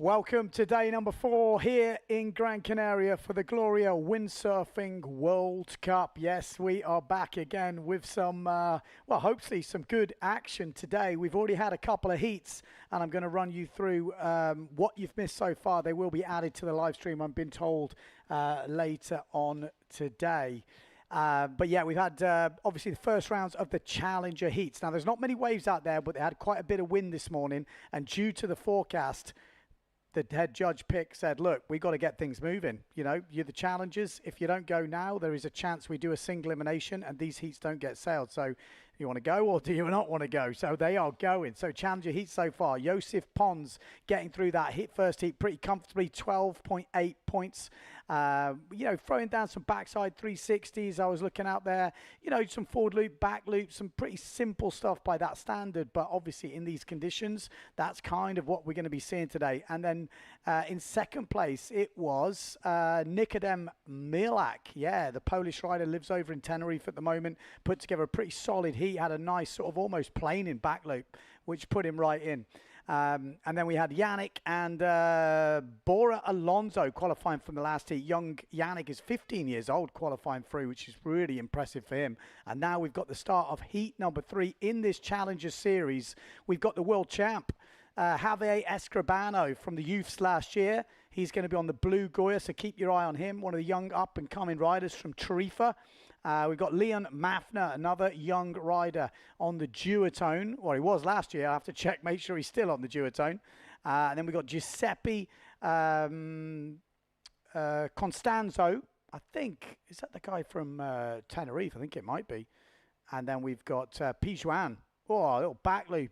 Welcome to day number 4 here in Gran Canaria for the Gloria Windsurfing World Cup. Yes, we are back again with some, hopefully some good action today. We've already had a couple of heats, and I'm going to run you through what you've missed so far. They will be added to the live stream, I've been told, later on today. But yeah, we've had obviously the first rounds of the Challenger heats. Now, there's not many waves out there, but they had quite a bit of wind this morning, and due to the forecast, the head judge pick said, look, we got to get things moving. You know, you're the challengers. If you don't go now, there is a chance we do a single elimination and these heats don't get sailed. So you want to go or do you not want to go? So they are going. So Challenger heat so far. Josef Pons getting through that first heat pretty comfortably, 12.8 points. Throwing down some backside 360s. I was looking out there, some forward loop, back loop, some pretty simple stuff by that standard. But obviously in these conditions, that's kind of what we're going to be seeing today. And then in second place, it was Nikodem Milak. Yeah, the Polish rider lives over in Tenerife at the moment. Put together a pretty solid heat. Had a nice sort of almost planing back loop, which put him right in. And then we had Yannick and Bora Alonso qualifying from the last heat. Young Yannick is 15 years old qualifying through, which is really impressive for him. And now we've got the start of heat number 3 in this Challenger series. We've got the world champ, Javier Escribano from the youths last year. He's going to be on the Blue Goya, so keep your eye on him. One of the young up-and-coming riders from Tarifa. We've got Leon Mafner, another young rider on the duotone. Well, he was last year. I have to check, make sure he's still on the duotone. And then we've got Giuseppe Constanzo. I think, is that the guy from Tenerife? I think it might be. And then we've got Pijuan. Oh, a little back loop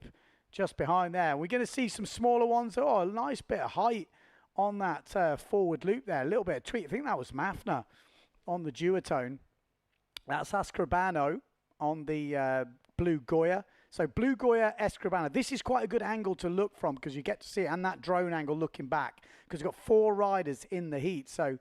just behind there. We're going to see some smaller ones. Oh, a nice bit of height on that forward loop there. A little bit of tweak. I think that was Mafner on the duotone. That's Escribano on the Blue Goya. So Blue Goya, Escribano. This is quite a good angle to look from because you get to see it, and that drone angle looking back because we've got 4 riders in the heat. So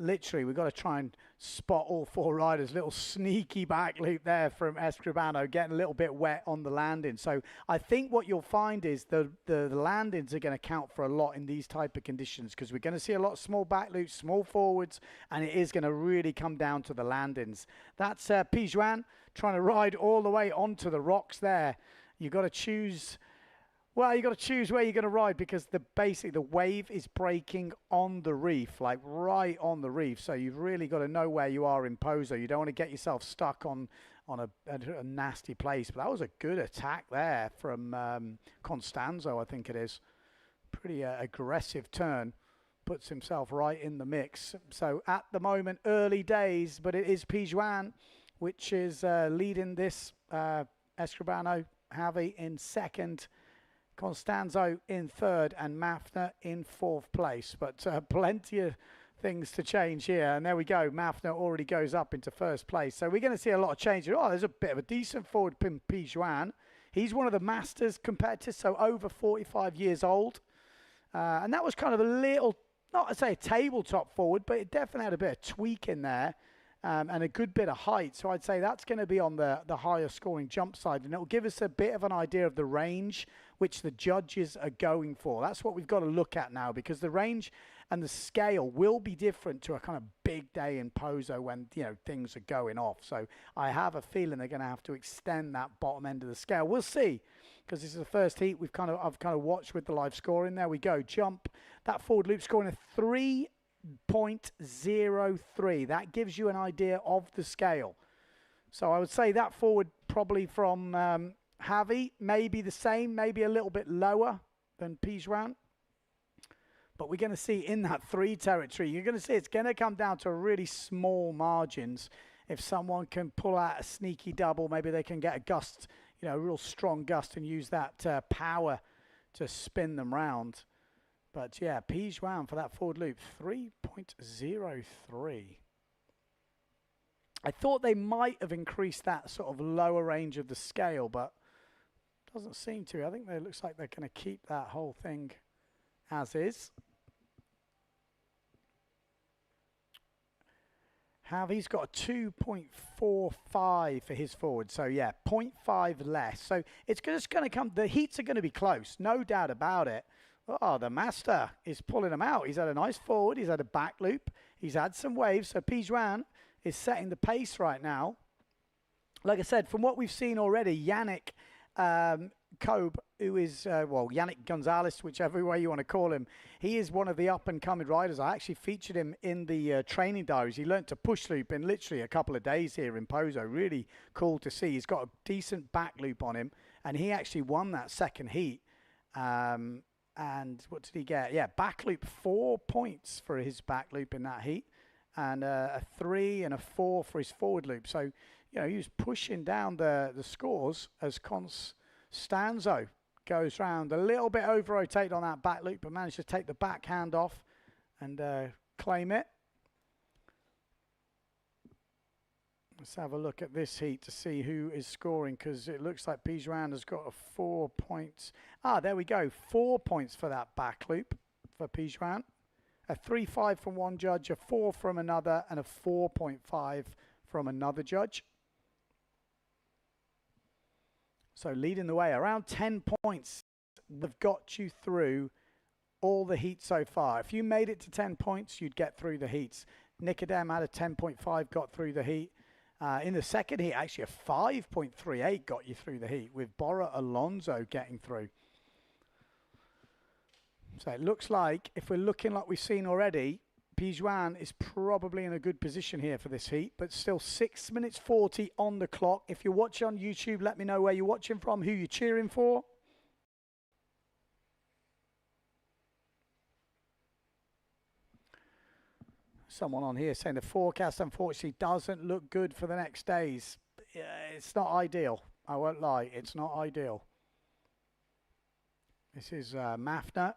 literally, we've got to try and spot all 4 riders. Little sneaky back loop there from Escribano, getting a little bit wet on the landing. So I think what you'll find is the landings are going to count for a lot in these type of conditions because we're going to see a lot of small back loops, small forwards, and it is going to really come down to the landings. That's Pijuan trying to ride all the way onto the rocks there. You've got to choose... Well, you got to choose where you're going to ride because basically the wave is breaking on the reef, like right on the reef. So you've really got to know where you are in Pozo. You don't want to get yourself stuck on a nasty place. But that was a good attack there from Constanzo, I think it is. Pretty aggressive turn. Puts himself right in the mix. So at the moment, early days, but it is Pijuan, which is leading this. Escribano, Javi in second. Constanzo in third and Mafner in 4th place. But plenty of things to change here. And there we go. Mafner already goes up into 1st place. So we're going to see a lot of change. Oh, there's a bit of a decent forward pin, Pijuan. He's one of the Masters competitors, so over 45 years old. And that was kind of a little, not to say a tabletop forward, but it definitely had a bit of tweak in there. And a good bit of height. So I'd say that's going to be on the higher scoring jump side. And it will give us a bit of an idea of the range which the judges are going for. That's what we've got to look at now because the range and the scale will be different to a kind of big day in Pozo when, things are going off. So I have a feeling they're going to have to extend that bottom end of the scale. We'll see because this is the first heat I've kind of watched with the live scoring. There we go. Jump. That forward loop scoring a 3.03. That gives you an idea of the scale. So I would say that forward probably from Javi, maybe the same, maybe a little bit lower than Pijuan. But we're going to see in that 3 territory, you're going to see it's going to come down to really small margins. If someone can pull out a sneaky double, maybe they can get a gust, a real strong gust and use that power to spin them round. But yeah, Pijuan for that forward loop, 3.03. I thought they might have increased that sort of lower range of the scale, but doesn't seem to. I think it looks like they're going to keep that whole thing as is. Javi's got a 2.45 for his forward. So, yeah, 0.5 less. So, it's just going to come. The heats are going to be close. No doubt about it. Oh, the master is pulling him out. He's had a nice forward. He's had a back loop. He's had some waves. So Pijuan is setting the pace right now. Like I said, from what we've seen already, Yannick Kobe, who is, well, Yannick Gonzalez, whichever way you want to call him, he is one of the up-and-coming riders. I actually featured him in the training diaries. He learned to push loop in literally a couple of days here in Pozo. Really cool to see. He's got a decent back loop on him, and he actually won that second heat. And what did he get? Yeah, back loop, 4 points for his back loop in that heat, and a 3 and a 4 for his forward loop. So, you know, he was pushing down the scores as Constanzo goes round. A little bit over-rotated on that back loop, but managed to take the backhand off and claim it. Let's have a look at this heat to see who is scoring, because it looks like Pijuan has got a 4 points. Ah, there we go. 4 points for that back loop for Pijuan. A 3.5 from one judge, a 4 from another, and a 4.5 from another judge. So leading the way, around 10 points. They've got you through all the heats so far. If you made it to 10 points, you'd get through the heats. Nicodem had a 10.5, got through the heat. In the second heat, actually a 5.38 got you through the heat, with Bora Alonso getting through. So it looks like, if we're looking like we've seen already, Pijuan is probably in a good position here for this heat, but still 6 minutes 40 on the clock. If you're watching on YouTube, let me know where you're watching from, who you're cheering for. Someone on here saying the forecast, unfortunately, doesn't look good for the next days. It's not ideal. I won't lie. It's not ideal. This is Mafna.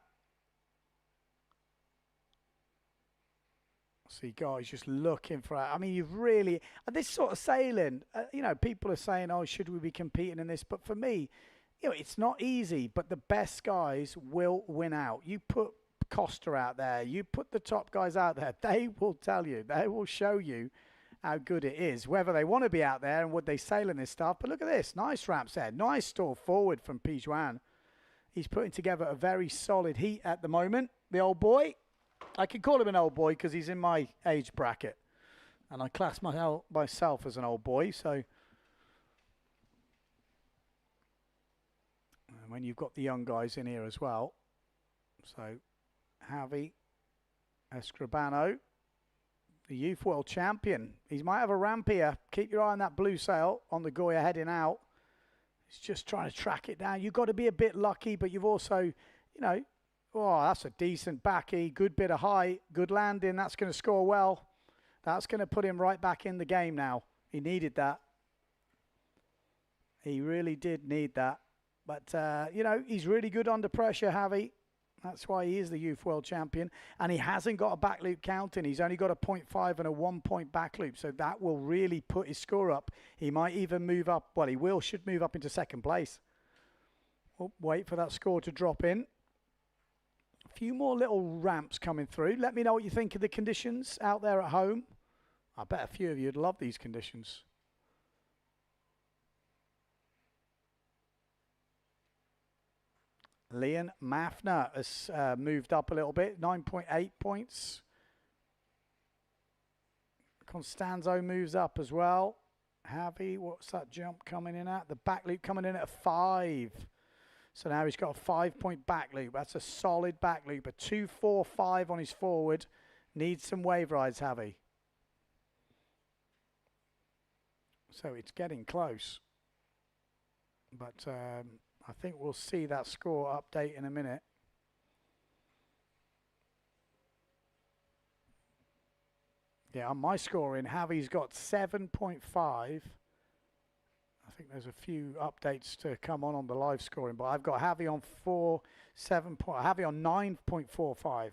See, guys, just looking for. I mean, you've really this sort of sailing. You know, people are saying, "Oh, should we be competing in this?" But for me, you know, it's not easy. But the best guys will win out. You put Costa out there, you put the top guys out there. They will tell you. They will show you how good it is. Whether they want to be out there and would they sail in this stuff. But look at this, nice ramps there, nice stall forward from Pijuan. He's putting together a very solid heat at the moment. The old boy. I can call him an old boy because he's in my age bracket. And I class myself as an old boy. So and when you've got the young guys in here as well. So Javi Escribano, the youth world champion. He might have a ramp here. Keep your eye on that blue sail on the Goya heading out. He's just trying to track it down. You've got to be a bit lucky, but you've also, you know, oh, that's a decent backy, good bit of height, good landing. That's going to score well. That's going to put him right back in the game now. He needed that. He really did need that. But, you know, he's really good under pressure, Javi. That's why he is the youth world champion. And he hasn't got a back loop counting. He's only got a 0.5 and a 1 point back loop. So that will really put his score up. He might even move up. Well, he should move up into second place. We'll wait for that score to drop in. A few more little ramps coming through. Let me know what you think of the conditions out there at home. I bet a few of you would love these conditions. Leon Mafna has moved up a little bit, 9.8 points. Constanzo moves up as well. Javi, what's that jump coming in at? The back loop coming in at a 5. So now he's got a 5 point back loop. That's a solid back loop. A 2.45 on his forward. Needs some wave rides, Javi. So it's getting close. But I think we'll see that score update in a minute. Yeah, on my scoring, Javi's got 7.5. I think there's a few updates to come on the live scoring, but I've got Javi on Javi on 9.45.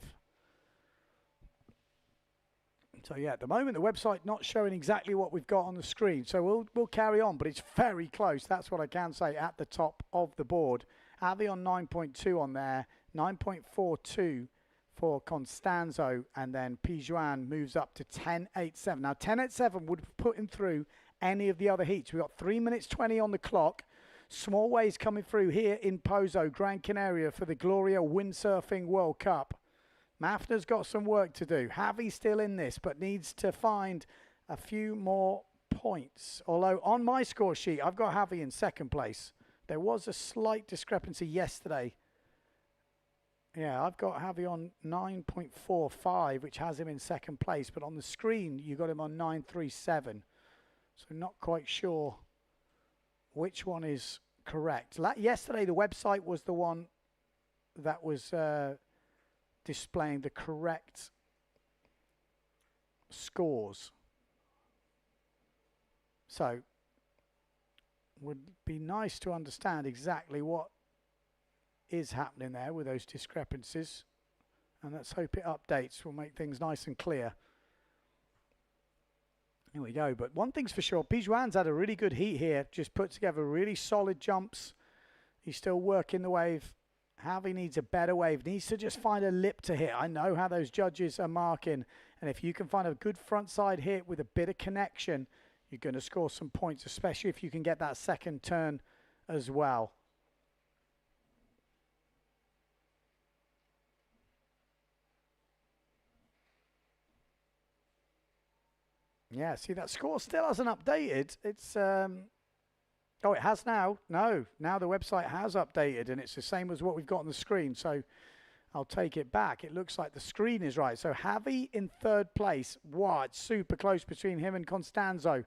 So yeah, at the moment the website not showing exactly what we've got on the screen, so we'll carry on, but it's very close. That's what I can say at the top of the board. Javi on 9.2 on there, 9.42 for Constanzo, and then Pijuan moves up to 10.87. Now 10.87 would have put him through any of the other heats. We've got 3 minutes 20 on the clock, Small waves coming through here in Pozo, Gran Canaria for the Gloria Windsurfing World Cup. Mafna's got some work to do. Javi's still in this, but needs to find a few more points. Although on my score sheet, I've got Javi in second place. There was a slight discrepancy yesterday. Yeah, I've got Javi on 9.45, which has him in second place. But on the screen, you got him on 9.37. So not quite sure which one is correct. Yesterday, the website was the one that was displaying the correct scores. So would be nice to understand exactly what is happening there with those discrepancies, and let's hope it updates. Will make things nice and clear. Here we go. But one thing's for sure, Pijuan's had a really good heat here, just put together really solid jumps. He's still working the wave. Javi needs a better wave, needs to just find a lip to hit. I know how those judges are marking, and if you can find a good front side hit with a bit of connection, you're going to score some points, especially if you can get that second turn as well. Yeah, see, that score still hasn't updated. It's, oh, it has now. No, now the website has updated, and it's the same as what we've got on the screen. So I'll take it back. It looks like the screen is right. So Javi in third place. Wow, it's super close between him and Constanzo.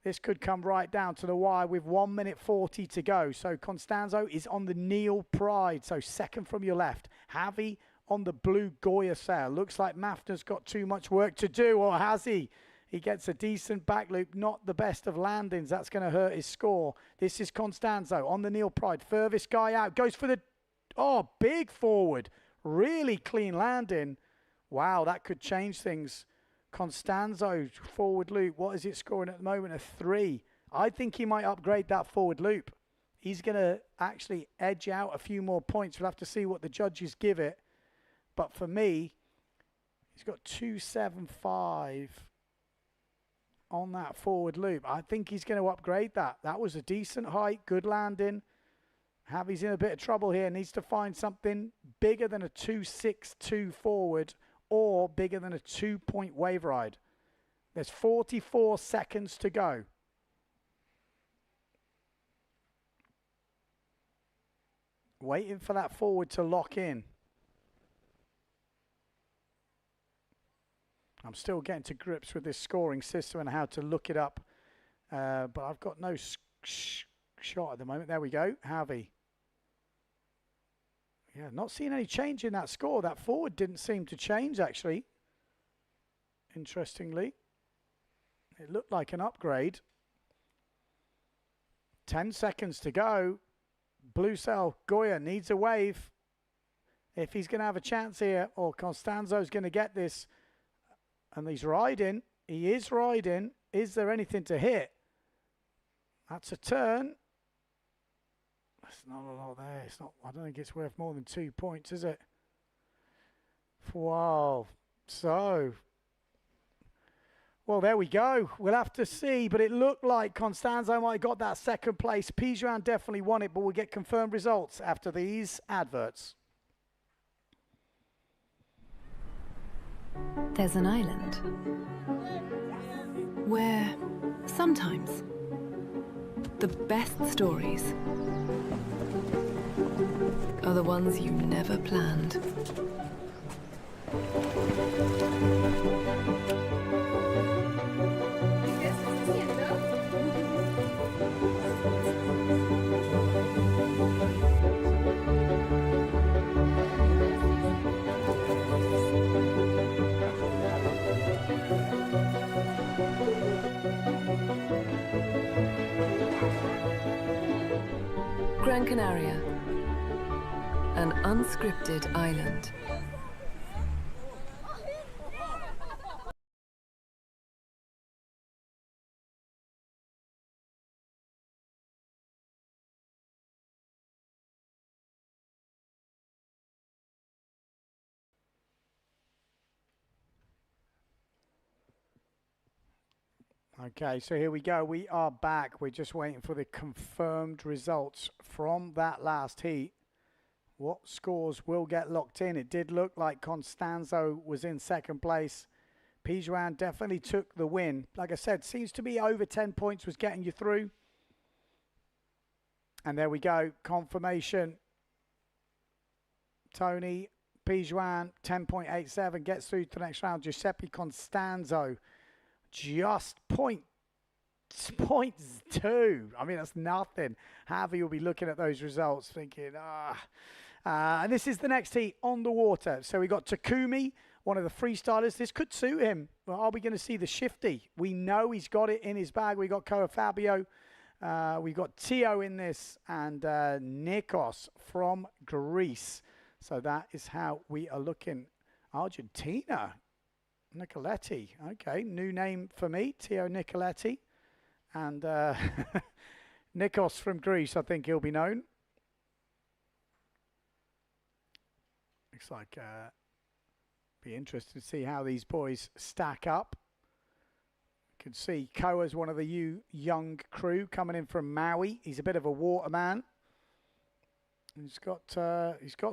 This could come right down to the wire with 1 minute 40 to go. So Constanzo is on the Neil Pride, so second from your left. Javi on the blue Goya sail. Looks like Mafna's got too much work to do, or has he? He gets a decent back loop, not the best of landings. That's going to hurt his score. This is Constanzo on the Neil Pride. Furthest guy out. Goes for the, oh, big forward. Really clean landing. Wow, that could change things. Constanzo, forward loop. What is it scoring at the moment? A 3. I think he might upgrade that forward loop. He's going to actually edge out a few more points. We'll have to see what the judges give it. But for me, he's got 2.75 on that forward loop. I think he's going to upgrade that. That was a decent height, good landing. Javi's in a bit of trouble here. Needs to find something bigger than a 2.62 forward or bigger than a 2-point wave ride. There's 44 seconds to go. Waiting for that forward to lock in. I'm still getting to grips with this scoring system and how to look it up. But I've got no shot at the moment. There we go. Javi. Yeah, not seeing any change in that score. That forward didn't seem to change, actually. Interestingly. It looked like an upgrade. 10 seconds to go. Blue Cell Goya needs a wave. If he's going to have a chance here, or Constanzo's going to get this. And he's riding. He is riding. Is there anything to hit? That's a turn. That's not a lot there. It's not. I don't think it's worth more than 2 points, is it? Wow. So, well, there we go. We'll have to see. But it looked like Constanzo might have got that second place. Pijuan definitely won it, but we'll get confirmed results after these adverts. There's an island where sometimes the best stories are the ones you never planned. Gran Canaria, an unscripted island. Okay, so here we go. We are back. We're just waiting for the confirmed results from that last heat. What scores will get locked in? It did look like Constanzo was in second place. Pijuan definitely took the win. Like I said, seems to be over 10 points was getting you through. And there we go. Confirmation. Tony Pijuan, 10.87, gets through to the next round. Giuseppe Constanzo, just 0.2. I mean, that's nothing. However, you'll be looking at those results thinking, and this is the next heat on the water. So we got Takumi, one of the freestylers. This could suit him. Well, are we going to see the shifty? We know he's got it in his bag. We got Koa Fabio. We got Tio in this and Nikos from Greece. So that is how we are looking. Argentina. Nicoletti. Okay, new name for me. Tio Nicoletti. And Nikos from Greece, I think he'll be known. Looks like be interested to see how these boys stack up. You can see Koa's one of the young crew coming in from Maui. He's a bit of a waterman. He's got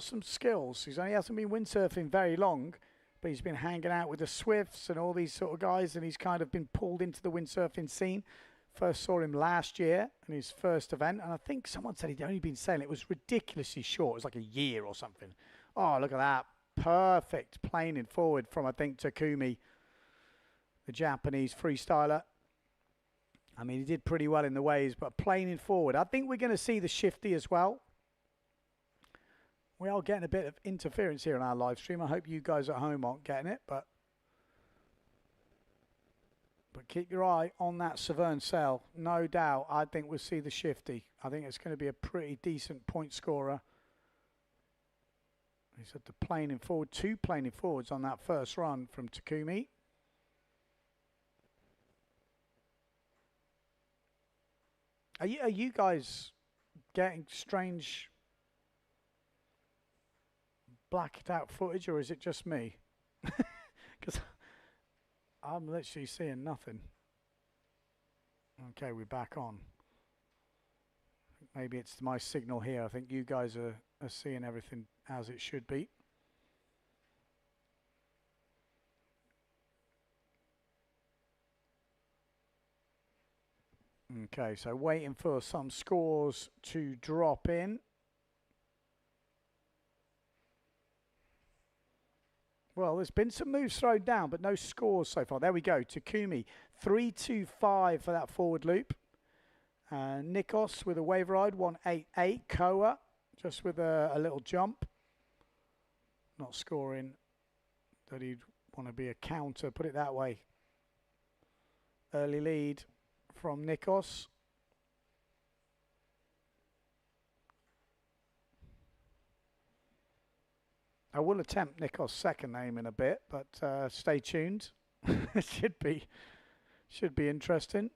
some skills. He only hasn't been windsurfing very long, but he's been hanging out with the Swifts and all these sort of guys, and he's kind of been pulled into the windsurfing scene. First saw him last year in his first event, and I think someone said he'd only been sailing. It was ridiculously short. It was like a year or something. Oh, look at that. Perfect planing forward from, I think, Takumi, the Japanese freestyler. I mean, he did pretty well in the waves, but planing forward. I think we're going to see the shifty as well. We are getting a bit of interference here on our live stream. I hope you guys at home aren't getting it, but keep your eye on that Severn sail. No doubt, I think we'll see the shifty. I think it's going to be a pretty decent point scorer. He's had the planing forward, 2 planing forwards on that first run from Takumi. Are you guys getting strange blacked out footage, or is it just me? Because I'm literally seeing nothing. Okay, we're back on. Maybe it's my signal here. I think you guys are seeing everything as it should be. Okay, so waiting for some scores to drop in. Well, there's been some moves thrown down, but no scores so far. There we go. Takumi, 3.25 for that forward loop. Nikos with a wave ride, 1.88. Koa, just with a little jump. Not scoring that he'd want to be a counter, put it that way. Early lead from Nikos. I will attempt Nikos' second name in a bit, but stay tuned. It should be interesting.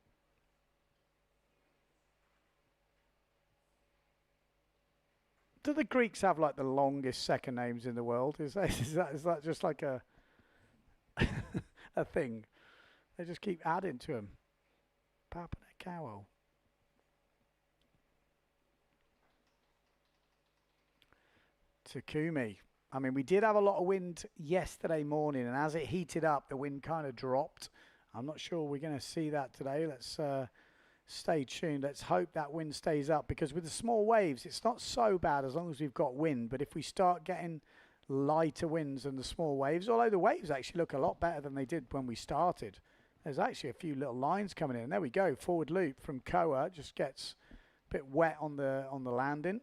Do the Greeks have like the longest second names in the world? Is that just like a a thing? They just keep adding to them. Papanakao. Takumi. I mean, we did have a lot of wind yesterday morning, and as it heated up, the wind kind of dropped. I'm not sure we're going to see that today. Let's stay tuned. Let's hope that wind stays up, because with the small waves, it's not so bad as long as we've got wind. But if we start getting lighter winds than the small waves, although the waves actually look a lot better than they did when we started. There's actually a few little lines coming in. And there we go. Forward loop from Koa. Just gets a bit wet on the landing.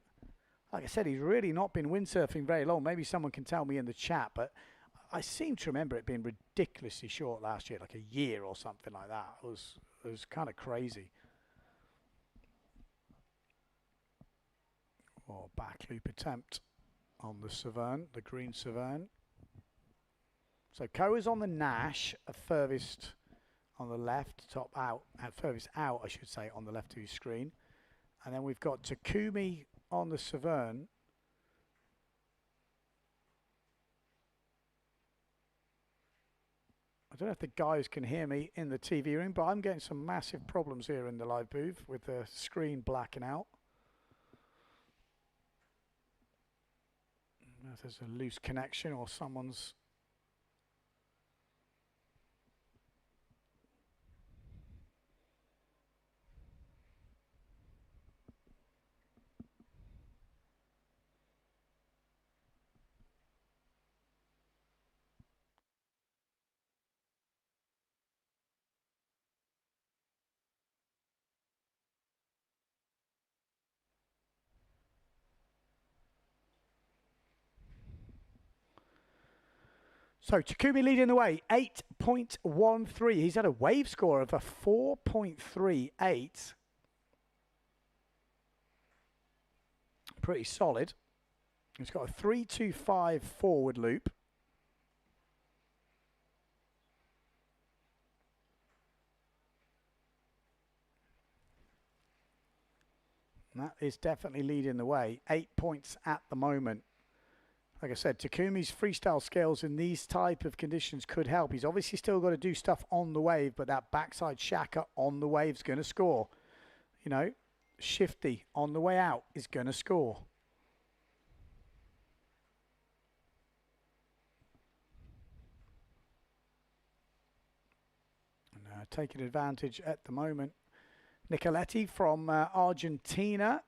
Like I said, he's really not been windsurfing very long. Maybe someone can tell me in the chat, but I seem to remember it being ridiculously short last year, like a year or something like that. It was kind of crazy. Oh, back loop attempt on the Severn, the green Severn. So Koa's on the Nash, furthest on the left, top out, furthest out, I should say, on the left of your screen. And then we've got Takumi on the Severn. I don't know if the guys can hear me in the TV room, but I'm getting some massive problems here in the live booth with the screen blacking out. I don't know if there's a loose connection or someone's... So Takumi leading the way, 8.13. He's had a wave score of a 4.38. Pretty solid. He's got a 3.25 forward loop. And that is definitely leading the way. 8 points at the moment. Like I said, Takumi's freestyle skills in these type of conditions could help. He's obviously still got to do stuff on the wave, but that backside shaka on the wave is going to score. You know, shifty on the way out is going to score. And taking advantage at the moment. Nicoletti from Argentina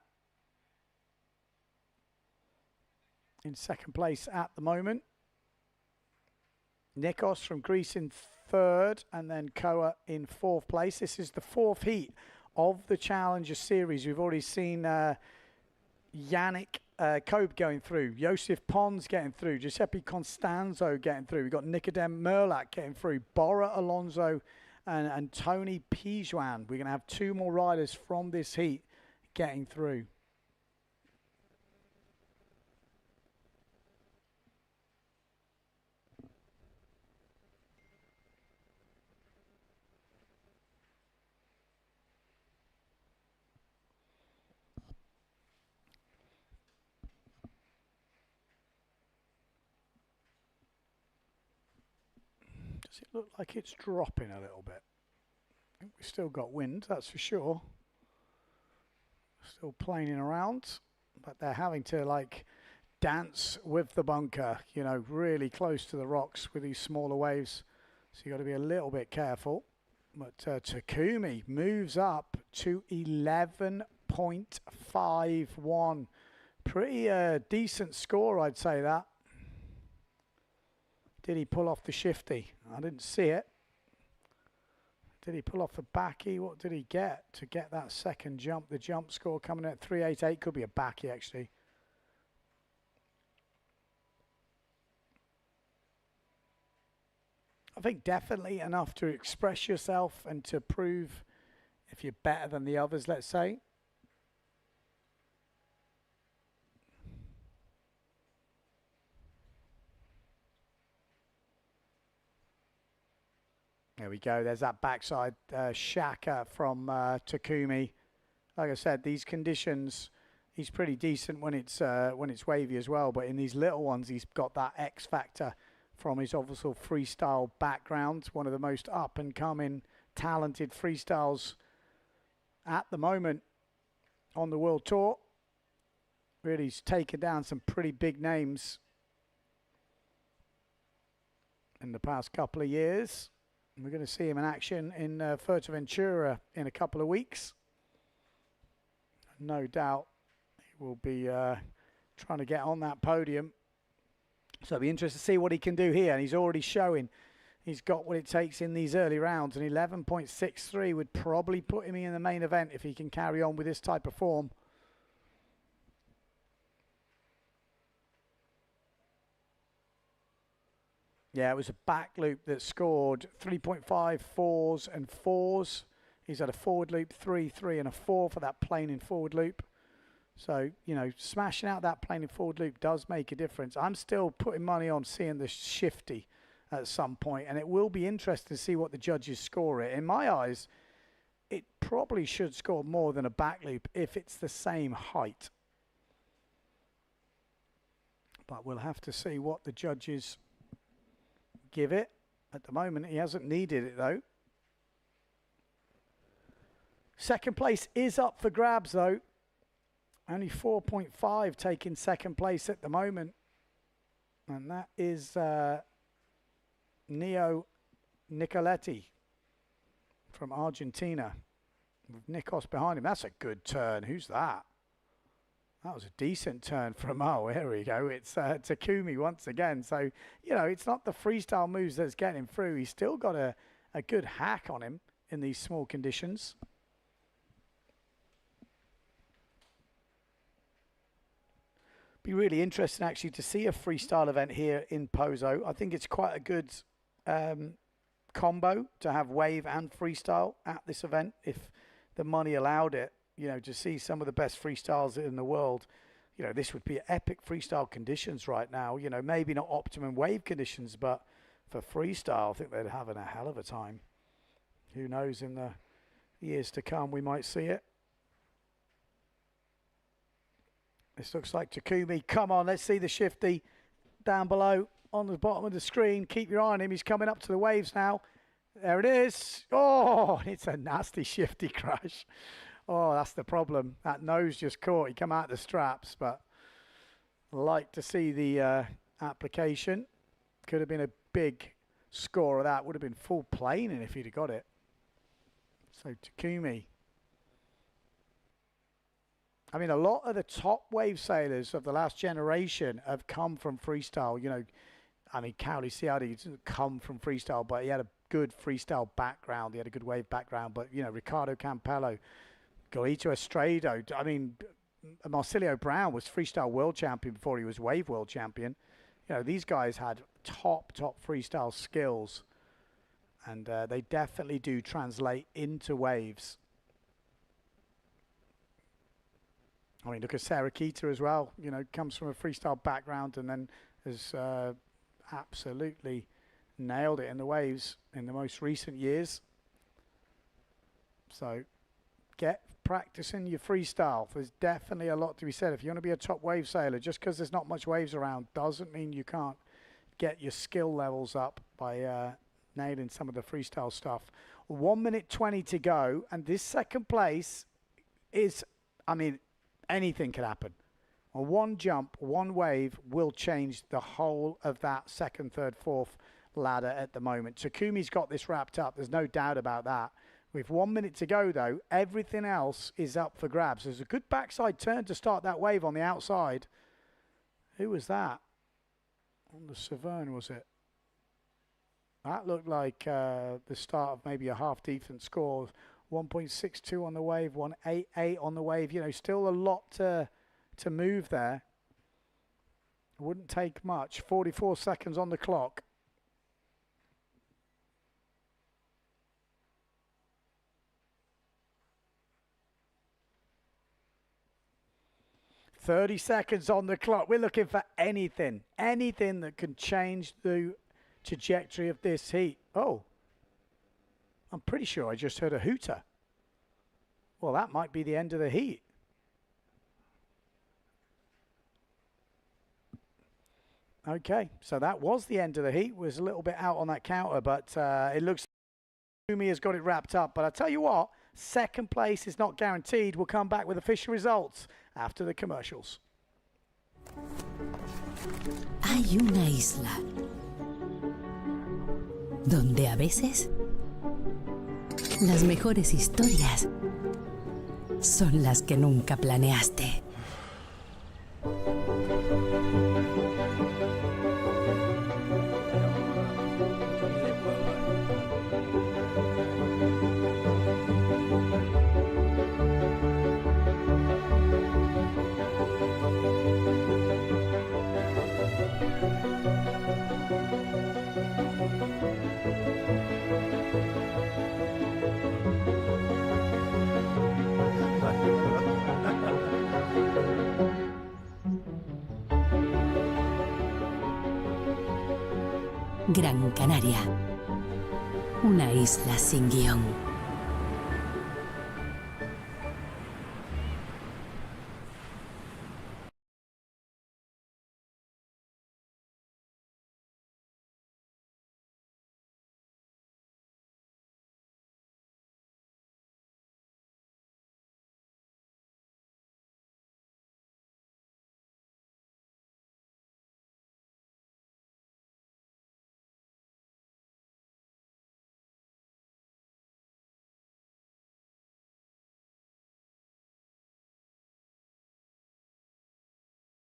in second place at the moment. Nikos from Greece in third, and then Koa in fourth place. This is the fourth heat of the Challenger Series. We've already seen Yannick Kobe going through, Josef Pons getting through, Giuseppe Constanzo getting through. We've got Nicodem Merlak getting through, Bora Alonso and Tony Pijuan. We're going to have two more riders from this heat getting through. Does it look like it's dropping a little bit? I think we've still got wind, that's for sure. Still planing around, but they're having to like dance with the bunker, you know, really close to the rocks with these smaller waves. So you got to be a little bit careful. But Takumi moves up to 11.51. Pretty decent score, I'd say that. Did he pull off the shifty? I didn't see it. Did he pull off the backy? What did he get to get that second jump? The jump score coming in at 3.88. Could be a backy, actually. I think definitely enough to express yourself and to prove if you're better than the others, let's say. There we go. There's that backside shaka from Takumi. Like I said, these conditions, he's pretty decent when it's wavy as well. But in these little ones, he's got that X factor from his obviously freestyle background. One of the most up and coming, talented freestyles at the moment on the world tour. Really, he's taken down some pretty big names in the past couple of years. We're going to see him in action in Fuerteventura in a couple of weeks. No doubt he will be trying to get on that podium. So it'll be interesting to see what he can do here. And he's already showing he's got what it takes in these early rounds. And 11.63 would probably put him in the main event if he can carry on with this type of form. Yeah, it was a back loop that scored 3.5 fours and fours. He's had a forward loop, 3, 3, and a 4 for that planing forward loop. So, you know, smashing out that planing forward loop does make a difference. I'm still putting money on seeing the shifty at some point, and it will be interesting to see what the judges score it. In my eyes, it probably should score more than a back loop if it's the same height. But we'll have to see what the judges give it. At the moment, he hasn't needed it, though. Second place is up for grabs, though. Only 4.5 taking second place at the moment. And that is Neo Nicoletti from Argentina. With Nikos behind him. That's a good turn. Who's that? That was a decent turn from, oh, here we go. It's Takumi once again. So, you know, it's not the freestyle moves that's getting him through. He's still got a good hack on him in these small conditions. Be really interesting actually to see a freestyle event here in Pozo. I think it's quite a good combo to have wave and freestyle at this event if the money allowed it. You know, to see some of the best freestyles in the world. You know, this would be epic freestyle conditions right now. You know, maybe not optimum wave conditions, but for freestyle, I think they'd have a hell of a time. Who knows, in the years to come, we might see it. This looks like Takumi. Come on, let's see the shifty down below on the bottom of the screen. Keep your eye on him. He's coming up to the waves now. There it is. Oh, it's a nasty shifty crash. Oh, that's the problem. That nose just caught. He come out the straps, but I like to see the application. Could have been a big score of that. Would have been full planing if he'd have got it. So Takumi. I mean, a lot of the top wave sailors of the last generation have come from freestyle. You know, I mean, Cowley Ciardi didn't come from freestyle, but he had a good freestyle background. He had a good wave background. But, you know, Ricardo Campello, Golito Estrado. I mean, Marcilio Brown was freestyle world champion before he was wave world champion. You know, these guys had top freestyle skills. And they definitely do translate into waves. I mean, look at Sarah Keita as well. You know, comes from a freestyle background and then has absolutely nailed it in the waves in the most recent years. So get practicing your freestyle. There's definitely a lot to be said. If you want to be a top wave sailor, just because there's not much waves around doesn't mean you can't get your skill levels up by nailing some of the freestyle stuff. 1 minute 20 to go, and this second place is, I mean, anything can happen. Well, one jump, one wave will change the whole of that second, third, fourth ladder at the moment. Takumi's got this wrapped up. There's no doubt about that. With 1 minute to go, though, everything else is up for grabs. There's a good backside turn to start that wave on the outside. Who was that? On the Severn, was it? That looked like the start of maybe a half-decent score. 1.62 on the wave, 1.88 on the wave. You know, still a lot to move there. Wouldn't take much. 44 seconds on the clock. "30 seconds on the clock." We're looking for anything that can change the trajectory of this heat. Oh, I'm pretty sure I just heard a hooter. Well, that might be the end of the heat. Okay, so that was the end of the heat. Was a little bit out on that counter, but it looks like Umi has got it wrapped up. But I tell you what, second place is not guaranteed. We'll come back with official results after the commercials. Hay una isla donde a veces las mejores historias son las que nunca planeaste. Gran Canaria, una isla sin guión.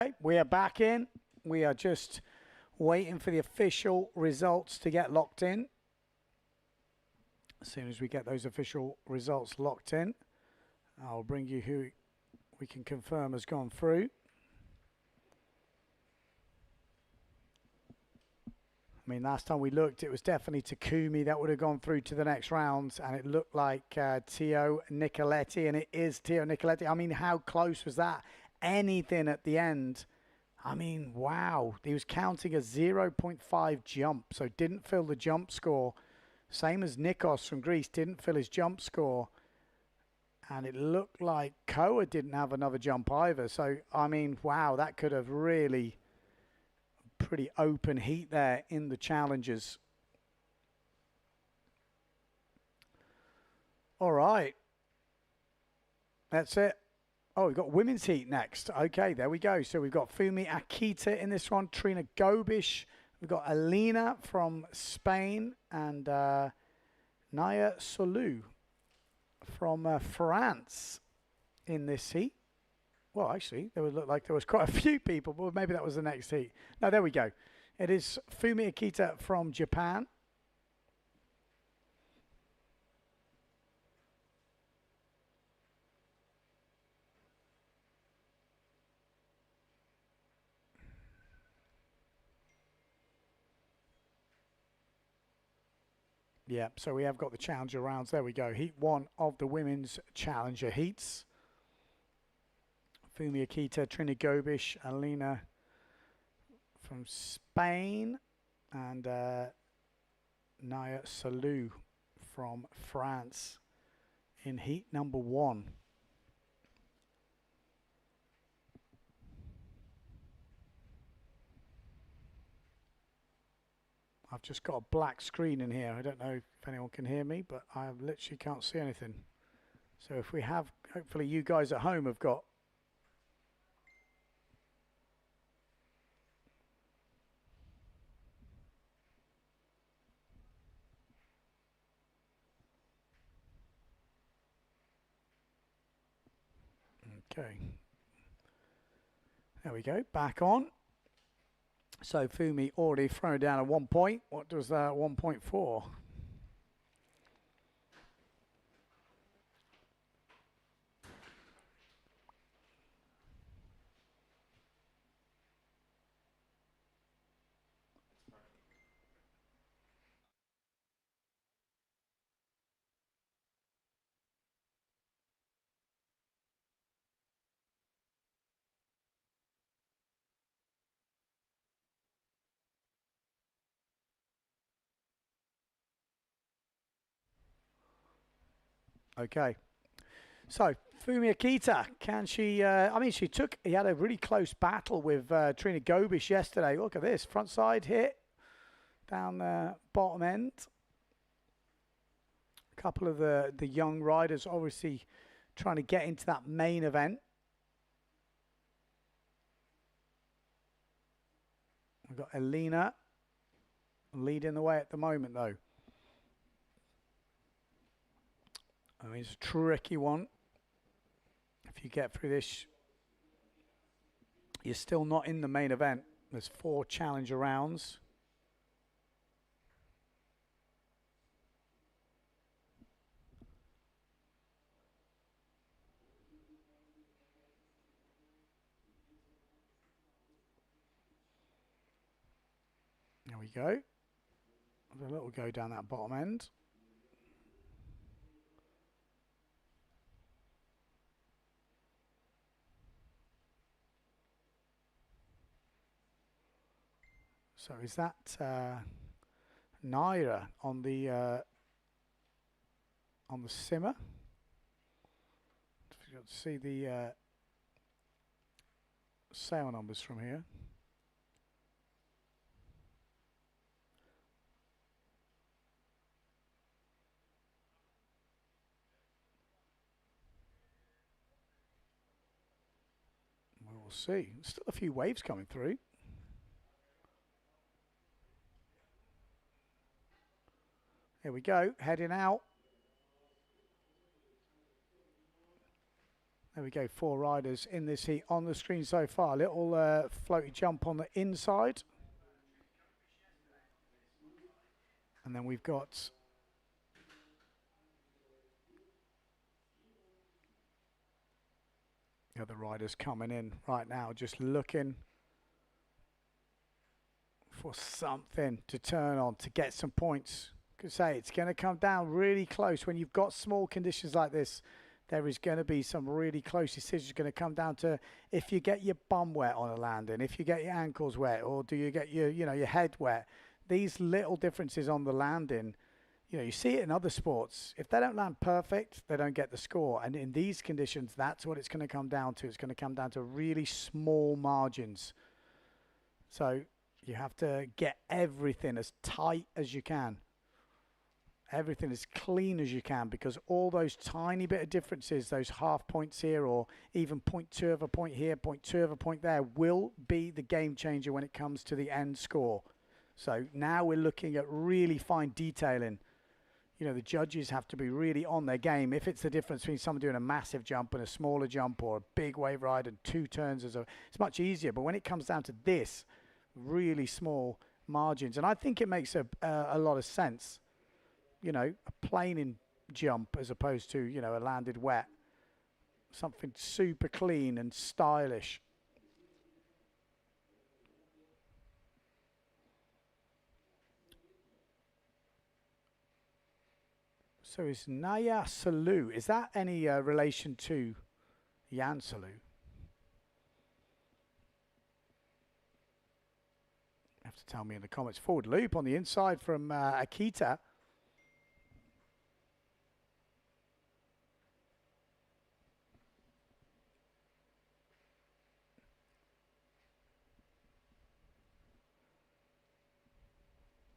Okay, we are back in. We are just waiting for the official results to get locked in. As soon as we get those official results locked in, I'll bring you who we can confirm has gone through. I mean, last time we looked, it was definitely Takumi that would have gone through to the next round, and it looked like Teo Nicoletti, and it is Teo Nicoletti. I mean, how close was that? Anything at the end. I mean, wow. He was counting a 0.5 jump, so didn't fill the jump score. Same as Nikos from Greece, didn't fill his jump score. And it looked like Koa didn't have another jump either. So, I mean, wow, that could have really pretty open heat there in the challenges. All right. That's it. Oh, we've got women's heat next. Okay, there we go. So we've got Fumi Akita in this one, Trina Gobish. We've got Alina from Spain and Naya Solou from France in this heat. Well, actually, there would look like there was quite a few people, but maybe that was the next heat. No, there we go. It is Fumi Akita from Japan. Yeah, so we have got the challenger rounds. There we go. Heat 1 of the women's challenger heats. Fumi Akita, Trina Gobish, Alina from Spain, and Naya Solou from France in heat number 1. I've just got a black screen in here. I don't know if anyone can hear me, but I literally can't see anything. So if we have, hopefully you guys at home have got. Okay. There we go. Back on. So Fumi already thrown down at 1 point. What does that 1.4? Okay. So Fumi Akita, can she? I mean, he had a really close battle with Trina Gobish yesterday. Look at this front side hit down the bottom end. A couple of the young riders obviously trying to get into that main event. We've got Alina leading the way at the moment, though. I mean, it's a tricky one. If you get through this, you're still not in the main event. There's 4 challenger rounds. There we go. A little go down that bottom end. So is that Naira on the simmer? You got to see the sale numbers from here. We'll see. Still a few waves coming through. Here we go, heading out. There we go, 4 riders in this heat on the screen so far. Little floaty jump on the inside. And then we've got the other riders coming in right now, just looking for something to turn on to get some points. Could say it's going to come down really close when you've got small conditions like this. There is going to be some really close decisions going to come down to if you get your bum wet on a landing, if you get your ankles wet, or do you get your, your head wet. These little differences on the landing, you see it in other sports. If they don't land perfect, they don't get the score. And in these conditions, that's what it's going to come down to. It's going to come down to really small margins. So you have to get everything as tight as you can. Everything as clean as you can, because all those tiny bit of differences, those half points here, or even 0.2 of a point here, 0.2 of a point there, will be the game changer when it comes to the end score. So now we're looking at really fine detailing. The judges have to be really on their game. If it's the difference between someone doing a massive jump and a smaller jump, or a big wave ride and 2 turns, it's much easier. But when it comes down to this, really small margins, and I think it makes a lot of sense. A planing jump as opposed to, a landed wet. Something super clean and stylish. So is Naya Salu, is that any relation to Jan Salu? You have to tell me in the comments. Forward loop on the inside from Akita.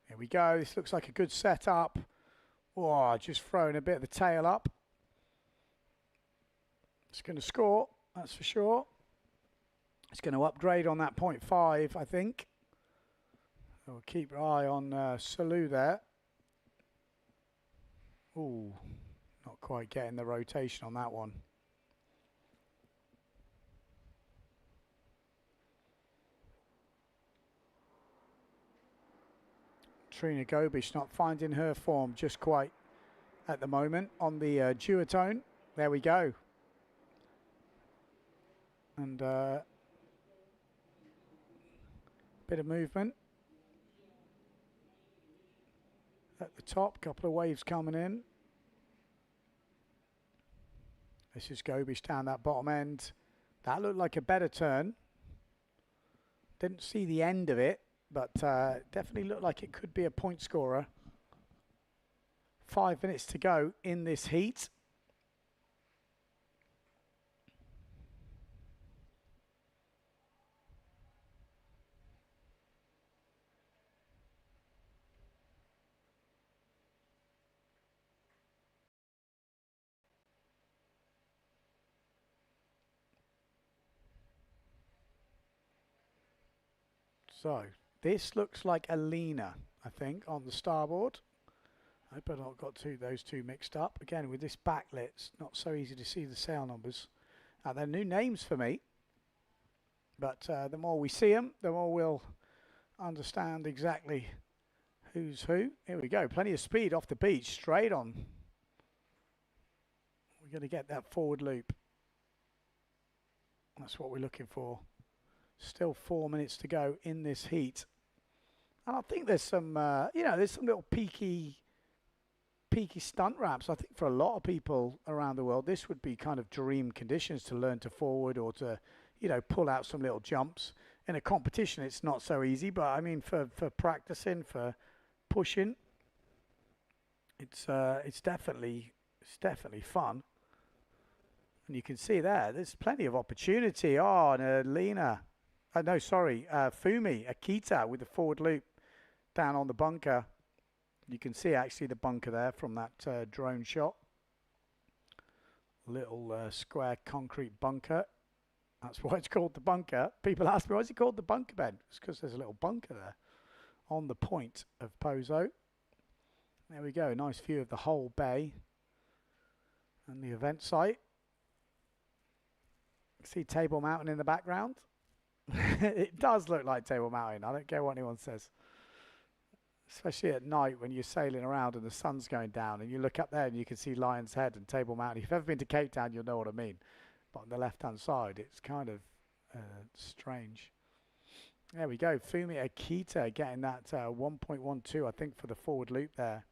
Here we go. This looks like a good setup. Oh, just throwing a bit of the tail up. It's going to score, that's for sure. It's going to upgrade on that 0.5, I think. We'll keep our eye on Salu there. Ooh, not quite getting the rotation on that one. Trina Gobish not finding her form just quite at the moment on the duotone. There we go. And bit of movement at the top, couple of waves coming in. This is Gobish down that bottom end. That looked like a better turn. Didn't see the end of it, but definitely looked like it could be a point scorer. 5 minutes to go in this heat. So this looks like Alina, I think, on the starboard. I hope I not got those two mixed up. Again, with this backlit, it's not so easy to see the sail numbers. They're new names for me, but the more we see them, the more we'll understand exactly who's who. Here we go, plenty of speed off the beach, straight on. We're going to get that forward loop. That's what we're looking for. Still 4 minutes to go in this heat. And I think there's some, there's some little peaky stunt ramps. I think for a lot of people around the world, this would be kind of dream conditions to learn to forward or to, pull out some little jumps. In a competition, it's not so easy, but I mean, for practicing, for pushing, it's definitely fun. And you can see there's plenty of opportunity. Oh, and Alina. Fumi Akita with the forward loop down on the bunker. You can see actually the bunker there from that drone shot. Little square concrete bunker. That's why it's called the bunker. People ask me, why is it called the bunker bed? It's because there's a little bunker there on the point of Pozo. There we go, nice view of the whole bay and the event site. See Table Mountain in the background? It does look like Table Mountain. I don't care what anyone says. Especially at night when you're sailing around and the sun's going down and you look up there and you can see Lion's Head and Table Mountain. If you've ever been to Cape Town, you'll know what I mean. But on the left-hand side, it's kind of strange. There we go. Fumi Akita getting that 1.12, I think, for the forward loop there.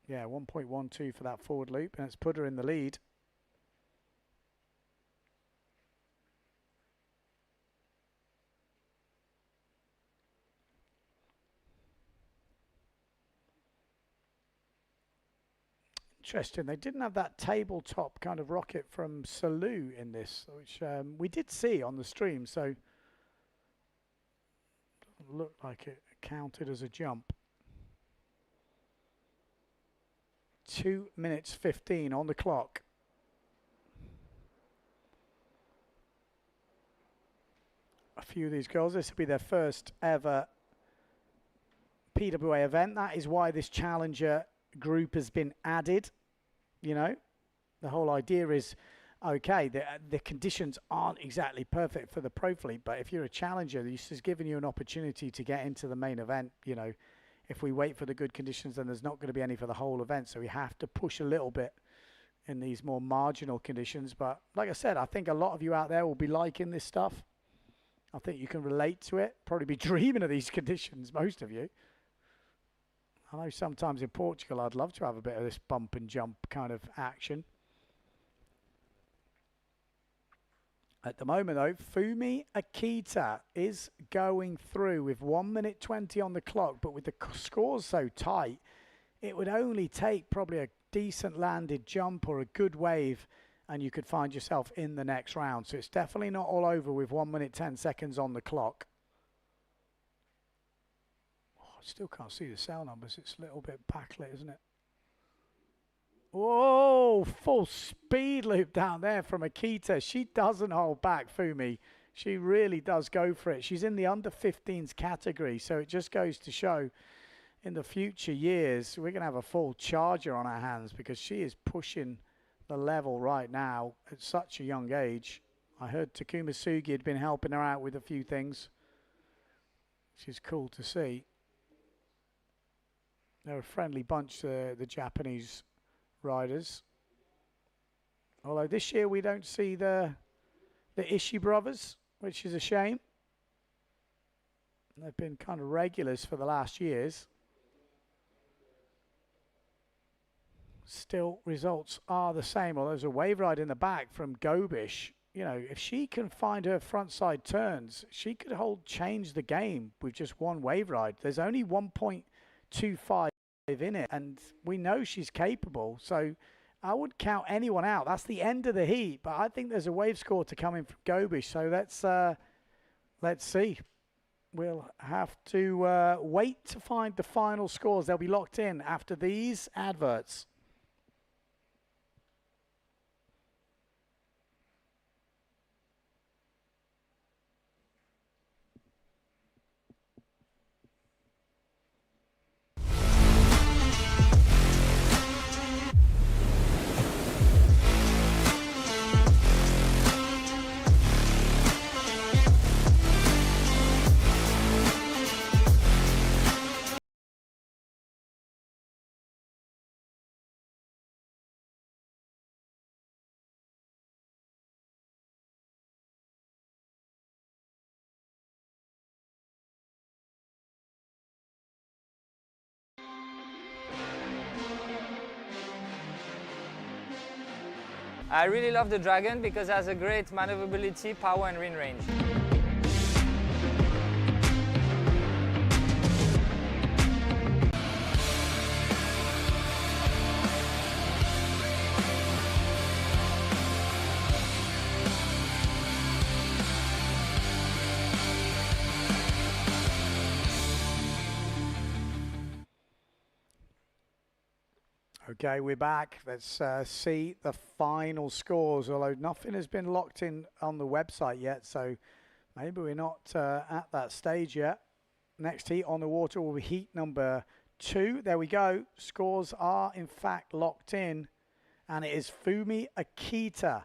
Yeah, 1.12 for that forward loop, and it's put her in the lead. Interesting. They didn't have that tabletop kind of rocket from Salou in this, which we did see on the stream, so doesn't look like it counted as a jump. 2 minutes 15 on the clock. A few of these girls, this will be their first ever PWA event. That is why this challenger group has been added. You know, the whole idea is, okay, the conditions aren't exactly perfect for the pro fleet, but if you're a challenger, this is giving you an opportunity to get into the main event. You know, if we wait for the good conditions, then there's not going to be any for the whole event, so we have to push a little bit in these more marginal conditions. But like I said, I think a lot of you out there will be liking this stuff. I think you can relate to it, probably be dreaming of these conditions, most of you. I know sometimes in Portugal I'd love to have a bit of this bump and jump kind of action. At the moment though, Fumi Akita is going through with 1 minute 20 on the clock, but with the scores so tight, it would only take probably a decent landed jump or a good wave and you could find yourself in the next round. So it's definitely not all over with 1 minute 10 seconds on the clock. Still can't see the cell numbers. It's a little bit backlit, isn't it? Whoa, full speed loop down there from Akita. She doesn't hold back, Fumi. She really does go for it. She's in the under 15s category, so it just goes to show in the future years we're going to have a full charger on our hands because she is pushing the level right now at such a young age. I heard Takuma Sugi had been helping her out with a few things, which is cool to see. They're a friendly bunch, the Japanese riders. Although this year we don't see the Ishii brothers, which is a shame. They've been kind of regulars for the last years. Still, results are the same. Well, there's a wave ride in the back from Gobish. You know, if she can find her front side turns, she could change the game with just one wave ride. There's only 1.25 in it, and we know she's capable, so I would count anyone out. That's the end of the heat, but I think there's a wave score to come in from Gobish, so let's see. We'll have to wait to find the final scores. They'll be locked in after these adverts. I really love the Dragon because it has a great maneuverability, power and wind range. Okay, we're back. Let's see the final scores, although nothing has been locked in on the website yet, so maybe we're not at that stage yet. Next heat on the water will be heat number 2. There we go. Scores are, in fact, locked in, and it is Fumi Akita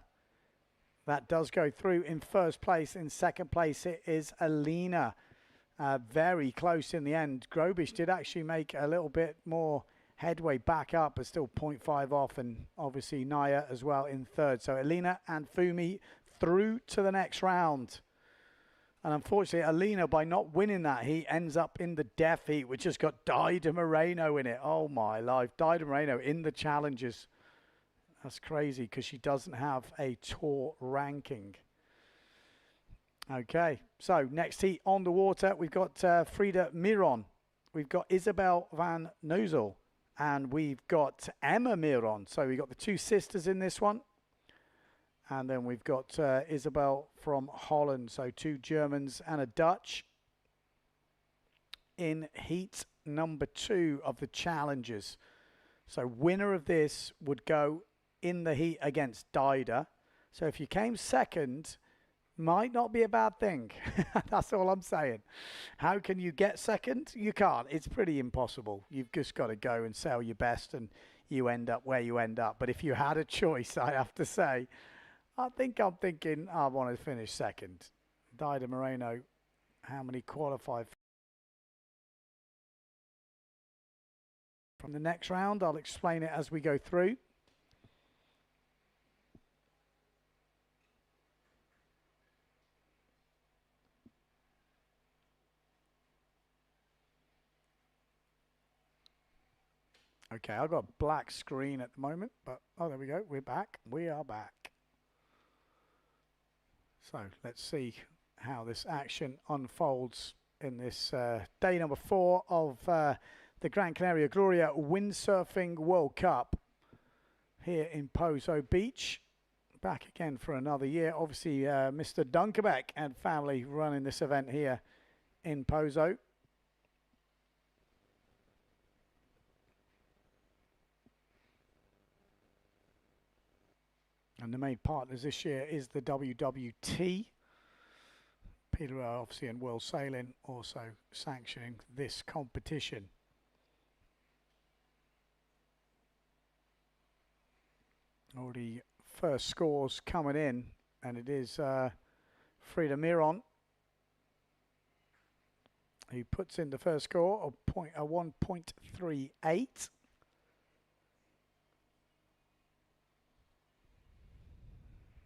That does go through in first place. In second place, it is Alina. Very close in the end. Grobish did actually make a little bit more headway back up, but still 0.5 off, and obviously Naya as well in third. So Alina and Fumi through to the next round. And unfortunately, Alina, by not winning that heat, ends up in the death heat, which has got Dida Moreno in it. Oh, my life. Dida Moreno in the challenges. That's crazy because she doesn't have a tour ranking. Okay, so next heat on the water, we've got Frida Miron. We've got Isabel van Nozel. And we've got Emma Miron. So we've got the two sisters in this one. And then we've got Isabel from Holland. So two Germans and a Dutch in heat number 2 of the challenges. So winner of this would go in the heat against Dida. So if you came second, might not be a bad thing. That's all I'm saying. How can you get second? You can't. It's pretty impossible. You've just got to go and sell your best and you end up where you end up. But if you had a choice, I have to say, I'm thinking I want to finish second. Dida Moreno, how many qualified from the next round? I'll explain it as we go through. Okay, I've got a black screen at the moment, but oh, there we go. We're back. We are back. So let's see how this action unfolds in this day number 4 of the Gran Canaria Gloria Windsurfing World Cup here in Pozo Beach. Back again for another year. Obviously, Mr. Dunkerbeck and family running this event here in Pozo. And the main partners this year is the WWT. Peter obviously and World Sailing also sanctioning this competition. Already first scores coming in, and it is Frida Miron who puts in the first score of 1.38.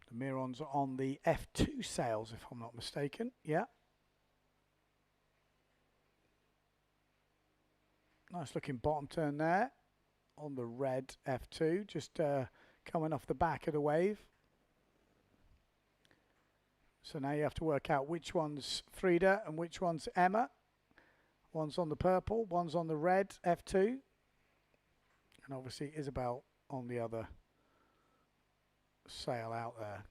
The Miron's on the F2 sails, if I'm not mistaken. Yeah. Nice looking bottom turn there on the red F2, just coming off the back of the wave. So now you have to work out which one's Frida and which one's Emma. One's on the purple, one's on the red F2. And obviously Isabel on the other sail out there.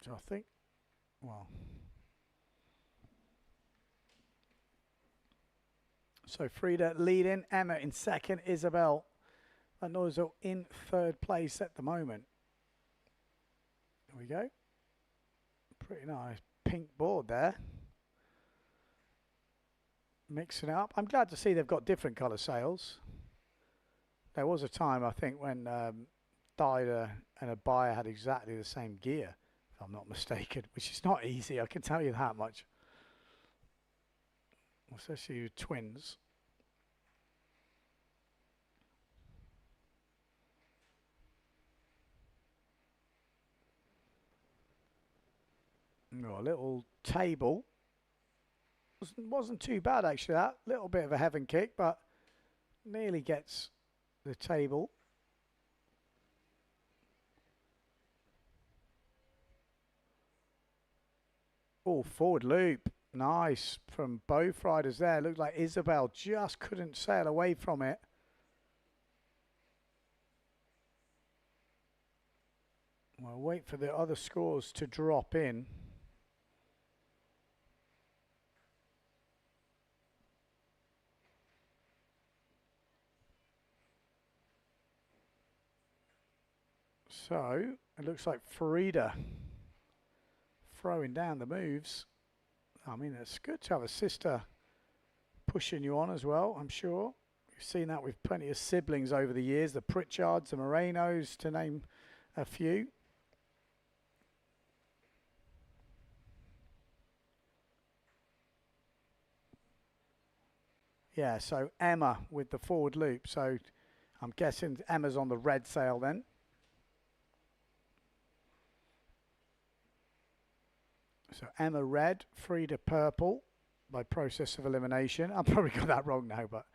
So I think, well, so Frida leading, Emma in second, Isabel and Nozel in third place at the moment. There we go. Pretty nice pink board there. Mixing it up. I'm glad to see they've got different colour sails. There was a time, I think, when Dida and Abaya had exactly the same gear, if I'm not mistaken, which is not easy, I can tell you that much. Especially with twins. Oh, a little table. Wasn't too bad actually, that little bit of a heaven kick, but nearly gets the table. Oh, forward loop, nice from both riders there. Looked like Isabel just couldn't sail away from it. We'll wait for the other scores to drop in. So, it looks like Frida throwing down the moves. I mean, it's good to have a sister pushing you on as well, I'm sure. We've seen that with plenty of siblings over the years, the Pritchards, the Morenos, to name a few. Yeah, so Emma with the forward loop. So I'm guessing Emma's on the red sail then. So Emma red, Frida purple by process of elimination. I probably got that wrong now, but...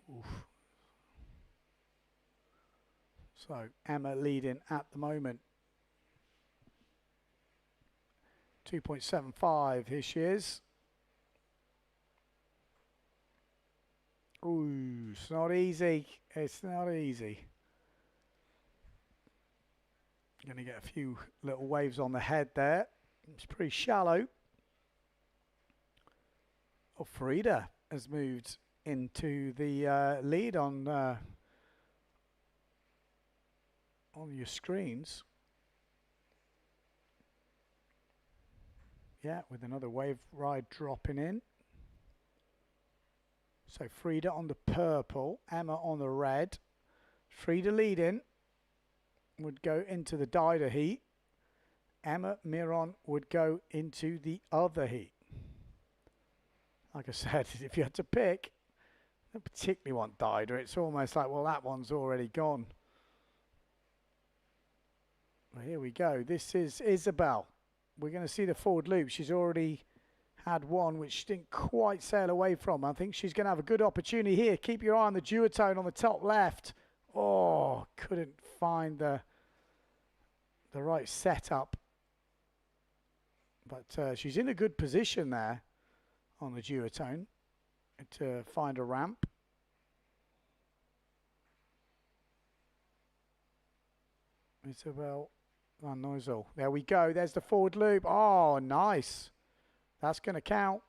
Oof. So Emma leading at the moment. 2.75, here she is. Ooh, it's not easy. It's not easy. Going to get a few little waves on the head there. It's pretty shallow. Oh, Frida has moved into the lead on your screens. Yeah, with another wave ride dropping in. So Frida on the purple, Emma on the red. Frida leading would go into the Dider heat. Emma Miron would go into the other heat. Like I said, if you had to pick, I don't particularly want Dider. It's almost like, well, that one's already gone. Well, here we go. This is Isabel. We're going to see the forward loop. She's already had one which she didn't quite sail away from. I think she's going to have a good opportunity here. Keep your eye on the duotone on the top left. Oh, couldn't find the right setup. But she's in a good position there on the duotone to find a ramp. Isabel Van Nozel. There we go. There's the forward loop. Oh, nice. That's going to count.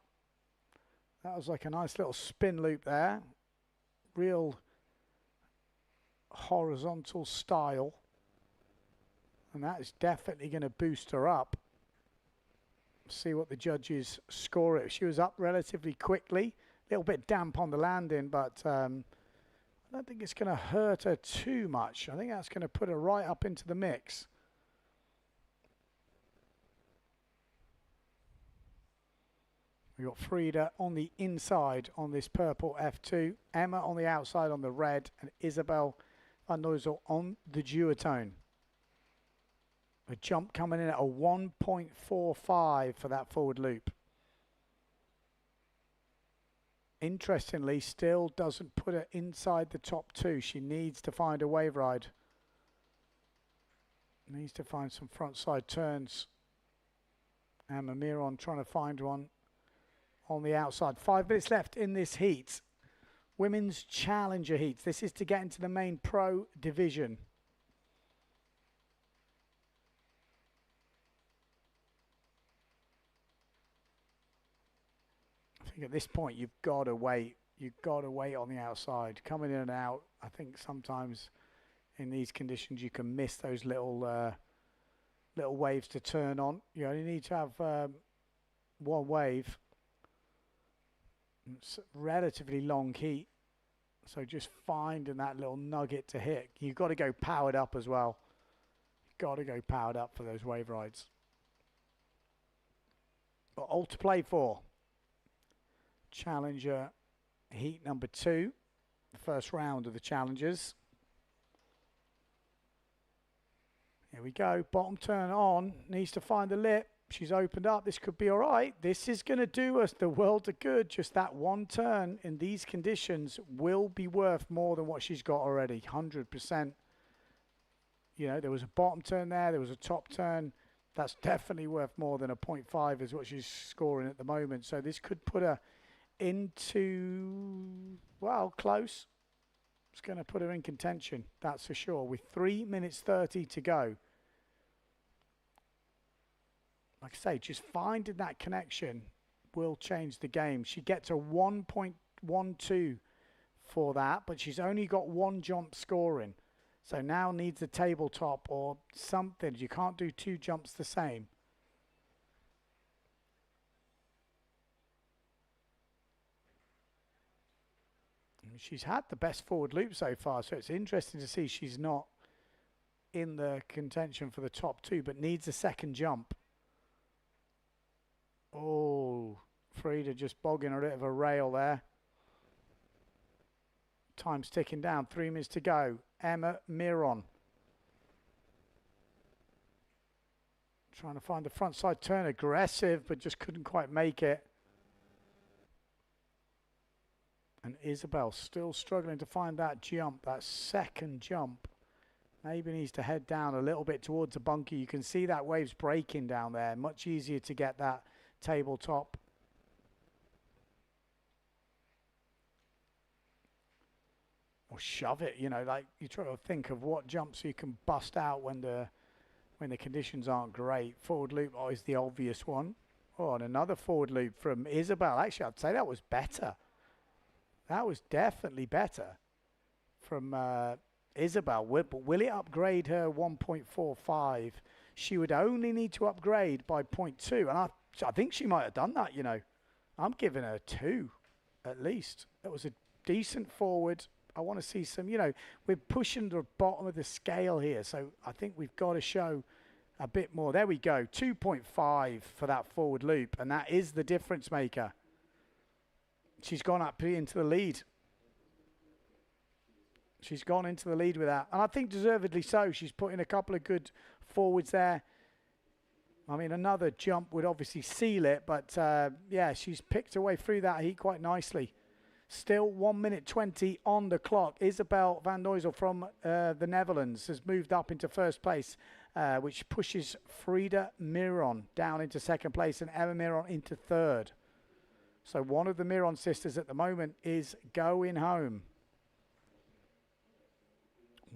That was like a nice little spin loop there. Real horizontal style. And that is definitely going to boost her up. See what the judges score it. She was up relatively quickly. A little bit damp on the landing, but I don't think it's going to hurt her too much. I think that's going to put her right up into the mix. We've got Frida on the inside on this purple F2, Emma on the outside on the red, and Isabel Van Nozel on the duotone. A jump coming in at a 1.45 for that forward loop. Interestingly, still doesn't put her inside the top two. She needs to find a wave ride. Needs to find some front side turns. Emma Miron trying to find one on the outside. 5 minutes left in this heat. Women's Challenger heats. This is to get into the main pro division. I think at this point you've got to wait. You've got to wait on the outside. Coming in and out, I think sometimes in these conditions you can miss those little little waves to turn on. You only need to have one wave. It's relatively long heat, so just finding that little nugget to hit. You've got to go powered up as well. You've got to go powered up for those wave rides. But all to play for. Challenger heat number 2, the first round of the Challengers. Here we go, bottom turn on, needs to find the lip. She's opened up, this could be all right. This is going to do us the world of good. Just that one turn in these conditions will be worth more than what she's got already, 100%. You know, there was a bottom turn there was a top turn. That's definitely worth more than a 0.5 is what she's scoring at the moment. So this could put her into, well, close. It's going to put her in contention, that's for sure, with 3 minutes 30 to go. Like I say, just finding that connection will change the game. She gets a 1.12 for that, but she's only got one jump scoring. So now needs a tabletop or something. You can't do 2 jumps the same. mean, she's had the best forward loop so far, so it's interesting to see she's not in the contention for the top two, but needs a second jump. Oh, Frida just bogging a bit of a rail there. Time's ticking down, 3 minutes to go. Emma Miron trying to find the front side turn, aggressive, but just couldn't quite make it. And Isabel still struggling to find that jump, that second jump. Maybe needs to head down a little bit towards the bunker. You can see that wave's breaking down there. Much easier to get that tabletop. Or shove it, you know, like you try to think of what jumps you can bust out when the conditions aren't great. Forward loop is the obvious one. Oh, and another forward loop from Isabel. Actually, I'd say that was better. That was definitely better from Isabel. But will it upgrade her 1.45? She would only need to upgrade by 0.2. And I think she might have done that, you know. I'm giving her 2 at least. That was a decent forward. I want to see some, you know, we're pushing the bottom of the scale here. So I think we've got to show a bit more. There we go. 2.5 for that forward loop. And that is the difference maker. She's gone up into the lead. She's gone into the lead with that. And I think deservedly so. She's put in a couple of good forwards there. I mean, another jump would obviously seal it. But, yeah, she's picked her way through that heat quite nicely. Still 1 minute 20 on the clock. Isabel van Nooijzel from the Netherlands has moved up into first place, which pushes Frida Miron down into second place and Emma Miron into third. So one of the Miron sisters at the moment is going home.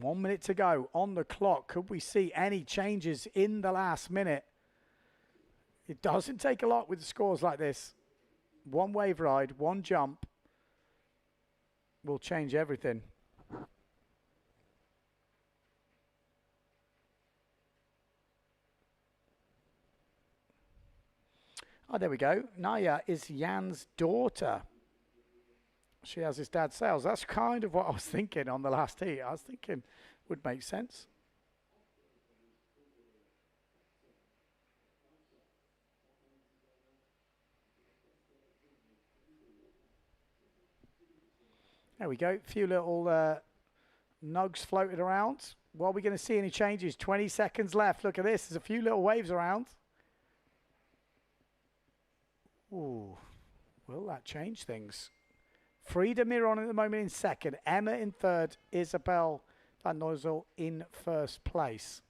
1 minute to go on the clock. Could we see any changes in the last minute? It doesn't take a lot with scores like this. One wave ride, one jump will change everything. Oh, there we go. Naya is Jan's daughter. She has his dad's sales. That's kind of what I was thinking on the last heat. I was thinking would make sense. There we go. A few little nugs floated around. Well, are we going to see any changes? 20 seconds left. Look at this. There's a few little waves around. Ooh, will that change things? Frida Miron at the moment in second. Emma in third. Isabel van Nooijzel in first place.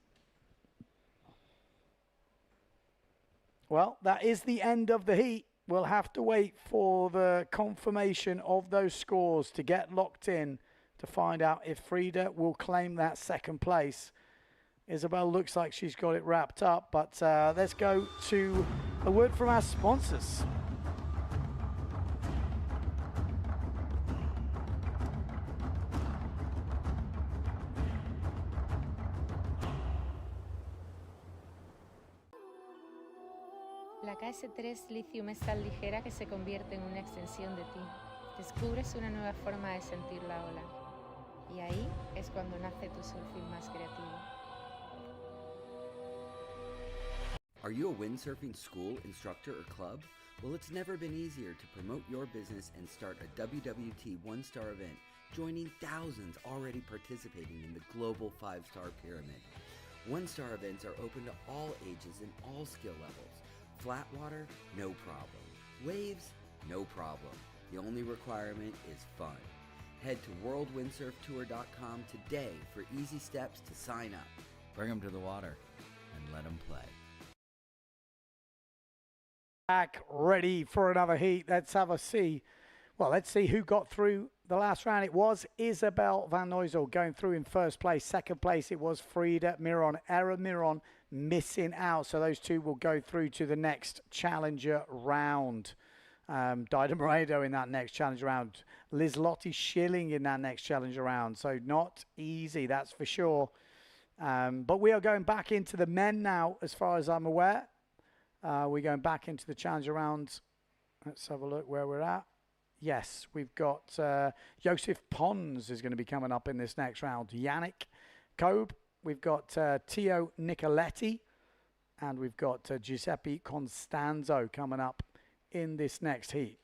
Well, that is the end of the heat. We'll have to wait for the confirmation of those scores to get locked in to find out if Frida will claim that second place. Isabel looks like she's got it wrapped up, but let's go to a word from our sponsors. La KS3 Lithium es tan ligera que se convierte en una extensión de ti. Descubres una nueva forma de sentir la ola. Y ahí es cuando nace tu surfing más creativo. Are you a windsurfing school, instructor, or club? Well, it's never been easier to promote your business and start a WWT one-star event, joining thousands already participating in the global 5-star pyramid. One-star events are open to all ages and all skill levels. Flat water? No problem. Waves? No problem. The only requirement is fun. Head to worldwindsurftour.com today for easy steps to sign up. Bring them to the water and let them play. Back ready for another heat. Let's have a see. Well, let's see who got through the last round. It was Isabel van Nooijzel going through in first place. Second place, it was Frida Miron. Emma Miron missing out. So those two will go through to the next challenger round. Dida Moreno in that next challenger round. Liz Lottie Schilling in that next challenger round. So not easy, that's for sure. But we are going back into the men now, as far as I'm aware. We're going back into the challenger round. Let's have a look where we're at. Yes, we've got Joseph Pons is going to be coming up in this next round. Yannick Kobe. We've got Tio Nicoletti. And we've got Giuseppe Constanzo coming up in this next heat.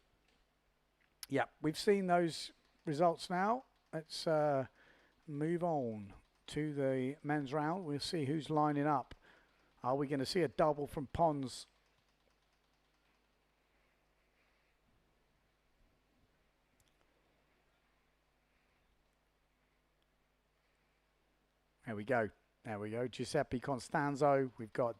Yeah, we've seen those results now. Let's move on to the men's round. We'll see who's lining up. Are we going to see a double from Pons? There we go. There we go. Giuseppe Constanzo. We've got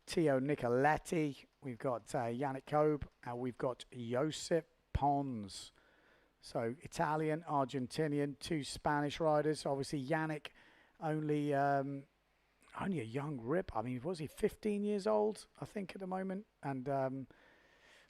Tio Nicoletti. We've got Yannick Kobe. And we've got Josip Pons. So Italian, Argentinian, 2 Spanish riders. Obviously Yannick only a young rip. I mean, was he 15 years old, I think, at the moment? And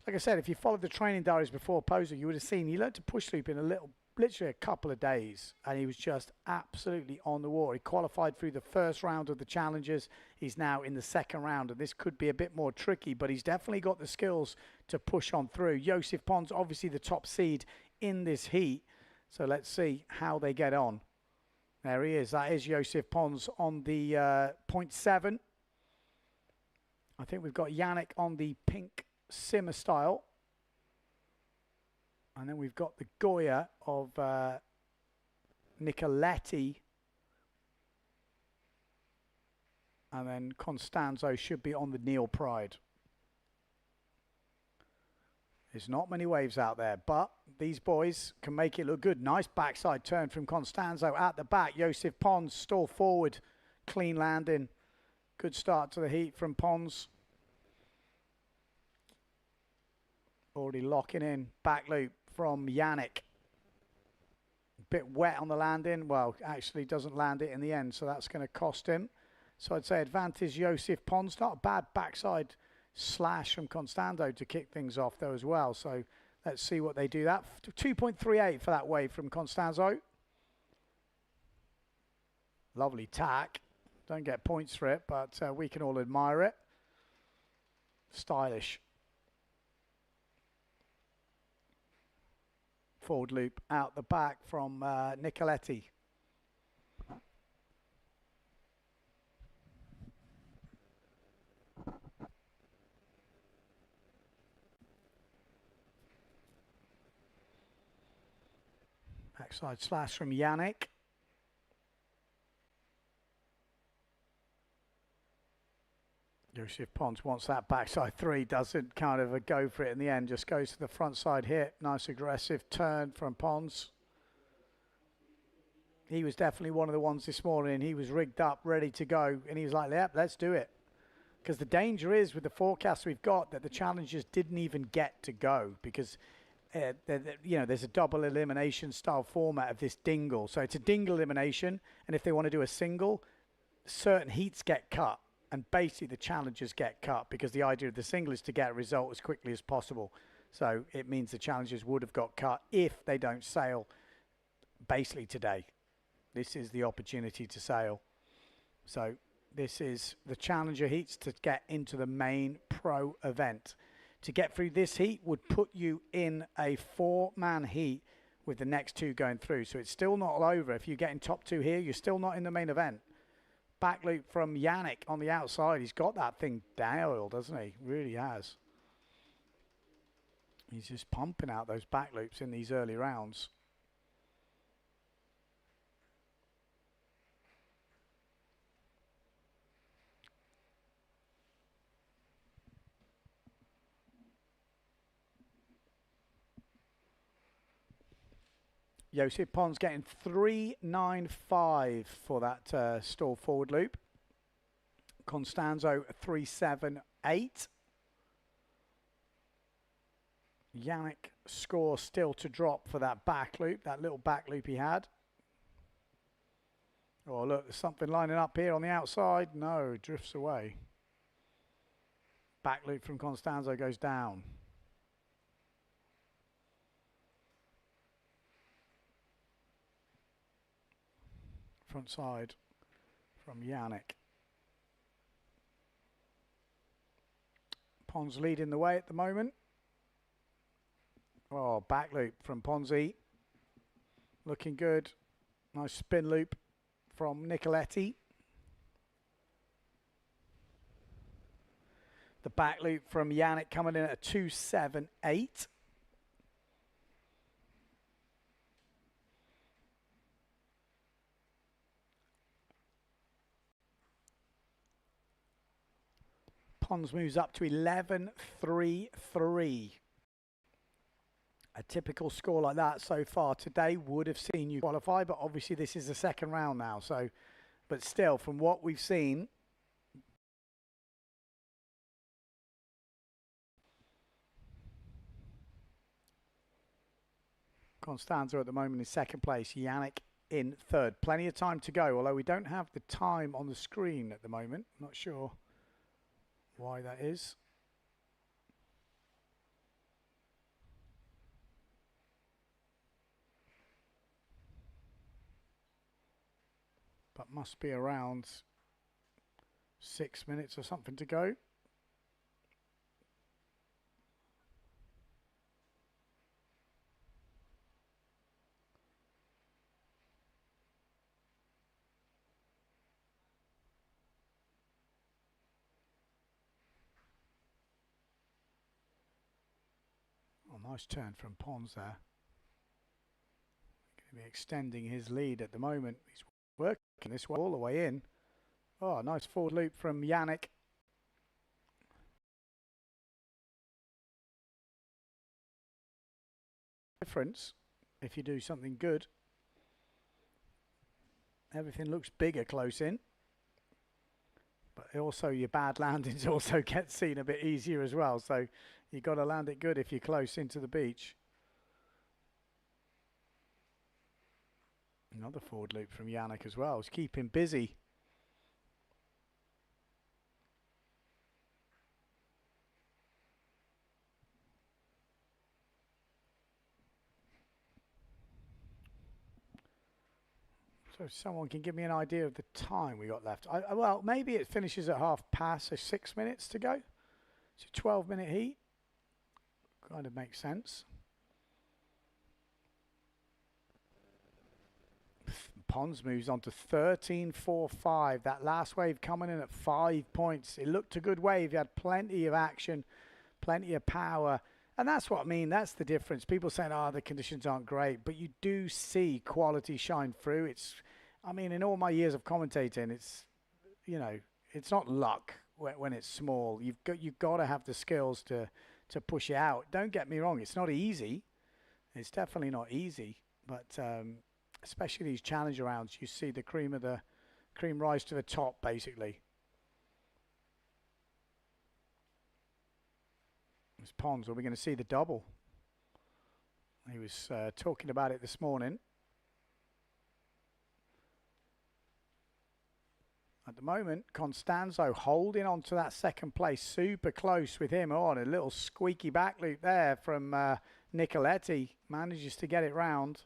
like I said, if you followed the training diaries before Poser, you would have seen he learned to push loop in literally a couple of days, and he was just absolutely on the wall. He qualified through the first round of the challenges. He's now in the second round, and this could be a bit more tricky, but he's definitely got the skills to push on through. Joseph Pons, obviously the top seed in this heat, so let's see how they get on. There he is. That is Joseph Pons on the 0.7. I think we've got Yannick on the pink simmer style. And then we've got the Goya of Nicoletti. And then Constanzo should be on the Neil Pride. There's not many waves out there, but these boys can make it look good. Nice backside turn from Constanzo at the back. Joseph Pons, stall forward, clean landing. Good start to the heat from Pons. Already locking in. Back loop from Yannick. Bit wet on the landing. Well, actually doesn't land it in the end, so that's going to cost him. So I'd say advantage Joseph Pons. Not a bad backside slash from Constanzo to kick things off though as well. So let's see what they do. That 2.38 for that wave from Constanzo. Lovely tack. Don't get points for it, but we can all admire it. Stylish. Forward loop out the back from Nicoletti. Backside slash from Yannick. Joseph Pons wants that backside 3, doesn't kind of a go for it in the end, just goes to the front side hit. Nice aggressive turn from Pons. He was definitely one of the ones this morning. He was rigged up, ready to go, and he was like, yep, let's do it. Because the danger is with the forecast we've got that the challengers didn't even get to go because there's a double elimination style format of this dingle. So it's a dingle elimination, and if they want to do a single, certain heats get cut. And basically the challengers get cut because the idea of the single is to get a result as quickly as possible. So it means the challengers would have got cut if they don't sail basically today. This is the opportunity to sail. So this is the challenger heats to get into the main pro event. To get through this heat would put you in a 4-man heat with the next 2 going through. So it's still not all over. If you're getting top 2 here, you're still not in the main event. Back loop from Yannick on the outside. He's got that thing dialed, doesn't he? Really has. He's just pumping out those back loops in these early rounds. Joseph Pons getting 3.95 for that stall forward loop. Constanzo 3.78. Yannick score still to drop for that back loop, that little back loop he had. Oh, look, there's something lining up here on the outside. No, drifts away. Back loop from Constanzo goes down. Front side from Yannick. Pons leading the way at the moment. Oh, back loop from Ponzi. Looking good. Nice spin loop from Nicoletti. The back loop from Yannick coming in at a 2.78. Pons moves up to 11.33. A typical score like that so far today would have seen you qualify, but obviously this is the second round now. So, but still, from what we've seen, Constanza at the moment in second place, Yannick in third. Plenty of time to go, although we don't have the time on the screen at the moment. Not sure why that is. But must be around 6 minutes or something to go. Oh, nice turn from Pons there. Going to be extending his lead at the moment. He's working this way all the way in. Oh, nice forward loop from Yannick. Difference if you do something good. Everything looks bigger close in. But also your bad landings also get seen a bit easier as well. So you've got to land it good if you're close into the beach. Another forward loop from Yannick as well. It's keeping busy. So someone can give me an idea of the time we got left. Well, maybe it finishes at half past, so 6 minutes to go. It's a 12-minute heat. Kind of makes sense. Pons moves on to 13.45. That last wave coming in at 5 points. It looked a good wave. He had plenty of action, plenty of power. And that's what I mean. That's the difference. People saying, oh, the conditions aren't great. But you do see quality shine through. I mean, in all my years of commentating, it's, you know, it's not luck when it's small. You've got to have the skills to push it out. Don't get me wrong. It's not easy. It's definitely not easy. But especially these challenger rounds, you see the cream rise to the top, basically. It's Pons. Are we going to see the double? He was talking about it this morning. At the moment, Constanzo holding on to that second place, super close with him. Oh, and a little squeaky back loop there from Nicoletti. Manages to get it round.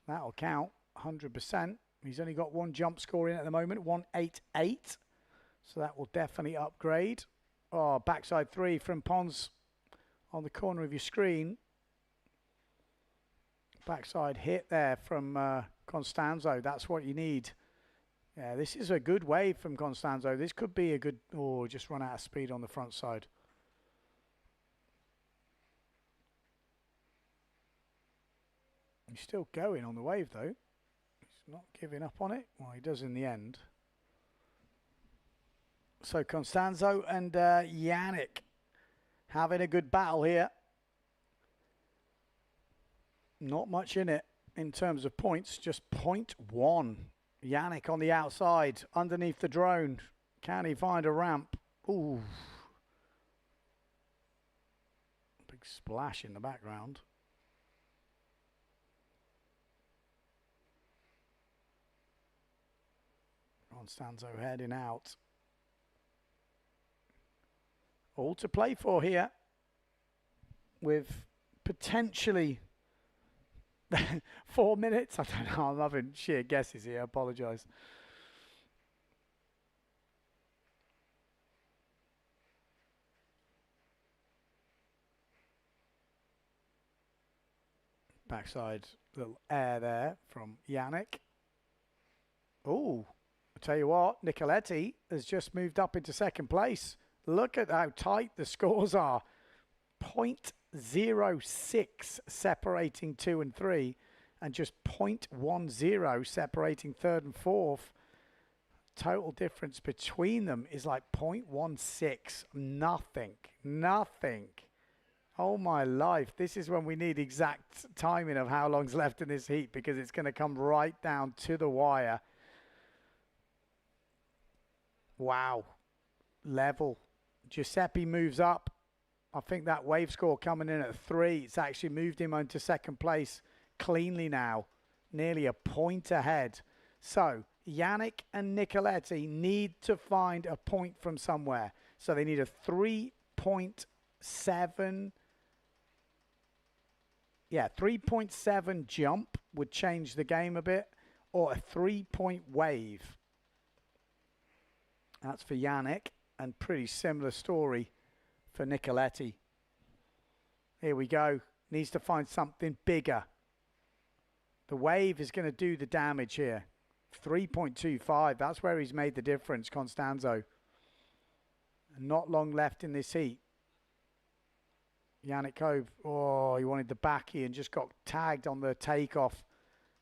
That'll count 100%. He's only got one jump score in at the moment, 188. So that will definitely upgrade. Oh, backside three from Pons on the corner of your screen. Backside hit there from Constanzo. That's what you need. Yeah, this is a good wave from Constanzo. This could be a good... Oh, just run out of speed on the front side. He's still going on the wave, though. He's not giving up on it. Well, he does in the end. So Constanzo and Yannick having a good battle here. Not much in it in terms of points, just 0.1. Yannick on the outside, underneath the drone. Can he find a ramp? Ooh. Big splash in the background. Constanzo heading out. All to play for here, with potentially 4 minutes. I don't know, I'm having sheer guesses here, I apologise. Backside little air there from Yannick. Oh, I tell you what, Nicoletti has just moved up into second place. Look at how tight the scores are. 0.06 separating 2 and 3, and just 0.10 separating third and fourth. Total difference between them is like 0.16. Nothing. Oh my life. This is when we need exact timing of how long's left in this heat, because it's going to come right down to the wire. Wow. Level. Giuseppe moves up. I think that wave score coming in at 3. It's actually moved him into second place cleanly now. Nearly a point ahead. So Yannick and Nicoletti need to find a point from somewhere. So they need a 3.7. Yeah, 3.7 jump would change the game a bit, or a 3-point wave. That's for Yannick, and pretty similar story for Nicoletti. Here we go. Needs to find something bigger. The wave is going to do the damage here. 3.25. That's where he's made the difference, Constanzo. Not long left in this heat. Yannick Cove, oh, he wanted the backy and just got tagged on the takeoff.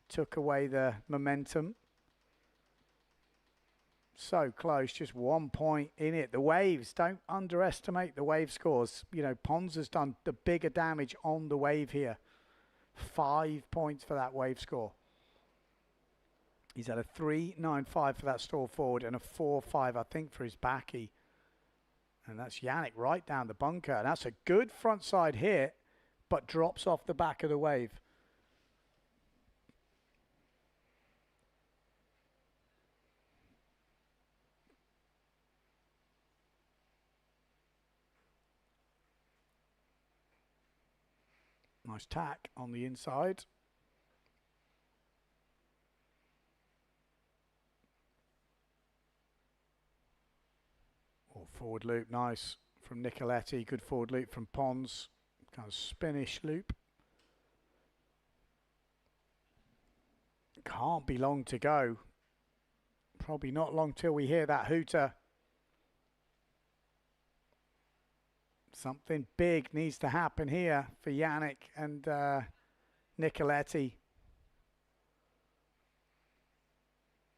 Took away the momentum. So close, just 1 point in it. The waves, don't underestimate the wave scores. You know, Pons has done the bigger damage on the wave here. 5 points for that wave score. He's had a 3.95 for that stall forward and a 4.5, I think, for his backy. And that's Yannick right down the bunker. And that's a good front side hit, but drops off the back of the wave. Nice tack on the inside. Oh, forward loop, nice from Nicoletti. Good forward loop from Pons. Kind of spinish loop. Can't be long to go. Probably not long till we hear that hooter. Something big needs to happen here for Yannick and Nicoletti.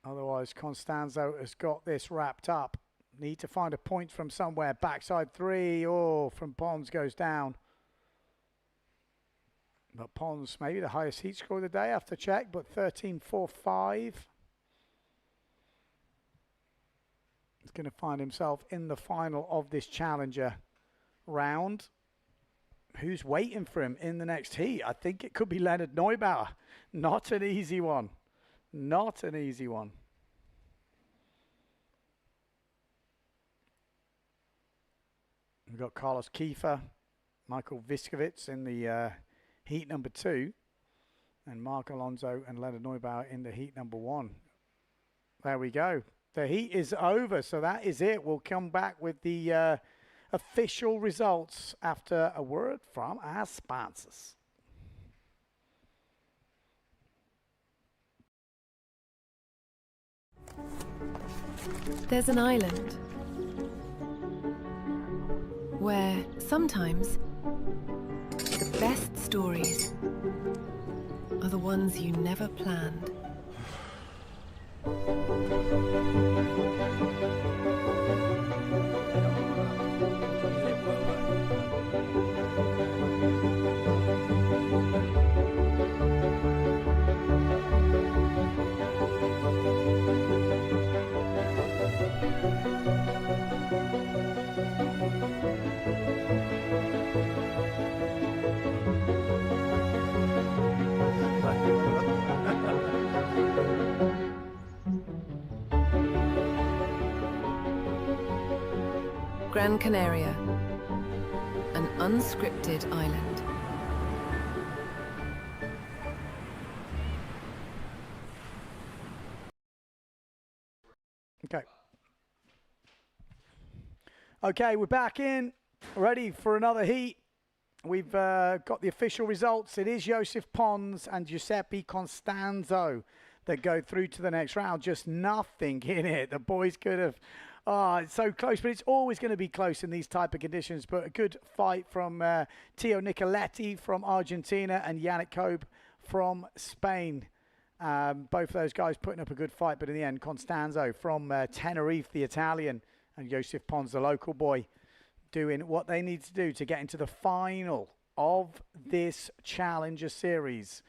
Otherwise, Constanzo has got this wrapped up. Need to find a point from somewhere. Backside 3. Oh, from Pons goes down. But Pons, maybe the highest heat score of the day, I have to check, but 13.45. He's going to find himself in the final of this Challenger round. Who's waiting for him in the next heat? I think it could be Leonard Neubauer. Not an easy one. Not an easy one. We've got Carlos Kiefer, Michael Viskovitz in the heat number 2, and Mark Alonso and Leonard Neubauer in the heat number 1. There we go. The heat is over, so that is it. We'll come back with the official results after a word from our sponsors. There's an island where sometimes the best stories are the ones you never planned. Gran Canaria, an unscripted island. Okay, we're back in, ready for another heat. we've got the official results. It is Joseph Pons and Giuseppe Constanzo that go through to the next round. Just nothing in it. The boys could have... Oh, it's so close, but it's always going to be close in these type of conditions. But a good fight from Tio Nicoletti from Argentina and Yannick Kobe from Spain. Both of those guys putting up a good fight, but in the end, Constanzo from Tenerife, the Italian, and Joseph Pons, the local boy, doing what they need to do to get into the final of this Challenger Series,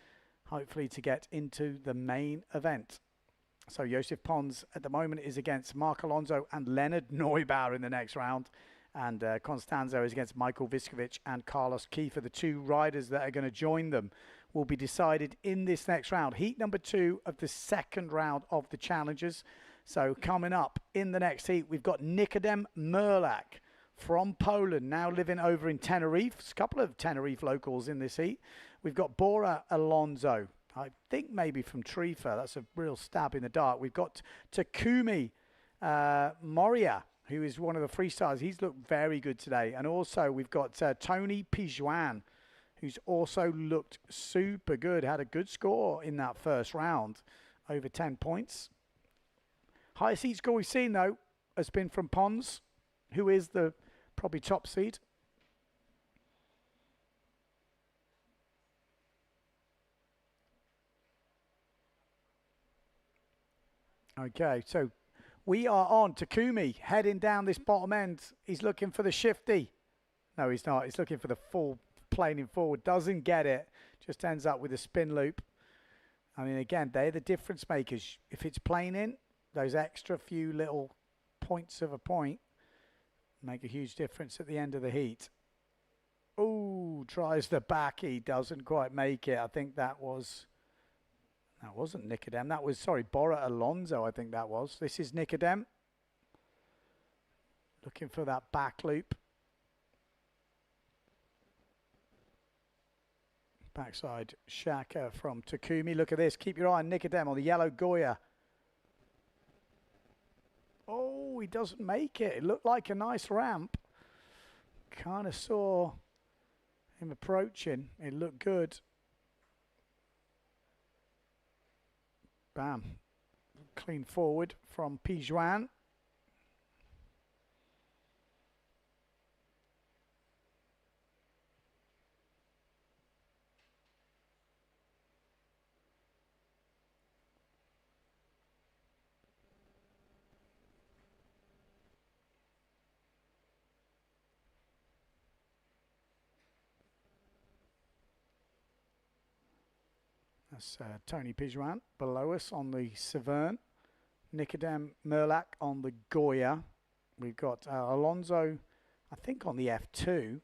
hopefully to get into the main event. So Joseph Pons at the moment is against Mark Alonso and Leonard Neubauer in the next round. And Constanzo is against Michael Viskovich and Carlos Kiefer. The two riders that are going to join them will be decided in this next round. Heat number 2 of the second round of the Challengers. So coming up in the next heat, we've got Nikodem Merlak from Poland, now living over in Tenerife. There's a couple of Tenerife locals in this heat. We've got Bora Alonso, I think maybe from Trifa. That's a real stab in the dark. We've got Takumi Moria, who is one of the freestyles. He's looked very good today. And also we've got Tony Pijuan, who's also looked super good. Had a good score in that first round, over 10 points. Highest heat score we've seen, though, has been from Pons, who is the probably top seed. Okay, so we are on Takumi, heading down this bottom end. He's looking for the shifty. No, he's not. He's looking for the full planing forward. Doesn't get it. Just ends up with a spin loop. I mean, again, they're the difference makers. If it's planing, those extra few little points of a point make a huge difference at the end of the heat. Oh, tries the back. He doesn't quite make it. I think that wasn't Nikodem. That was, sorry, Bora Alonso, I think that was. This is Nikodem. Looking for that back loop. Backside Shaka from Takumi. Look at this. Keep your eye on Nikodem on the yellow Goya. Oh, he doesn't make it. It looked like a nice ramp. Kind of saw him approaching. It looked good. Bam. Clean forward from Pijuan. That's Tony Pijuan below us on the Severn. Nikodem Merlak on the Goya. We've got Alonso, I think, on the F2.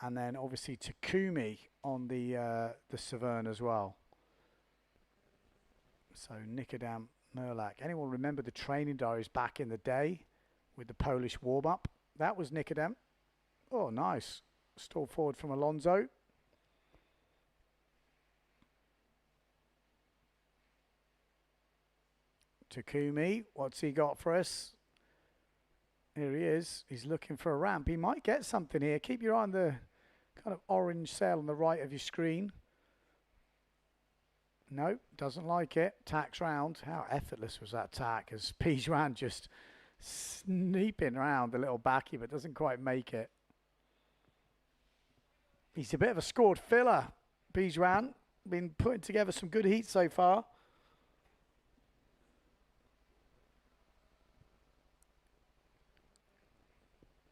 And then obviously Takumi on the Severn as well. So Nikodem Merlak. Anyone remember the training diaries back in the day with the Polish warm-up? That was Nikodem. Oh, nice. Stall forward from Alonso. Takumi, what's he got for us? Here he is. He's looking for a ramp. He might get something here. Keep your eye on the kind of orange sail on the right of your screen. No, doesn't like it. Tacks round. How effortless was that tack as Pijuan just sneaping around the little backy, but doesn't quite make it. He's a bit of a scored filler, Pijuan. Been putting together some good heats so far.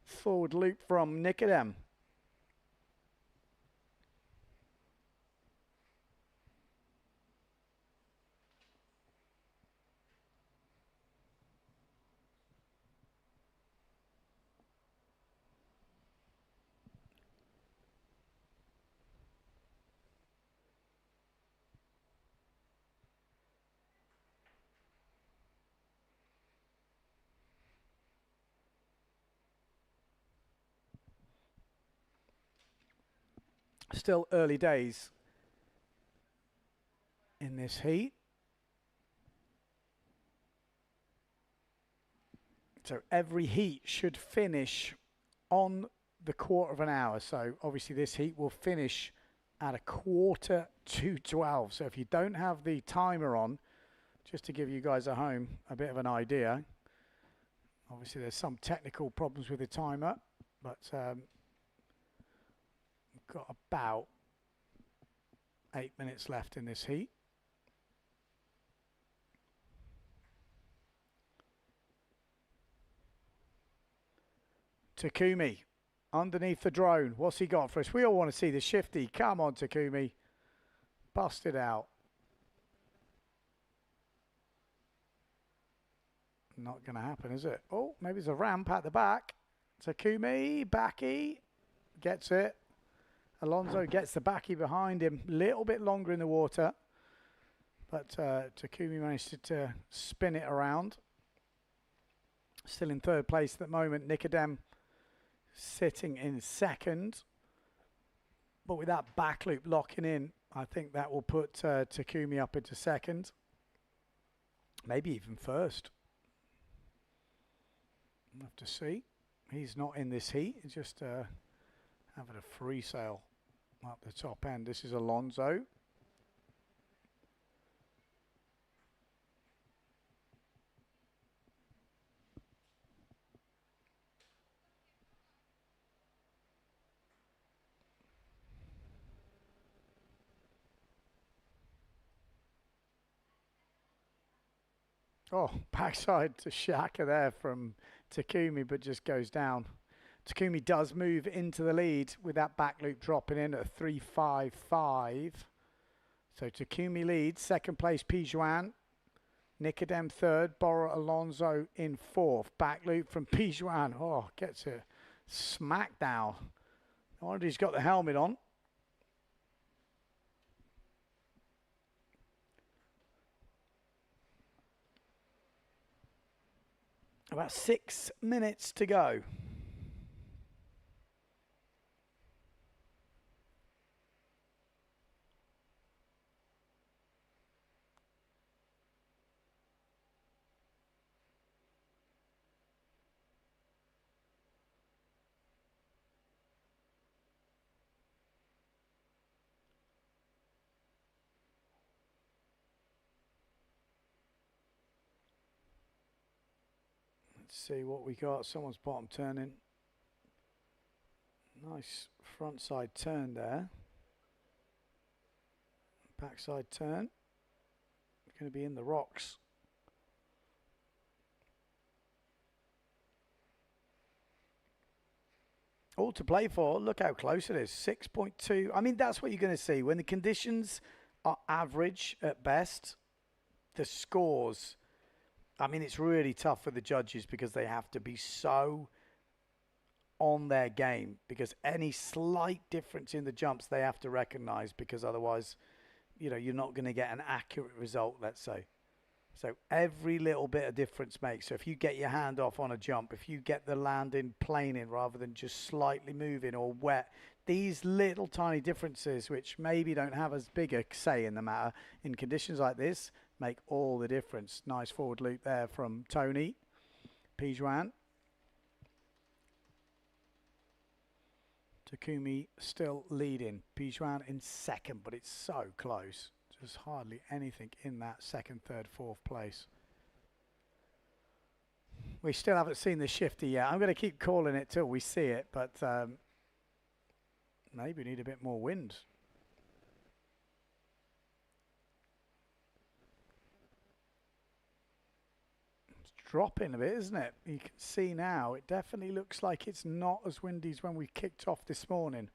Forward loop from Nikodem. Still early days in this heat. So every heat should finish on the quarter of an hour. So obviously this heat will finish at 11:45. So if you don't have the timer on, just to give you guys at home a bit of an idea, obviously there's some technical problems with the timer, but we've got about 8 minutes left in this heat. Takumi underneath the drone. What's he got for us? We all want to see the shifty. Come on, Takumi. Bust it out. Not going to happen, is it? Oh, maybe there's a ramp at the back. Takumi, backy, gets it. Alonso gets the backy behind him. Little bit longer in the water. But Takumi managed to spin it around. Still in third place at the moment. Nicodem sitting in second. But with that back loop locking in, I think that will put Takumi up into second. Maybe even first. We'll have to see. He's not in this heat. He's just having a free sail up the top end. This is Alonso. Oh, backside to Shaka there from Takumi, but just goes down. Takumi does move into the lead with that back loop dropping in at 3.55. So Takumi leads. Second place, Pijuan. Nicodem third. Bora Alonso in fourth. Back loop from Pijuan. Oh, gets a smackdown. No wonder he's got the helmet on. About 6 minutes to go. Let's see what we got. Someone's bottom turning. Nice front side turn there. Backside turn. Going to be in the rocks. All to play for. Look how close it is. 6.2. I mean, that's what you're going to see. When the conditions are average at best, the scores... I mean, it's really tough for the judges because they have to be so on their game, because any slight difference in the jumps they have to recognize, because otherwise, you know, you're not going to get an accurate result, let's say. So every little bit of difference makes. So if you get your hand off on a jump, if you get the landing planing rather than just slightly moving or wet, these little tiny differences, which maybe don't have as big a say in the matter, in conditions like this, make all the difference. Nice forward loop there from Tony Pijuan. Takumi still leading. Pijuan in second, but it's so close. Just hardly anything in that second, third, fourth place. We still haven't seen the shifty yet. I'm going to keep calling it till we see it, but maybe we need a bit more wind. Dropping a bit, isn't it? You can see now it definitely looks like it's not as windy as when we kicked off this morning,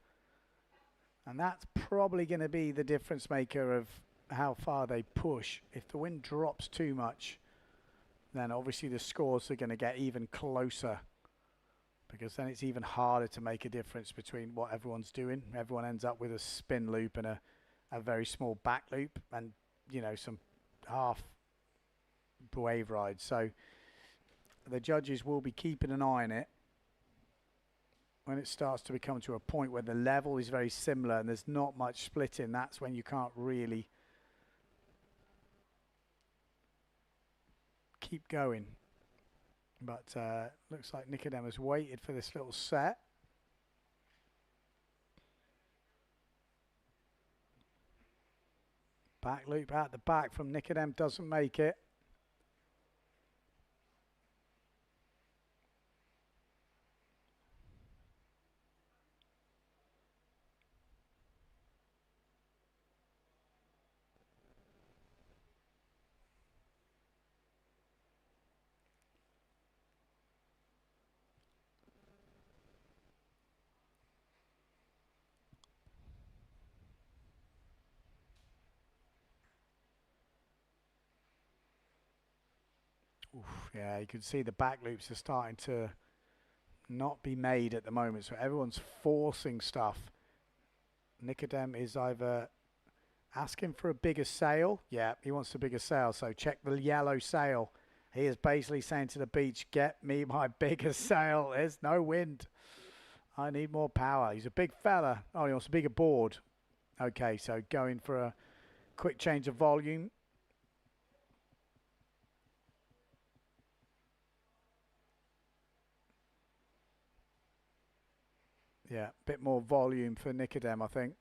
and that's probably going to be the difference maker of how far they push. If the wind drops too much, then obviously the scores are going to get even closer, because then it's even harder to make a difference between what everyone's doing. Everyone ends up with a spin loop and a very small back loop, and you know, some half wave rides. So the judges will be keeping an eye on it when it starts to become to a point where the level is very similar and there's not much splitting. That's when you can't really keep going. But looks like Nicodem has waited for this little set. Back loop out the back from Nicodem doesn't make it. Oof, yeah, you can see the back loops are starting to not be made at the moment, so everyone's forcing stuff. Nicodem is either asking for a bigger sail. Yeah, he wants a bigger sail, so check the yellow sail. He is basically saying to the beach, get me my bigger sail. There's no wind. I need more power. He's a big fella. Oh, he wants a bigger board. Okay, so going for a quick change of volume. Yeah, a bit more volume for Nicodem, I think.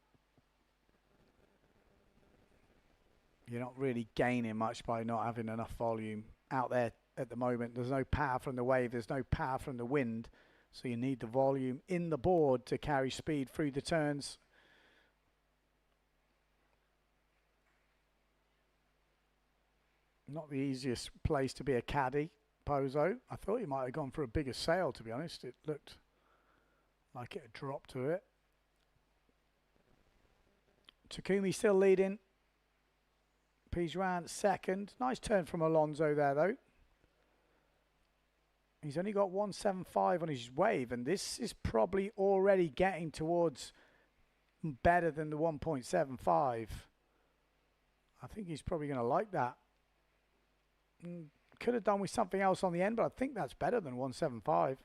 You're not really gaining much by not having enough volume out there at the moment. There's no power from the wave. There's no power from the wind. So you need the volume in the board to carry speed through the turns. Not the easiest place to be a caddy, Pozo. I thought he might have gone for a bigger sail, to be honest. It looked like it had dropped to it. Takumi still leading. Pijuan second. Nice turn from Alonso there, though. He's only got 175 on his wave, and this is probably already getting towards better than the 1.75. I think he's probably going to like that. Could have done with something else on the end, but I think that's better than 175.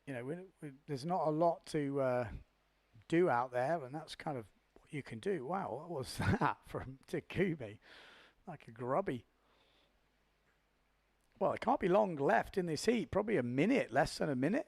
You know, there's not a lot to do out there, and that's kind of what you can do. Wow, what was that from Takumi? Like a grubby. Well, it can't be long left in this heat. Probably a minute, less than a minute.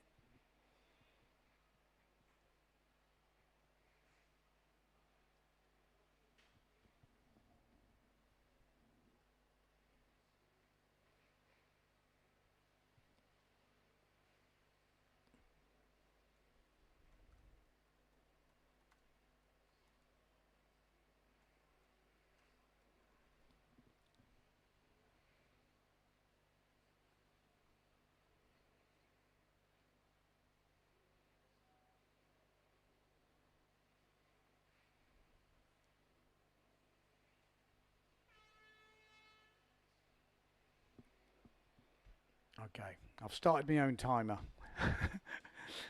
Okay, I've started my own timer.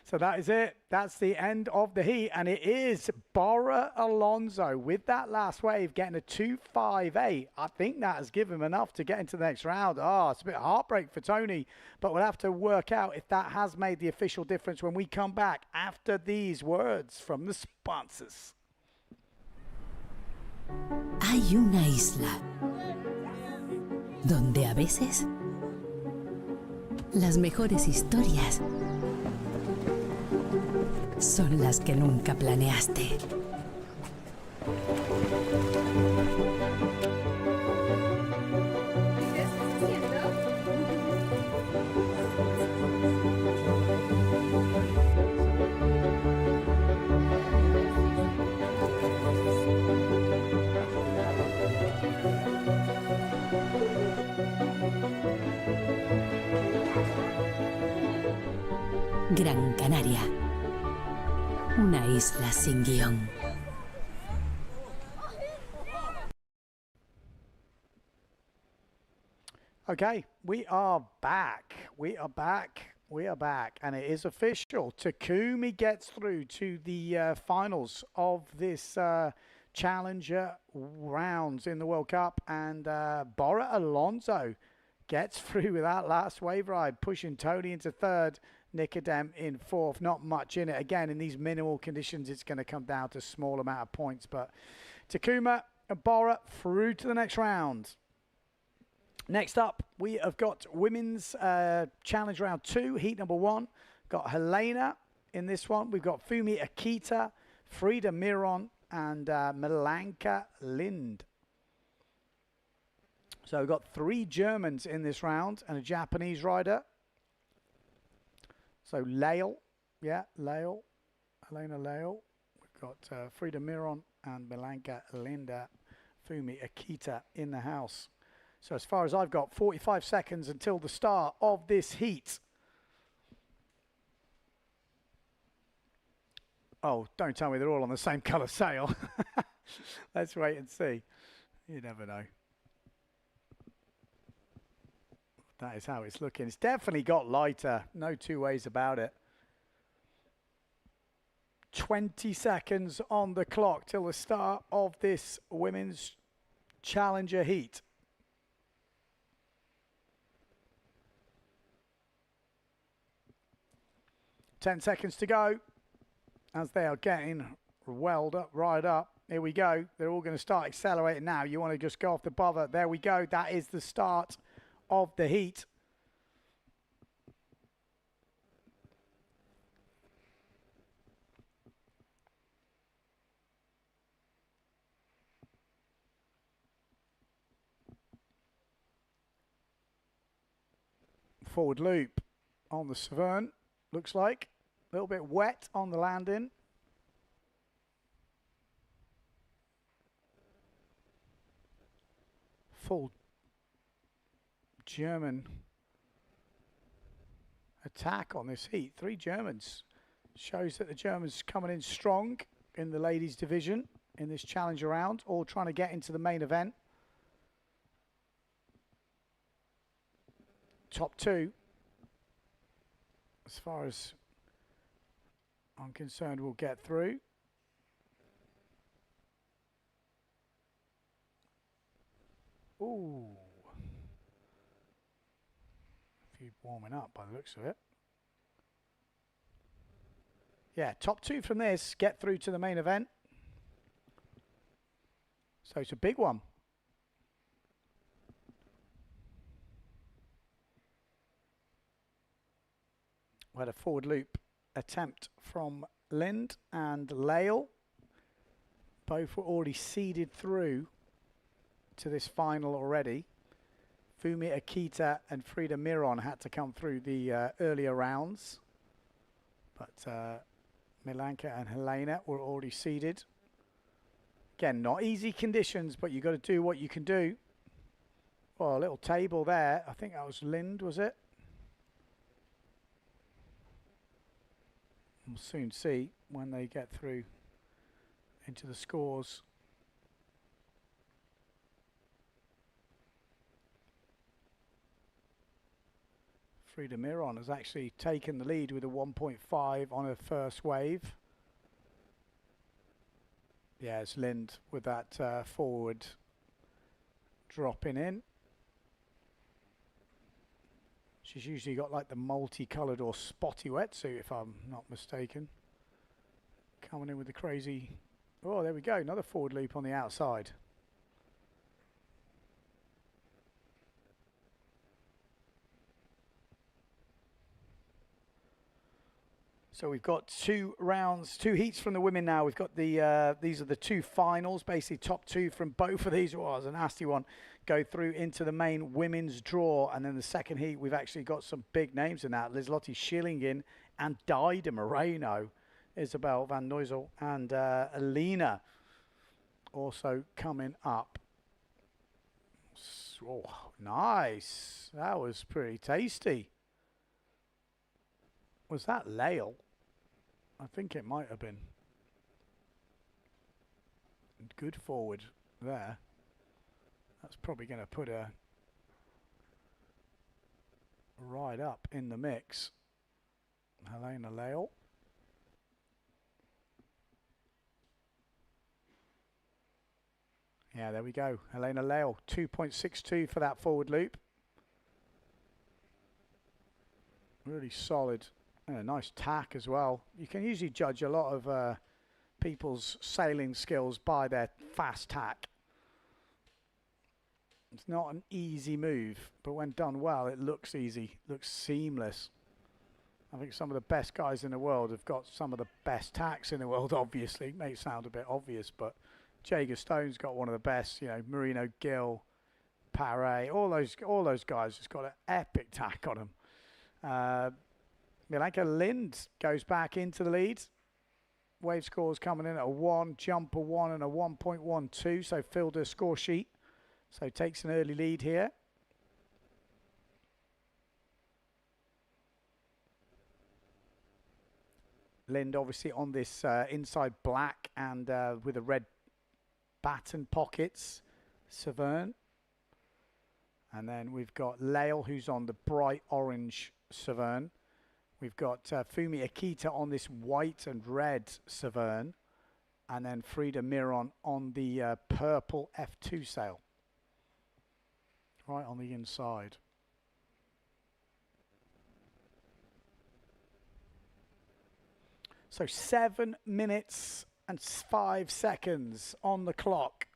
So that is it. That's the end of the heat, and it is Bora Alonso with that last wave getting a 2.58. I think that has given him enough to get into the next round. Oh, it's a bit of heartbreak for Tony, but we'll have to work out if that has made the official difference when we come back after these words from the sponsors. Hay una isla donde a veces las mejores historias son las que nunca planeaste. Gran Canaria, una isla sin guión. Okay, we are back. We are back. We are back. And it is official. Takumi gets through to the finals of this Challenger rounds in the World Cup. And Bora Alonso gets through with that last wave ride, pushing Tony into third. Nicodem in fourth. Not much in it. Again, in these minimal conditions, it's going to come down to a small amount of points. But Takuma and Bora through to the next round. Next up, we have got women's challenge round 2, heat number 1. Got Helena in this one. We've got Fumi Akita, Frida Miron, and Milanka Lind. So we've got 3 Germans in this round and a Japanese rider. So Lael, yeah, Lael, Helena Lael. We've got Frida Miron and Milanka Linda Fumi Akita in the house. So as far as I've got, 45 seconds until the start of this heat. Oh, don't tell me they're all on the same colour sail. Let's wait and see. You never know. That is how it's looking. It's definitely got lighter. No two ways about it. 20 seconds on the clock till the start of this women's Challenger heat. Ten seconds to go as they are getting welled up, right up. Here we go. They're all going to start accelerating now. You want to just go off the bother. There we go. That is the start of the heat. Forward loop on the Severn, looks like. A little bit wet on the landing. Full German attack on this heat. 3 Germans. Shows that the Germans coming in strong in the ladies division in this Challenger round, all trying to get into the main event. Top 2, as far as I'm concerned, will get through. Ooh. A few warming up by the looks of it. Yeah, top 2 from this get through to the main event. So it's a big one. We had a forward loop attempt from Lind and Lael. Both were already seeded through to this final already. Fumi Akita and Frida Miron had to come through the earlier rounds. But Milanka and Helena were already seeded. Again, not easy conditions, but you've got to do what you can do. Well, a little table there. I think that was Lind, was it? We'll soon see when they get through into the scores. Frida Miron has actually taken the lead with a 1.5 on her first wave. Yeah, it's Lind with that forward dropping in. She's usually got like the multicoloured or spotty wetsuit, if I'm not mistaken. Coming in with the crazy... Oh, there we go. Another forward loop on the outside. So we've got 2 rounds, 2 heats from the women now. We've got the these are the 2 finals, basically top 2 from both of these. Oh, it was a nasty one. Go through into the main women's draw, and then the second heat we've actually got some big names in that. Liz-Lotte Schillingen and Dida Moreno, Isabel van Neuzel and Alina also coming up. Oh, nice. That was pretty tasty. Was that Lael? I think it might have been. Good forward there. That's probably going to put her right up in the mix. Helena Lael. Yeah, there we go. Helena Lael, 2.62 for that forward loop. Really solid. And a nice tack as well. You can usually judge a lot of people's sailing skills by their fast tack. It's not an easy move, but when done well, it looks easy, looks seamless. I think some of the best guys in the world have got some of the best tacks in the world, obviously. It may sound a bit obvious, but Jager Stone's got one of the best, you know, Marino Gill, Paré, all those guys just got an epic tack on them. Milanka Lind goes back into the lead. Wave scores coming in at a 1, jump a 1 and a 1.12, so filled her score sheet. So takes an early lead here. Lind obviously on this inside black and with the red batten pockets. Severn. And then we've got Lael, who's on the bright orange Severn. We've got Fumi Akita on this white and red Severn. And then Frida Miron on the purple F2 sail. Right on the inside. So 7 minutes and 5 seconds on the clock.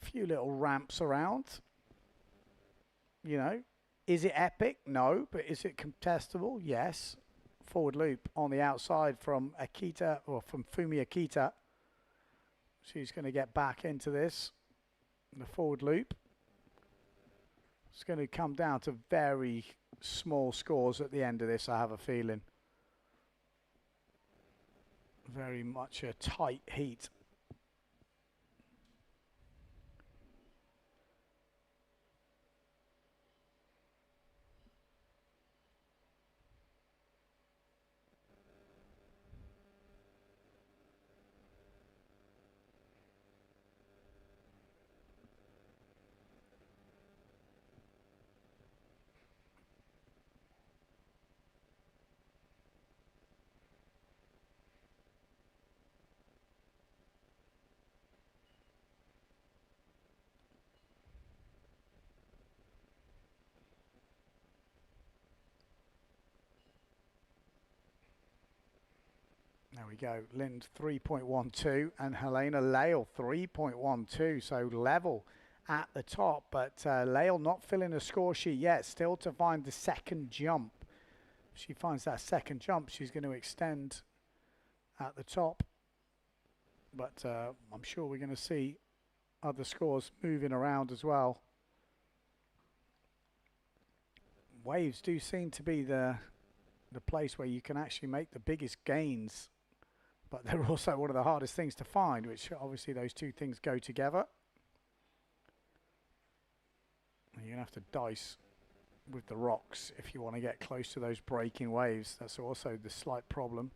A few little ramps around. You know, is it epic? No, but is it contestable? Yes. Forward loop on the outside from Akita, or from Fumi Akita. She's going to get back into this. The forward loop. It's going to come down to very small scores at the end of this, I have a feeling. Very much a tight heat. There we go. Lind 3.12 and Helena Lael 3.12. So level at the top, but Lael not filling a score sheet yet. Still to find the second jump. If she finds that second jump, she's going to extend at the top. But I'm sure we're going to see other scores moving around as well. Waves do seem to be the place where you can actually make the biggest gains. But they're also one of the hardest things to find, which obviously those two things go together. And you're going to have to dice with the rocks if you want to get close to those breaking waves. That's also the slight problem.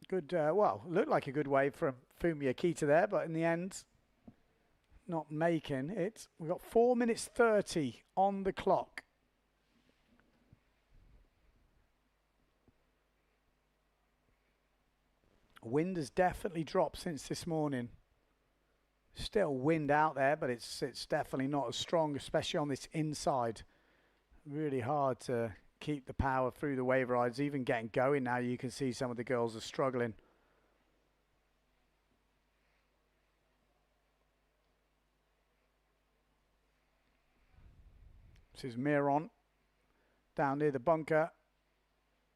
Good, well, looked like a good wave from Fumi Akita there, but in the end, not making it. We've got 4 minutes 30 on the clock. Wind has definitely dropped since this morning. Still wind out there, but it's definitely not as strong, especially on this inside. Really hard to keep the power through the wave rides. Even getting going now, you can see some of the girls are struggling. This is Miron down near the bunker.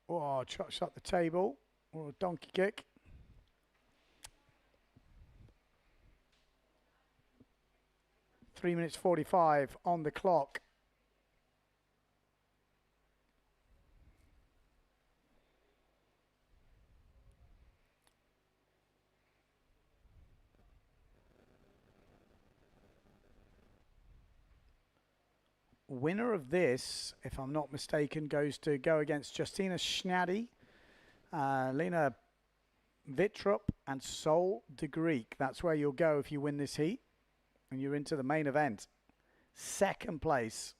Oh, shut the table. Oh, donkey kick. Three minutes 45 on the clock. Winner of this, if I'm not mistaken, goes to go against Justina Schnaddy, Lena Vittrup, and Sol de Greek. That's where you'll go if you win this heat, and you're into the main event. Second place.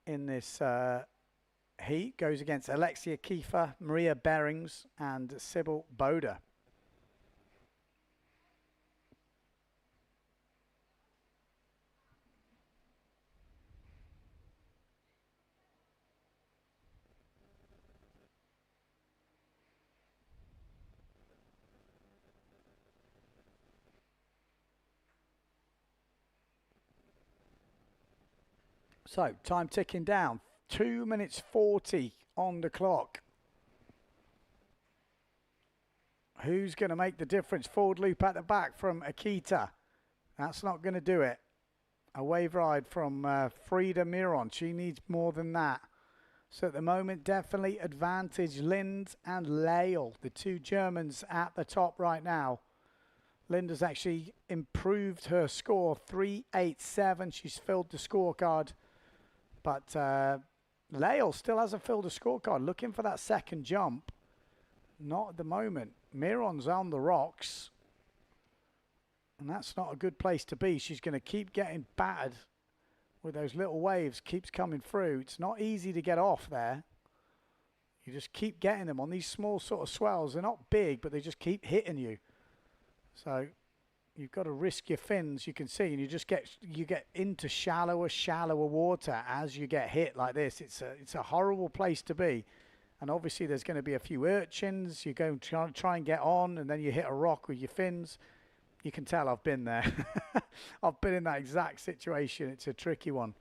in this heat goes against Alexia Kiefer, Maria Behrings, and Sybil Boda. So, time ticking down. 2 minutes 40 on the clock. Who's going to make the difference? Forward loop at the back from Akita. That's not going to do it. A wave ride from Frida Miron. She needs more than that. So at the moment, definitely advantage Lind and Lael, the two Germans at the top right now. Lind has actually improved her score, 387. She's filled the scorecard. But Lael still hasn't filled a scorecard. Looking for that second jump. Not at the moment. Miron's on the rocks. And that's not a good place to be. She's going to keep getting battered with those little waves. Keeps coming through. It's not easy to get off there. You just keep getting them on these small sort of swells. They're not big, but they just keep hitting you. So you've got to risk your fins, you can see, and you get into shallower water as you get hit like this. It's a horrible place to be. And obviously there's going to be a few urchins. You go and try and get on, and then you hit a rock with your fins. You can tell I've been there. I've been in that exact situation. It's a tricky one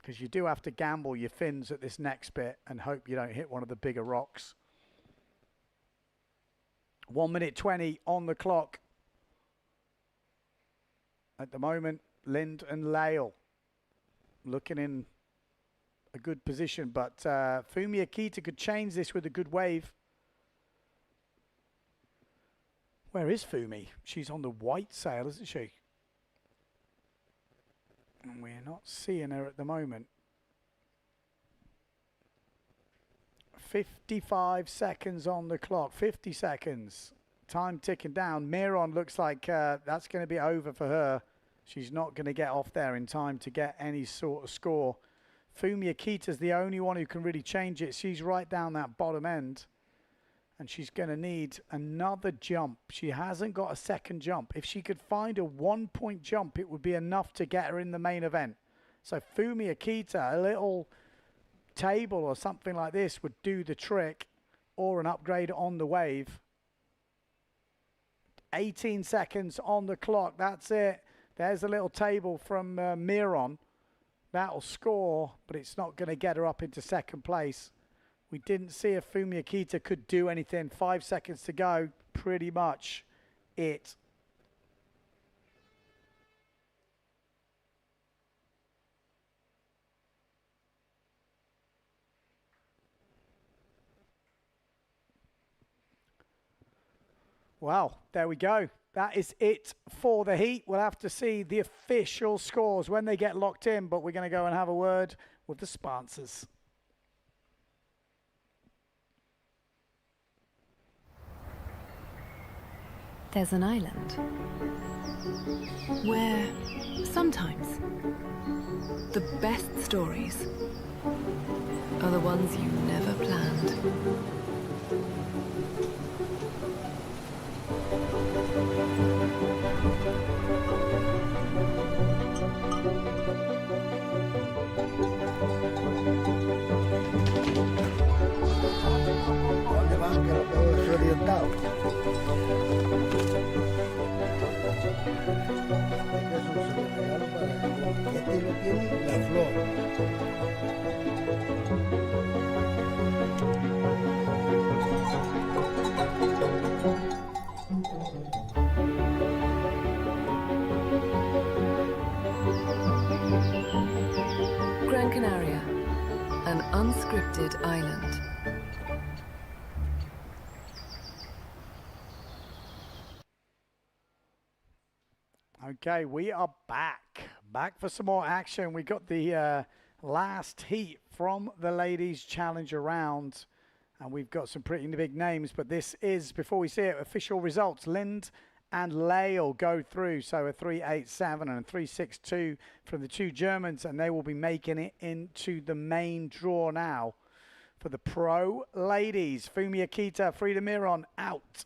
because you do have to gamble your fins at this next bit and hope you don't hit one of the bigger rocks. 1 minute 20 on the clock. At the moment, Lind and Lael looking in a good position, but Fumi Akita could change this with a good wave. Where is Fumi? She's on the white sail, isn't she? And we're not seeing her at the moment. 55 seconds on the clock, 50 seconds. Time ticking down. Miron looks like that's going to be over for her. She's not going to get off there in time to get any sort of score. Fumi Akita's the only one who can really change it. She's right down that bottom end. And she's going to need another jump. She hasn't got a second jump. If she could find a 1 point jump, it would be enough to get her in the main event. So Fumi Akita, a little table or something like this would do the trick, or an upgrade on the wave. 18 seconds on the clock. That's it. There's a little table from Miron. That'll score, but it's not going to get her up into second place. We didn't see if Fumi Akita could do anything. 5 seconds to go. Pretty much it. Well, there we go. That is it for the heat. We'll have to see the official scores when they get locked in, but we're going to go and have a word with the sponsors. There's an island where sometimes the best stories are the ones you never planned. ¿Dónde van? Que lo tengo desorientado. Eso se lo regalo para que este lo tiene la flor. Gran Canaria, an unscripted island. Okay, we are back. Back for some more action. We got the last heat from the ladies' challenger round. And we've got some pretty big names. But this is, before we see it, official results. Lind and Lael go through. So a 3.87 and a 3.62 from the two Germans, and they will be making it into the main draw now for the pro ladies. Fumi Akita, Frida Miron out.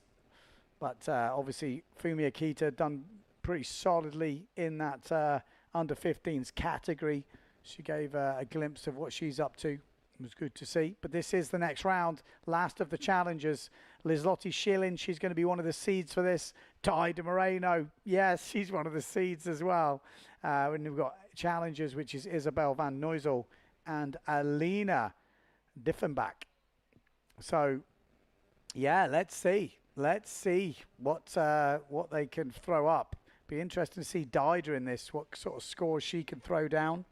But obviously Fumi Akita done pretty solidly in that under 15s category. She gave a glimpse of what she's up to. It was good to see. But this is the next round. Last of the challengers. Liselotte Schilling, she's going to be one of the seeds for this. Ty de Moreno, yes, she's one of the seeds as well. And we've got challengers, which is Isabel van Neuzel and Alina Diffenbach. So, yeah, let's see. Let's see what they can throw up. Be interesting to see Dida in this, what sort of scores she can throw down.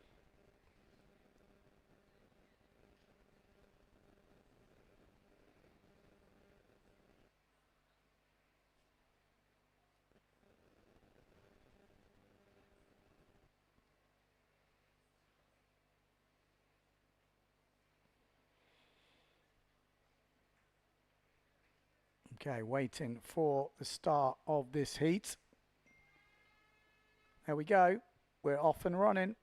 Okay, waiting for the start of this heat. There we go. We're off and running.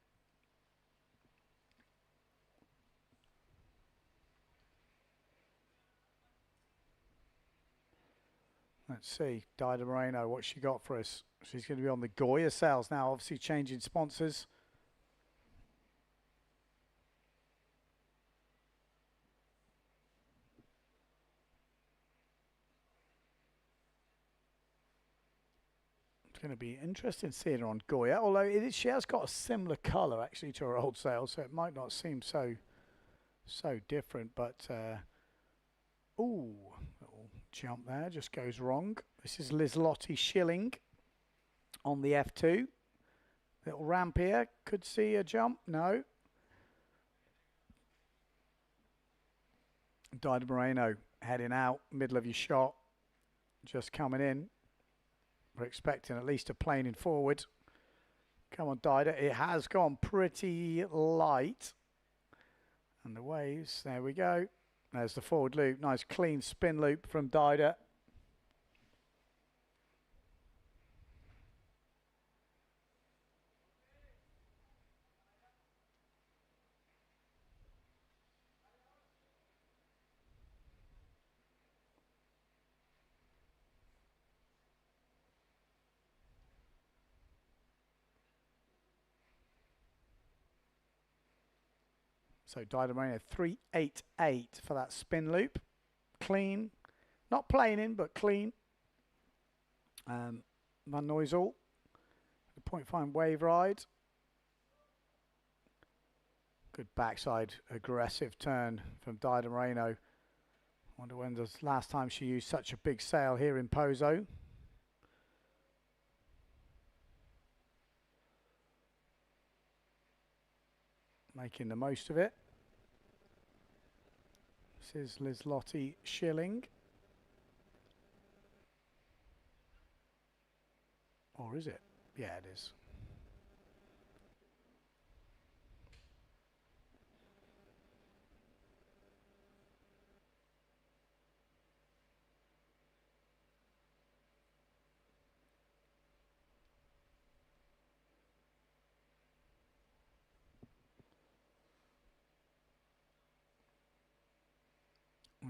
Let's see, Dida Moreno, what she got for us. She's going to be on the Goya sales now, obviously changing sponsors. It's going to be interesting seeing her on Goya, although she has got a similar colour actually to her old sales, so it might not seem so different, but ooh, little jump there, just goes wrong. This is Liselotte Schilling on the F2. Little ramp here, could see a jump, no. Dida Moreno heading out, middle of your shot, just coming in. We're expecting at least a planing forward. Come on, Dida. It has gone pretty light. And the waves, there we go. There's the forward loop. Nice clean spin loop from Dida. So Dida Moreno 3.88 for that spin loop. Clean. Not planing, but clean. Van Neuzel. The 0.5 wave ride. Good backside aggressive turn from Dida Moreno. Wonder when the last time she used such a big sail here in Pozo. Making the most of it. This is Liselotte Schilling. Or is it? Yeah, it is.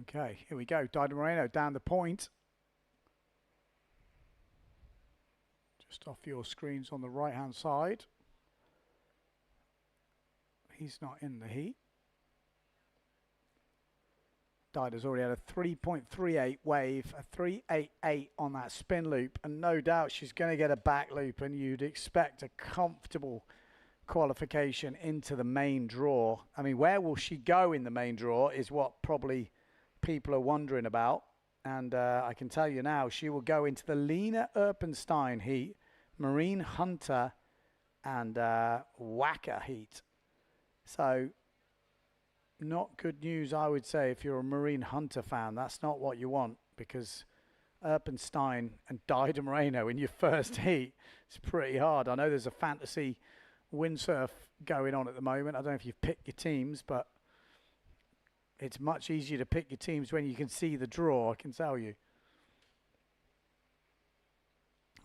Okay, here we go. Dida Moreno down the point. Just off your screens on the right-hand side. He's not in the heat. Dida's already had a 3.38 wave, a 3.88 on that spin loop, and no doubt she's going to get a back loop, and you'd expect a comfortable qualification into the main draw. I mean, where will she go in the main draw is what probably people are wondering about, and I can tell you now she will go into the Lena Erpenstein heat, Marine Hunter and Wacker heat. So not good news, I would say, if you're a Marine Hunter fan. That's not what you want, because Erpenstein and Dida Moreno in your first heat, it's pretty hard. I know there's a fantasy windsurf going on at the moment. I don't know if you've picked your teams, but it's much easier to pick your teams when you can see the draw, I can tell you.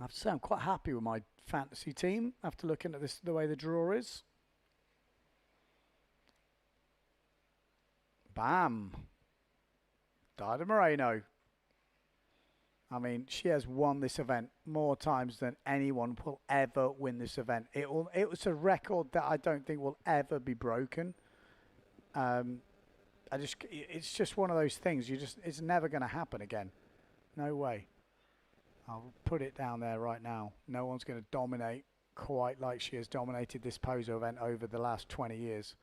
I have to say I'm quite happy with my fantasy team after looking at this, the way the draw is. Bam. Dido Moreno. I mean, she has won this event more times than anyone will ever win this event. It was a record that I don't think will ever be broken. It's just one of those things. It's never going to happen again. No way. I'll put it down there right now. No one's going to dominate quite like she has dominated this Pozo event over the last 20 years.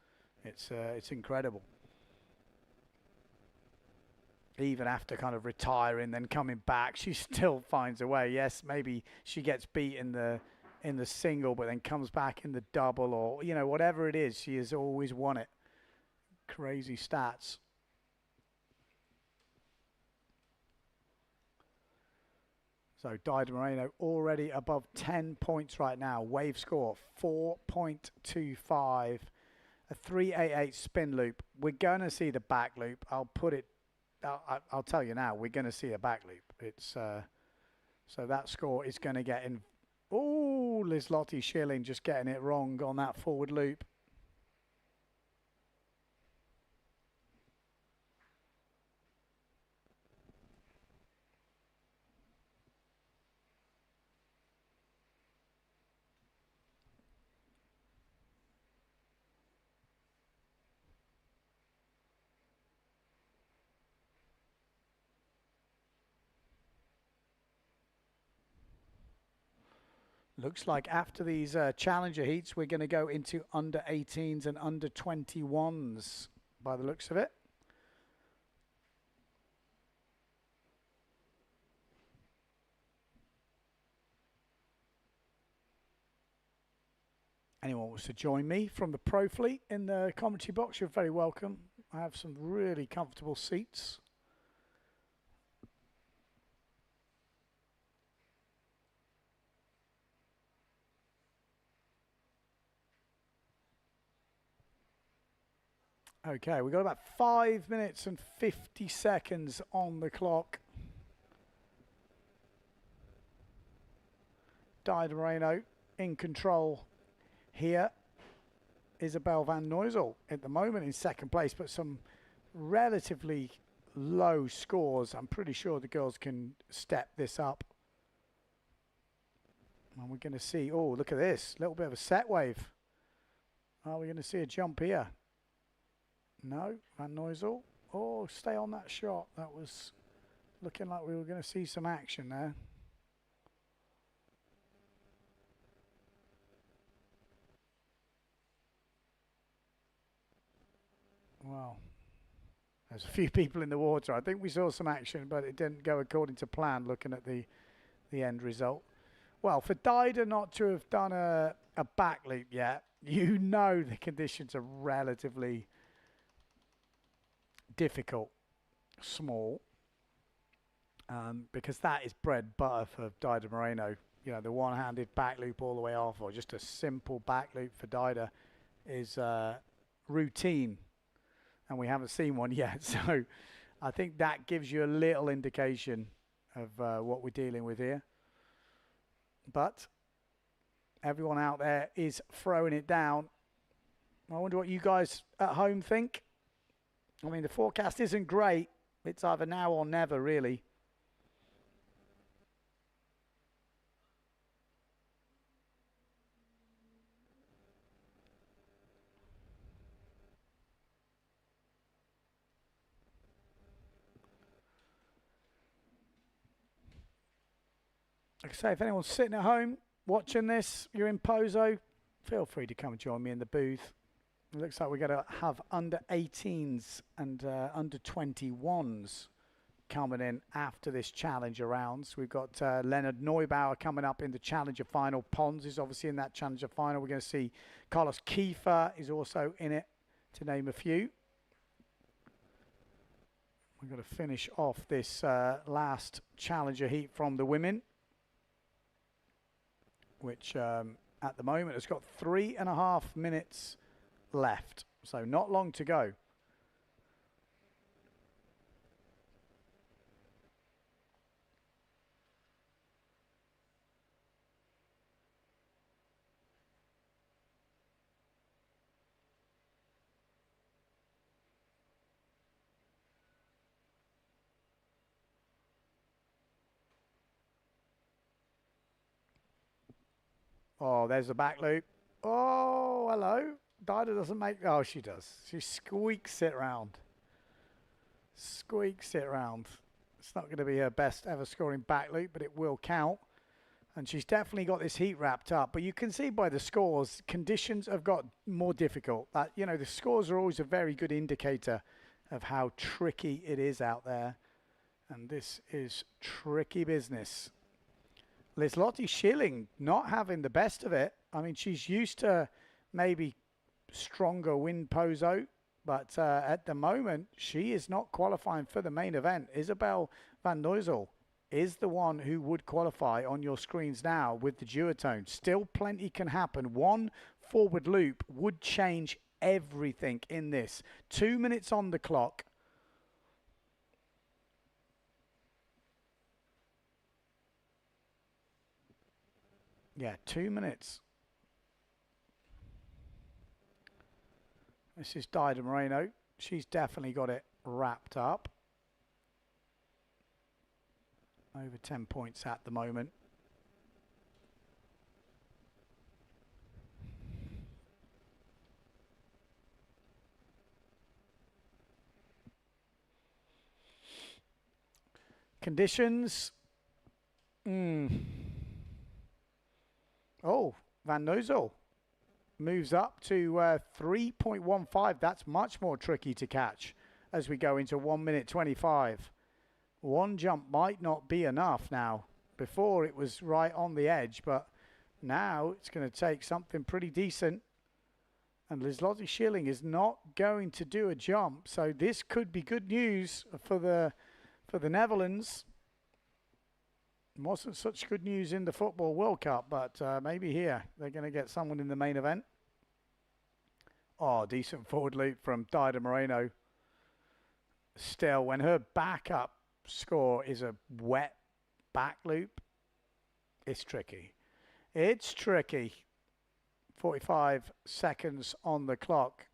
It's incredible. Even after kind of retiring, then coming back, she still finds a way. Yes, maybe she gets beat in the single, but then comes back in the double, or whatever it is, she has always won it. Crazy stats. So Dido Moreno already above 10 points right now. Wave score 4.25. A 388 spin loop. We're going to see the back loop. I'll tell you now, we're going to see a back loop. It's so that score is going to get in. Oh, Liz-Lotte Schilling just getting it wrong on that forward loop. Looks like after these challenger heats, we're going to go into under 18s and under 21s by the looks of it. Anyone wants to join me from the Pro Fleet in the commentary box, you're very welcome. I have some really comfortable seats. Okay, we've got about 5 minutes and 50 seconds on the clock. Dido Moreno in control here. Isabel van Noysel at the moment in second place, but some relatively low scores. I'm pretty sure the girls can step this up. And we're going to see, oh, look at this, a little bit of a set wave. Are we going to see a jump here? No, Van Noysel. Oh, stay on that shot. That was looking like we were going to see some action there. Well, there's a few people in the water. I think we saw some action, but it didn't go according to plan looking at the end result. Well, for Dido not to have done a back leap yet, the conditions are relatively difficult, small, because that is bread and butter for Dido Moreno. The one-handed back loop all the way off, or just a simple back loop for Dido is routine, and we haven't seen one yet. So I think that gives you a little indication of what we're dealing with here. But everyone out there is throwing it down. I wonder what you guys at home think. I mean, the forecast isn't great. It's either now or never, really. Like I say, if anyone's sitting at home watching this, you're in Pozo, feel free to come and join me in the booth. It looks like we're going to have under 18s and under 21s coming in after this Challenger rounds. We've got Leonard Neubauer coming up in the Challenger final. Pons is obviously in that Challenger final. We're going to see Carlos Kiefer is also in it, to name a few. We're going to finish off this last Challenger heat from the women, which at the moment has got 3.5 minutes left, so not long to go. Oh, there's the back loop. Oh, hello. Dida doesn't make... Oh, she does. She squeaks it round. Squeaks it round. It's not going to be her best ever scoring back loop, but it will count. And she's definitely got this heat wrapped up. But you can see by the scores, conditions have got more difficult. You know, the scores are always a very good indicator of how tricky it is out there. And this is tricky business. Liselotte Schilling not having the best of it. I mean, she's used to maybe stronger wind pozo, but at the moment, she is not qualifying for the main event. Isabel van Neuzel is the one who would qualify on your screens now with the duotone. Still plenty can happen. One forward loop would change everything in this. 2 minutes on the clock. Yeah, 2 minutes. This is Dida Moreno. She's definitely got it wrapped up. Over 10 points at the moment. Conditions. Oh, Van Neuzel moves up to 3.15. That's much more tricky to catch as we go into 1 minute 25. One jump might not be enough now. Before it was right on the edge, but now it's going to take something pretty decent. And Liselotte Schilling is not going to do a jump, so this could be good news for the Netherlands. Wasn't such good news in the Football World Cup, but maybe here they're going to get someone in the main event. Oh, decent forward loop from Dida Moreno. Still, when her backup score is a wet back loop, it's tricky. It's tricky. 45 seconds on the clock.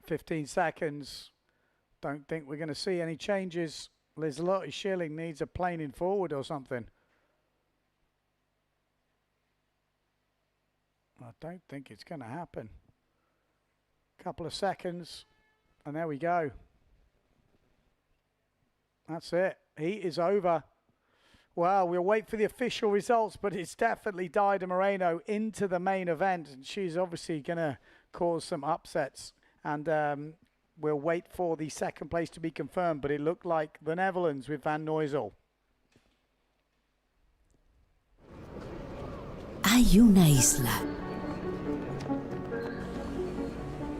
$15 seconds. Don't think we're going to see any changes. Liselotte Schilling needs a planing forward or something. I don't think it's going to happen. Couple of seconds, and there we go. That's it. Heat is over. Well, we'll wait for the official results, but it's definitely Dida Moreno into the main event, and she's obviously going to cause some upsets. And we'll wait for the second place to be confirmed, but it looked like the Netherlands with Van Neuzel. Hay una isla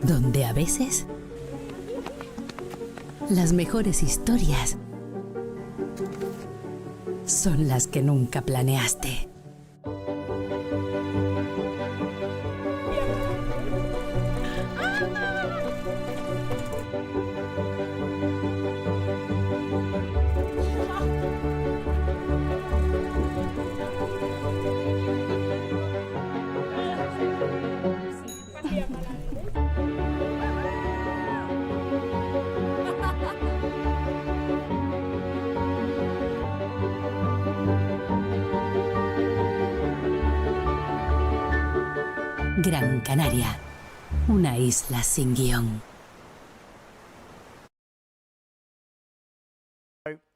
donde a veces las mejores historias son las que nunca planeaste. Gran Canaria, una isla sin guión.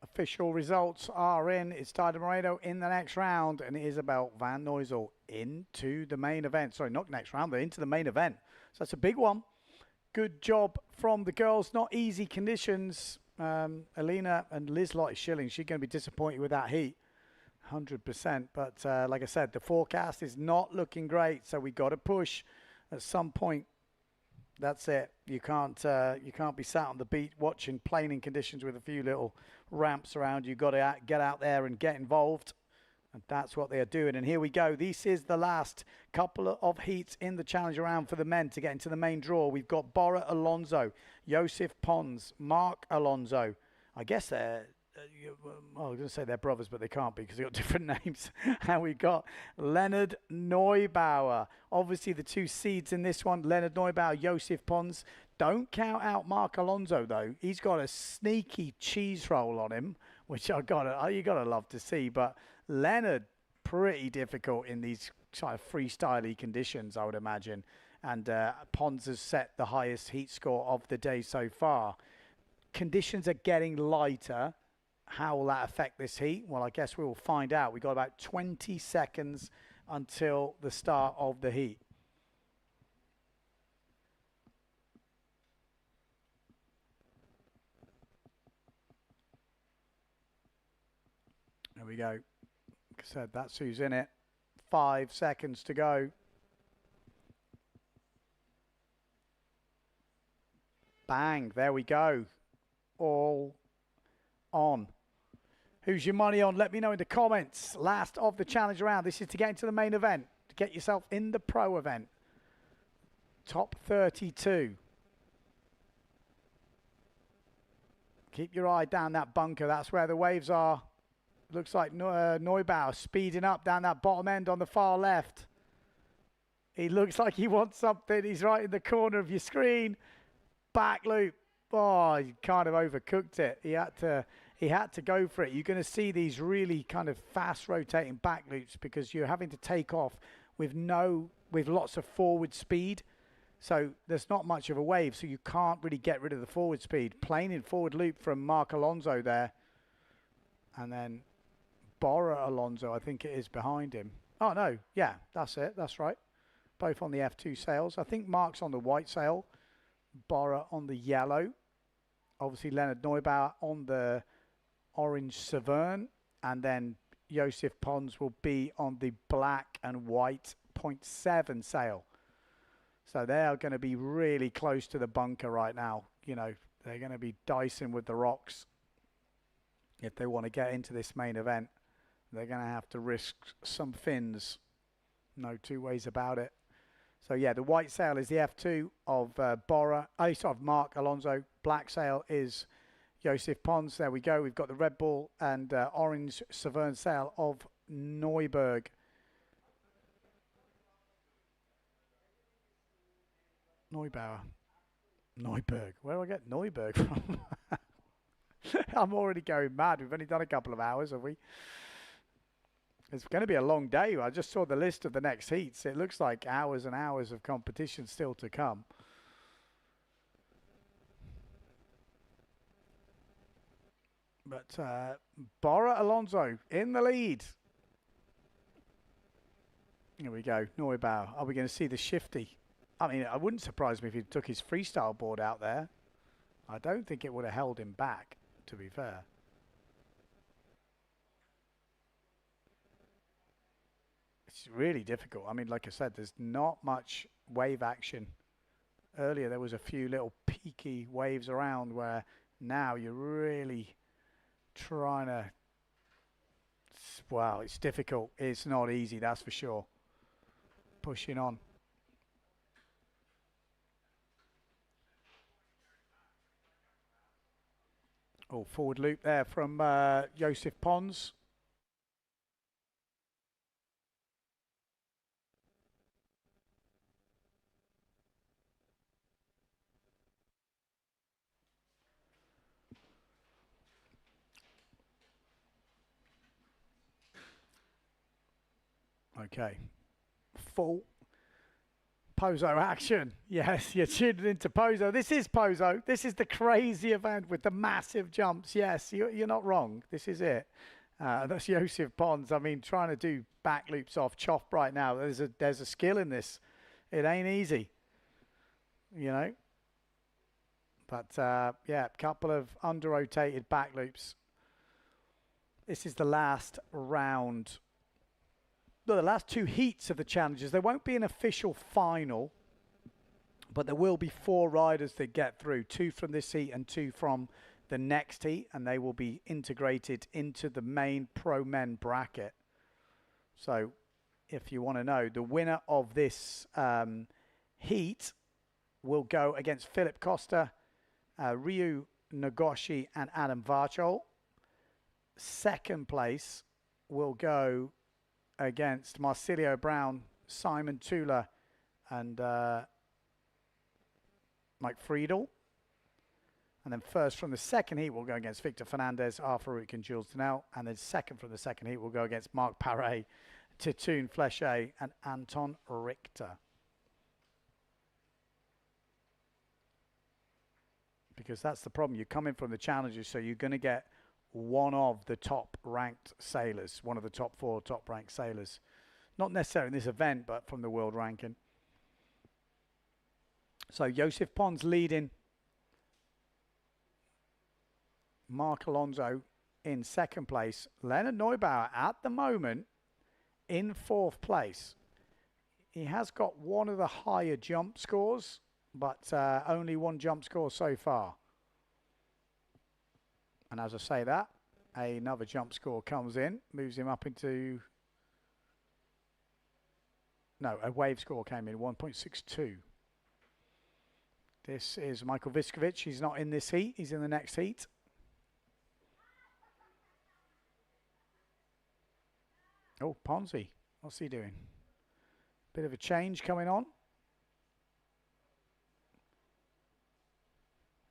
Official results are in. It's Dida Moreno in the next round, and Isabel van Neuzel into the main event. Sorry, not next round, but into the main event. So that's a big one. Good job from the girls. Not easy conditions. Alina and Liselotte Schilling, she's going to be disappointed with that heat. 100%, but like I said, the forecast is not looking great, so we got to push at some point. That's it. You can't be sat on the beach watching planing conditions with a few little ramps around. You got to get out there and get involved, And that's what they are doing. And here we go. This is the last couple of heats in the challenge round for the men to get into the main draw. We've got Bora Alonso, Joseph Pons, Mark Alonso. I guess they're, I was going to say they're brothers, but they can't be because they've got different names. And we've got Leonard Neubauer. Obviously, the two seeds in this one, Leonard Neubauer, Joseph Pons. Don't count out Mark Alonso, though. He's got a sneaky cheese roll on him, which you gotta love to see. But Leonard, pretty difficult in these kind of freestyle-y conditions, I would imagine. And Pons has set the highest heat score of the day so far. Conditions are getting lighter. How will that affect this heat? Well, I guess we will find out. We've got about 20 seconds until the start of the heat. There we go. Like I said, that's who's in it. 5 seconds to go. Bang, there we go. All on. Who's your money on? Let me know in the comments. Last of the challenge round. This is to get into the main event, to get yourself in the pro event. Top 32. Keep your eye down that bunker. That's where the waves are. Looks like Neubauer speeding up down that bottom end on the far left. He looks like he wants something. He's right in the corner of your screen. Back loop. Oh, he kind of overcooked it. He had to go for it. You're going to see these really kind of fast rotating back loops because you're having to take off with lots of forward speed. So there's not much of a wave, so you can't really get rid of the forward speed. Plain in forward loop from Mark Alonso there. And then Bora Alonso, I think it is behind him. Oh, no. Yeah, that's it. That's right. Both on the F2 sails. I think Mark's on the white sail. Bora on the yellow. Obviously, Leonard Neubauer on the orange Severn. And then Joseph Pons will be on the black and white 0.7 sail. So they are going to be really close to the bunker right now. You know, they're going to be dicing with the rocks. If they want to get into this main event, they're going to have to risk some fins. No two ways about it. So, yeah, the white sail is the F2 of of Mark Alonso. Black sail is Joseph Pons. There we go. We've got the Red Bull and orange Severn sail of Neuberg. Neubauer. Neuberg. Where do I get Neuberg from? I'm already going mad. We've only done a couple of hours, have we? It's going to be a long day. I just saw the list of the next heats. It looks like hours and hours of competition still to come. But Bora Alonso in the lead. Here we go. Neubauer. Are we going to see the shifty? I mean, it wouldn't surprise me if he took his freestyle board out there. I don't think it would have held him back, to be fair. It's really difficult. I mean, like I said, there's not much wave action. Earlier, there was a few little peaky waves around where now you're really trying to... Wow, it's difficult. It's not easy, that's for sure. Pushing on. Oh, forward loop there from Joseph Pons. Okay. Full Pozo action. Yes, you're tuned into Pozo. This is Pozo. This is the crazy event with the massive jumps. Yes, you're not wrong. This is it. That's Joseph Pons. I mean, trying to do back loops off Choff right now. There's a skill in this. It ain't easy, you know. But yeah, a couple of under-rotated back loops. This is the last round. The last two heats of the challenges. There won't be an official final, but there will be 4 riders that get through, 2 from this heat and 2 from the next heat, and they will be integrated into the main pro men bracket. So if you want to know, the winner of this heat will go against Philip Costa, Ryu Nagoshi and Adam Varchol. Second place will go against Marsilio Brown, Simon Tula and Mike Friedel. And then first from the second heat will go against Victor Fernandez, Arthur Rook and Jules Denel. And then second from the second heat will go against Marc Paré, Titoon Flechet and Anton Richter. Because that's the problem. You come in from the challenges, so you're going to get one of the top ranked sailors, one of the top 4 top ranked sailors. Not necessarily in this event, but from the world ranking. So Joseph Pons leading. Mark Alonso in second place. Leonard Neubauer at the moment in 4th place. He has got one of the higher jump scores, but only one jump score so far. And as I say that, another jump score comes in, moves him up into... No, a wave score came in, 1.62. This is Michael Viskovic. He's not in this heat. He's in the next heat. Oh, Ponzi. What's he doing? Bit of a change coming on.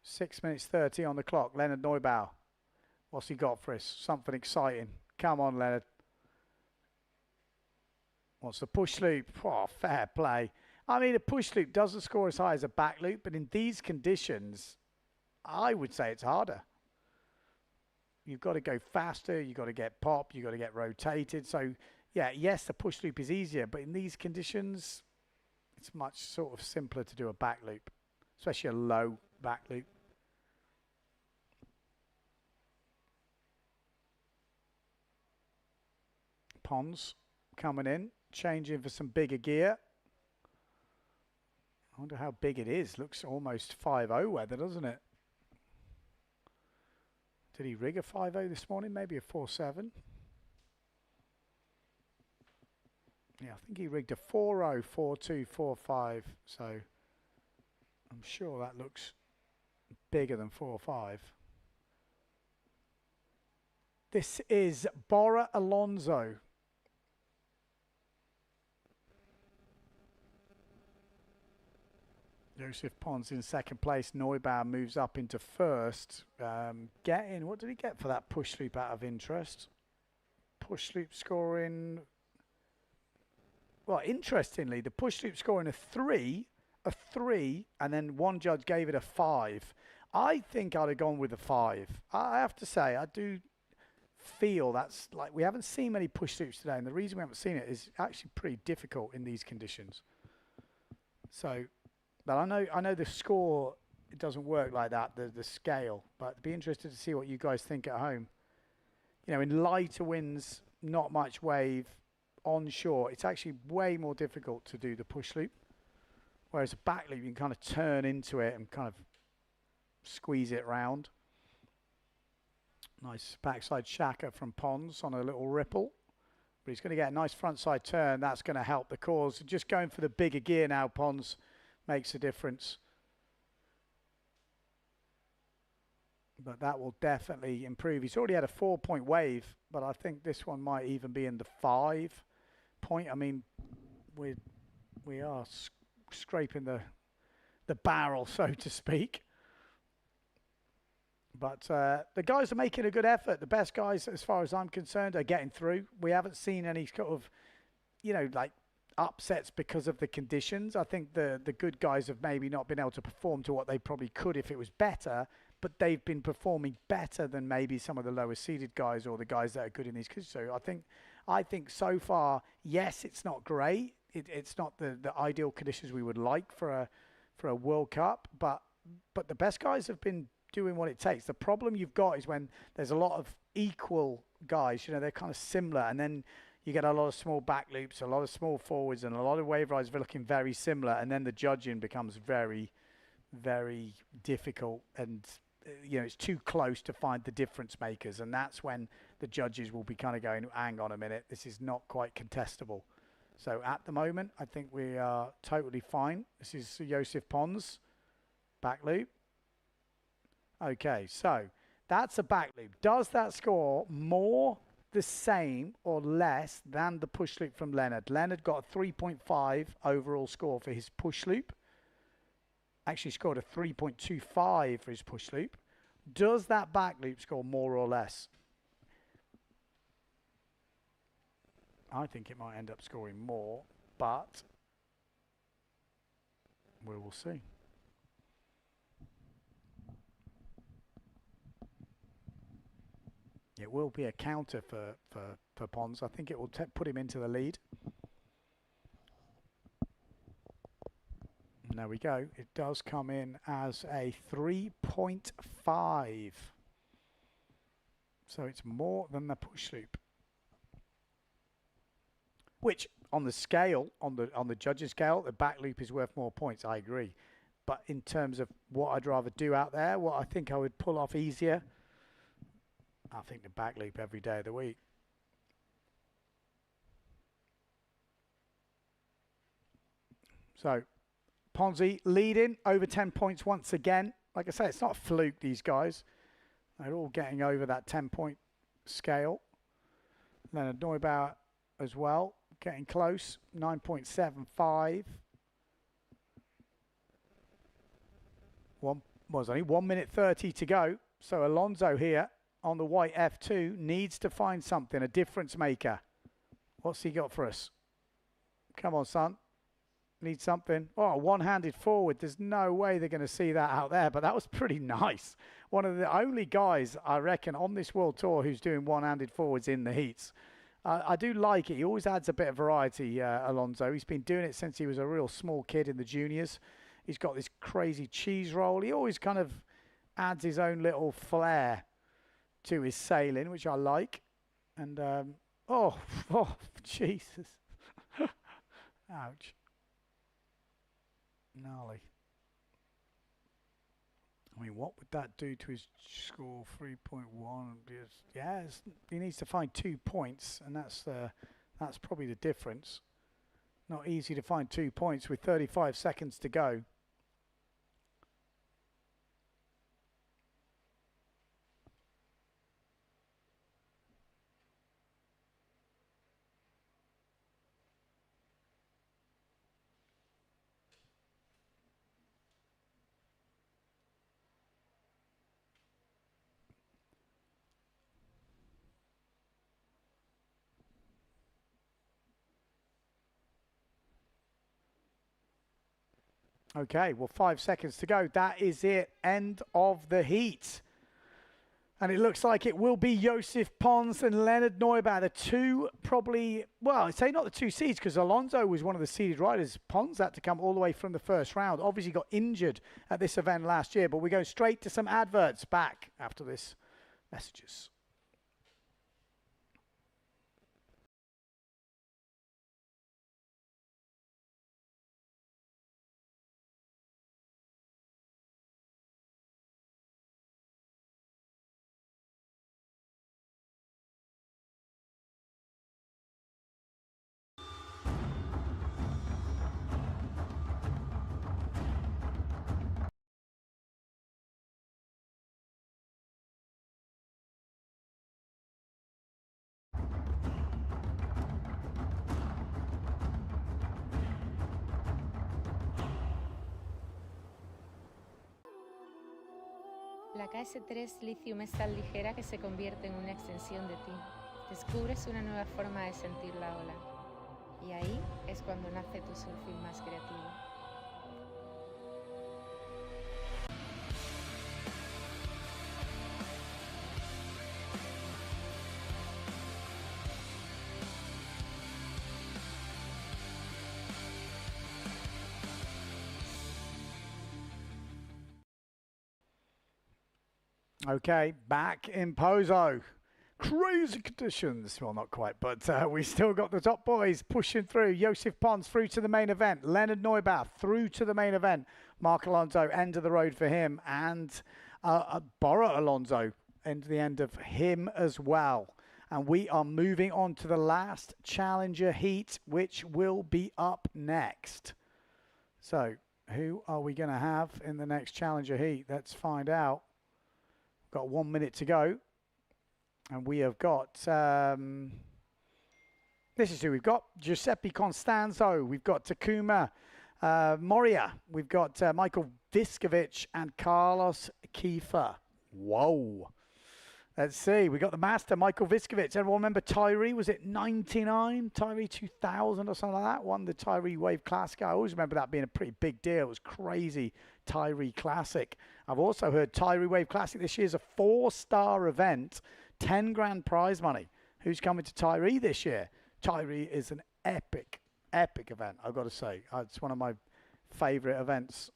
6 minutes 30 on the clock. Leonard Neubauer. What's he got for us? Something exciting. Come on, Leonard. What's the push loop? Oh, fair play. I mean, a push loop doesn't score as high as a back loop, but in these conditions, I would say it's harder. You've got to go faster. You've got to get pop. You've got to get rotated. So, yeah, yes, the push loop is easier, but in these conditions, it's much sort of simpler to do a back loop, especially a low back loop. Pons coming in, changing for some bigger gear. I wonder how big it is. Looks almost 5.0 weather, doesn't it? Did he rig a 5.0 this morning? Maybe a 4.7. Yeah, I think he rigged a 4.0, 4.2, 4.5. So I'm sure that looks bigger than 4.5. This is Bora Alonso. Joseph Pons in second place. Neubauer moves up into first. What did he get for that push loop out of interest? Push loop scoring... Well, interestingly, the push loop scoring a 3, and then one judge gave it a 5. I think I'd have gone with a 5. I have to say, I do feel that's like... We haven't seen many push loops today, and the reason we haven't seen it is actually pretty difficult in these conditions. So... But I know the score, it doesn't work like that, the scale. But I'd be interested to see what you guys think at home. You know, in lighter winds, not much wave, onshore, it's actually way more difficult to do the push loop. Whereas a back loop, you can kind of turn into it and kind of squeeze it round. Nice backside shaka from Pons on a little ripple. But he's going to get a nice frontside turn. That's going to help the cause. Just going for the bigger gear now, Pons. Makes a difference. But that will definitely improve. He's already had a 4-point wave, but I think this one might even be in the 5-point. I mean, we are scraping the barrel, so to speak. But the guys are making a good effort. The best guys, as far as I'm concerned, are getting through. We haven't seen any sort of, you know, like upsets because of the conditions. I think the good guys have maybe not been able to perform to what they probably could if it was better, but they've been performing better than maybe some of the lower seeded guys or the guys that are good in these conditions. So I think so far, yes, it's not great. It's not the ideal conditions we would like for a World Cup, but the best guys have been doing what it takes. The problem you've got is when there's a lot of equal guys, you know, they're kind of similar, and then you get a lot of small back loops, a lot of small forwards, and a lot of wave rides are looking very similar, and then the judging becomes very, very difficult, and you know, it's too close to find the difference makers, and that's when the judges will be kind of going, hang on a minute, this is not quite contestable. So at the moment, I think we are totally fine. This is Joseph Pons, back loop. Okay, so that's a back loop. Does that score more the same or less than the push loop from Leonard? Leonard got a 3.5 overall score for his push loop. Actually scored a 3.25 for his push loop. Does that back loop score more or less? I think it might end up scoring more, but we will see. It will be a counter for Pons. I think it will put him into the lead. And there we go. It does come in as a 3.5. So it's more than the push loop. Which on the scale, on the judges' scale, the back loop is worth more points. I agree. But in terms of what I'd rather do out there, what I think I would pull off easier, I think the back loop every day of the week. So Ponzi leading over 10 points once again. Like I say, it's not a fluke, these guys. They're all getting over that 10-point scale. Leonard Neubauer as well, getting close, 9.75. Only 1 minute 30 to go. So Alonso here on the white F2 needs to find something, a difference maker. What's he got for us? Come on, son. Need something. Oh, one-handed forward. There's no way they're going to see that out there, but that was pretty nice. One of the only guys, I reckon, on this World Tour who's doing one-handed forwards in the heats. I do like it. He always adds a bit of variety, Alonso. He's been doing it since he was a real small kid in the juniors. He's got this crazy cheese roll. He always kind of adds his own little flair to his sailing, which I like. And, oh, Jesus. Ouch. Gnarly. I mean, what would that do to his score? 3.1. Yes, he needs to find 2 points, and that's probably the difference. Not easy to find 2 points with 35 seconds to go. Okay, well, 5 seconds to go. That is it. End of the heat. And it looks like it will be Joseph Pons and Leonard Neubauer, the two probably, well, I'd say not the two seeds because Alonso was one of the seeded riders. Pons had to come all the way from the first round. Obviously got injured at this event last year, but we go straight to some adverts back after this messages. La KS3 Lithium es tan ligera que se convierte en una extensión de ti. Descubres una nueva forma de sentir la ola. Y ahí es cuando nace tu surfing más creativo. Okay, back in Pozo. Crazy conditions. Well, not quite, but we still got the top boys pushing through. Joseph Pons through to the main event. Leonard Neubauer through to the main event. Mark Alonso, end of the road for him. And Borra Alonso into the end of him as well. And we are moving on to the last Challenger heat, which will be up next. So, who are we going to have in the next Challenger heat? Let's find out. Got 1 minute to go. And we have got, this is who we've got. Giuseppe Constanzo. We've got Takuma Moria. We've got Michael Viskovich and Carlos Kiefer. Whoa. Let's see. We got the master, Michael Viskovich. Everyone remember Tyree? Was it 99? Tyree 2000 or something like that? Won the Tyree Wave Classic. I always remember that being a pretty big deal. It was crazy. Tyree Classic. I've also heard Tyree Wave Classic this year is a 4-star event. 10 grand prize money. Who's coming to Tyree this year? Tyree is an epic event, I've got to say. It's one of my favourite events,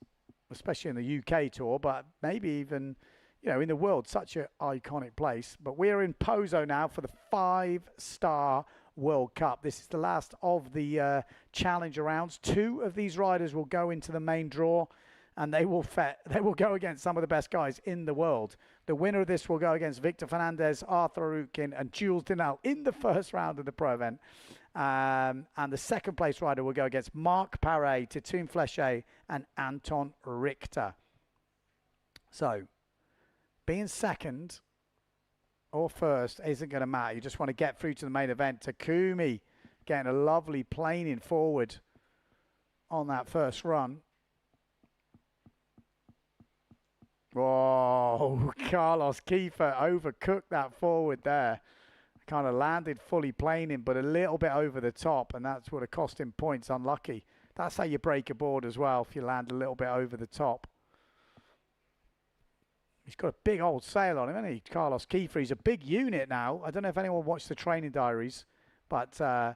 especially in the UK tour, but maybe even, you know, in the world. Such an iconic place. But we're in Pozo now for the 5-star World Cup. This is the last of the Challenger rounds. 2 of these riders will go into the main draw, and they will go against some of the best guys in the world. The winner of this will go against Victor Fernandez, Arthur Arukin, and Jules Dinal in the first round of the pro event. And the second place rider will go against Marc Paré, Titoon Flechet, and Anton Richter. So, being second or first isn't going to matter. You just want to get through to the main event. Takumi getting a lovely planing forward on that first run. Oh, Carlos Kiefer overcooked that forward there. Kind of landed fully planing, but a little bit over the top, and that's what cost him points. Unlucky. That's how you break a board as well, if you land a little bit over the top. He's got a big old sail on him, hasn't he, Carlos Kiefer? He's a big unit now. I don't know if anyone watched the training diaries, but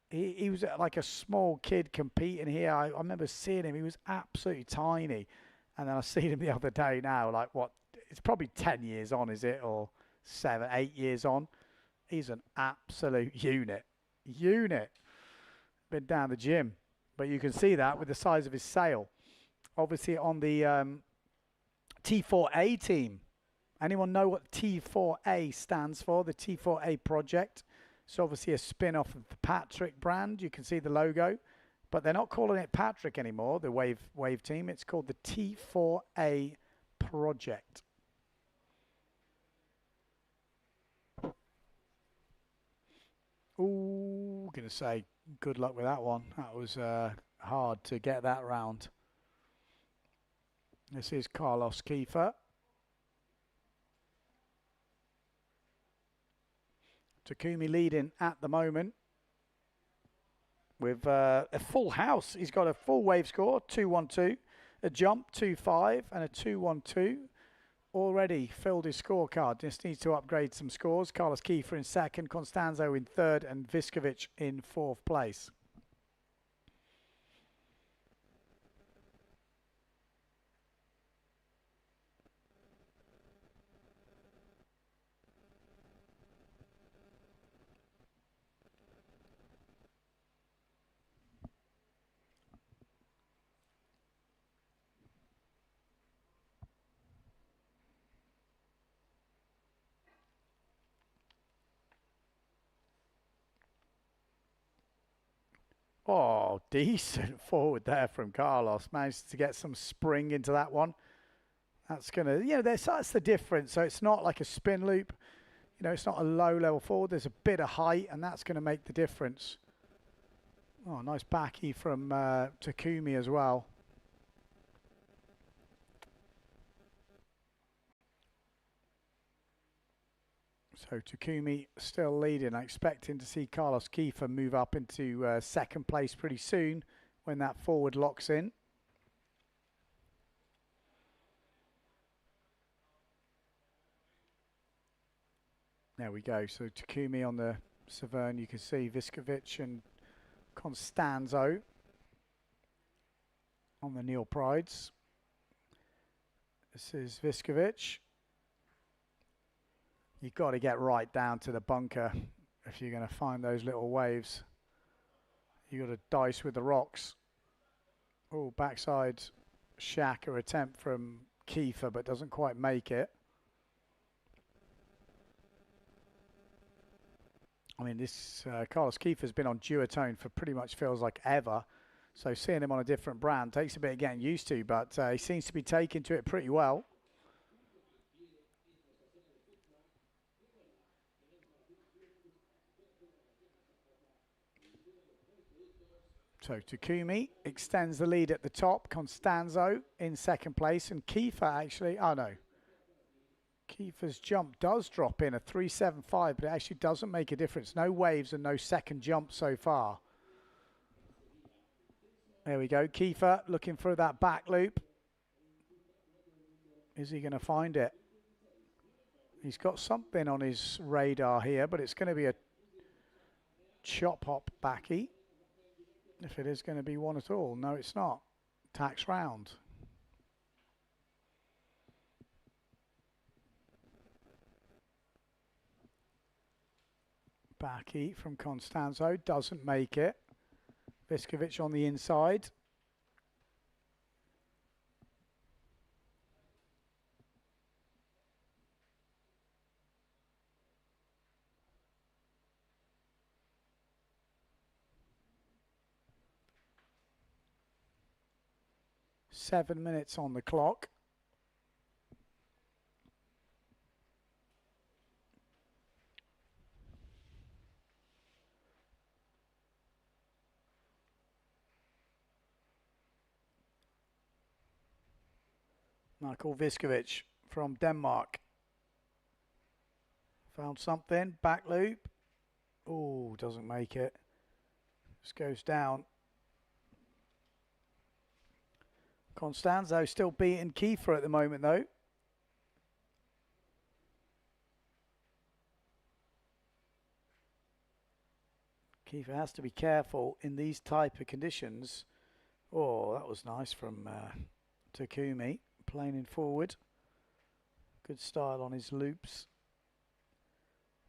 he was like a small kid competing here. I remember seeing him. He was absolutely tiny. And then I seen him the other day now, like what, it's probably 10 years on, is it? Or 7, 8 years on. He's an absolute unit. Been down the gym. But you can see that with the size of his sail. Obviously on the T4A team. Anyone know what T4A stands for? The T4A project. It's obviously a spin-off of the Patrick brand. You can see the logo. But they're not calling it Patrick anymore, the Wave team. It's called the T4A project. Ooh, going to say good luck with that one. That was hard to get that round. This is Carlos Kiefer. Takumi leading at the moment. With a full house. He's got a full wave score, 212, a jump, 2.5, and a 2.12. Already filled his scorecard. Just needs to upgrade some scores. Carlos Kiefer in second, Constanzo in third, and Viskovich in fourth place. Oh, decent forward there from Carlos. Managed to get some spring into that one. That's going to, you know, that's the difference. So it's not like a spin loop. You know, it's not a low level forward. There's a bit of height, and that's going to make the difference. Oh, nice backy from Takumi as well. So Takumi still leading. I'm expecting to see Carlos Kiefer move up into second place pretty soon when that forward locks in. There we go. So Takumi on the Severn. You can see Viskovich and Constanzo on the Neil Prides. This is Viskovich. You've got to get right down to the bunker if you're going to find those little waves. You've got to dice with the rocks. Oh, backside shacker attempt from Kiefer, but doesn't quite make it. I mean, this Carlos Kiefer's been on duotone for pretty much feels like ever. So seeing him on a different brand takes a bit of getting used to, but he seems to be taking to it pretty well. So Takumi extends the lead at the top. Constanzo in second place. And Kiefer actually, oh no. Kiefer's jump does drop in a 3.75, but it actually doesn't make a difference. No waves and no second jump so far. There we go. Kiefer looking for that back loop. Is he going to find it? He's got something on his radar here, but it's going to be a chop hop backy. If it is going to be one at all. No, it's not. Tax round. Backy from Constanzo. Doesn't make it. Viskovic on the inside. Seven minutes on the clock. Michael Viskovic from Denmark. Found something. Back loop. Oh, doesn't make it. Just goes down. Constanzo still beating Kiefer at the moment, though. Kiefer has to be careful in these type of conditions. Oh, that was nice from Takumi, planing forward. Good style on his loops.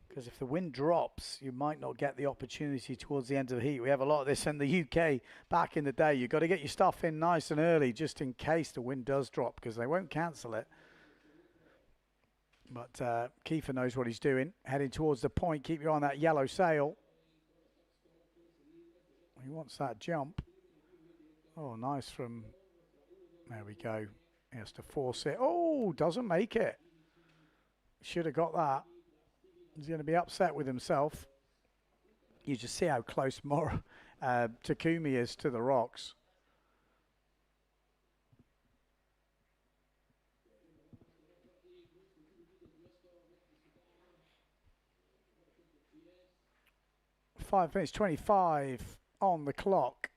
Because if the wind drops, you might not get the opportunity towards the end of the heat. We have a lot of this in the UK back in the day. You've got to get your stuff in nice and early just in case the wind does drop, because they won't cancel it. But Kiefer knows what he's doing. Heading towards the point. Keep your eye on that yellow sail. He wants that jump. Oh, nice from... There we go. He has to force it. Oh, doesn't make it. Should have got that. He's going to be upset with himself. You just see how close Takumi is to the rocks. Five minutes 25 on the clock.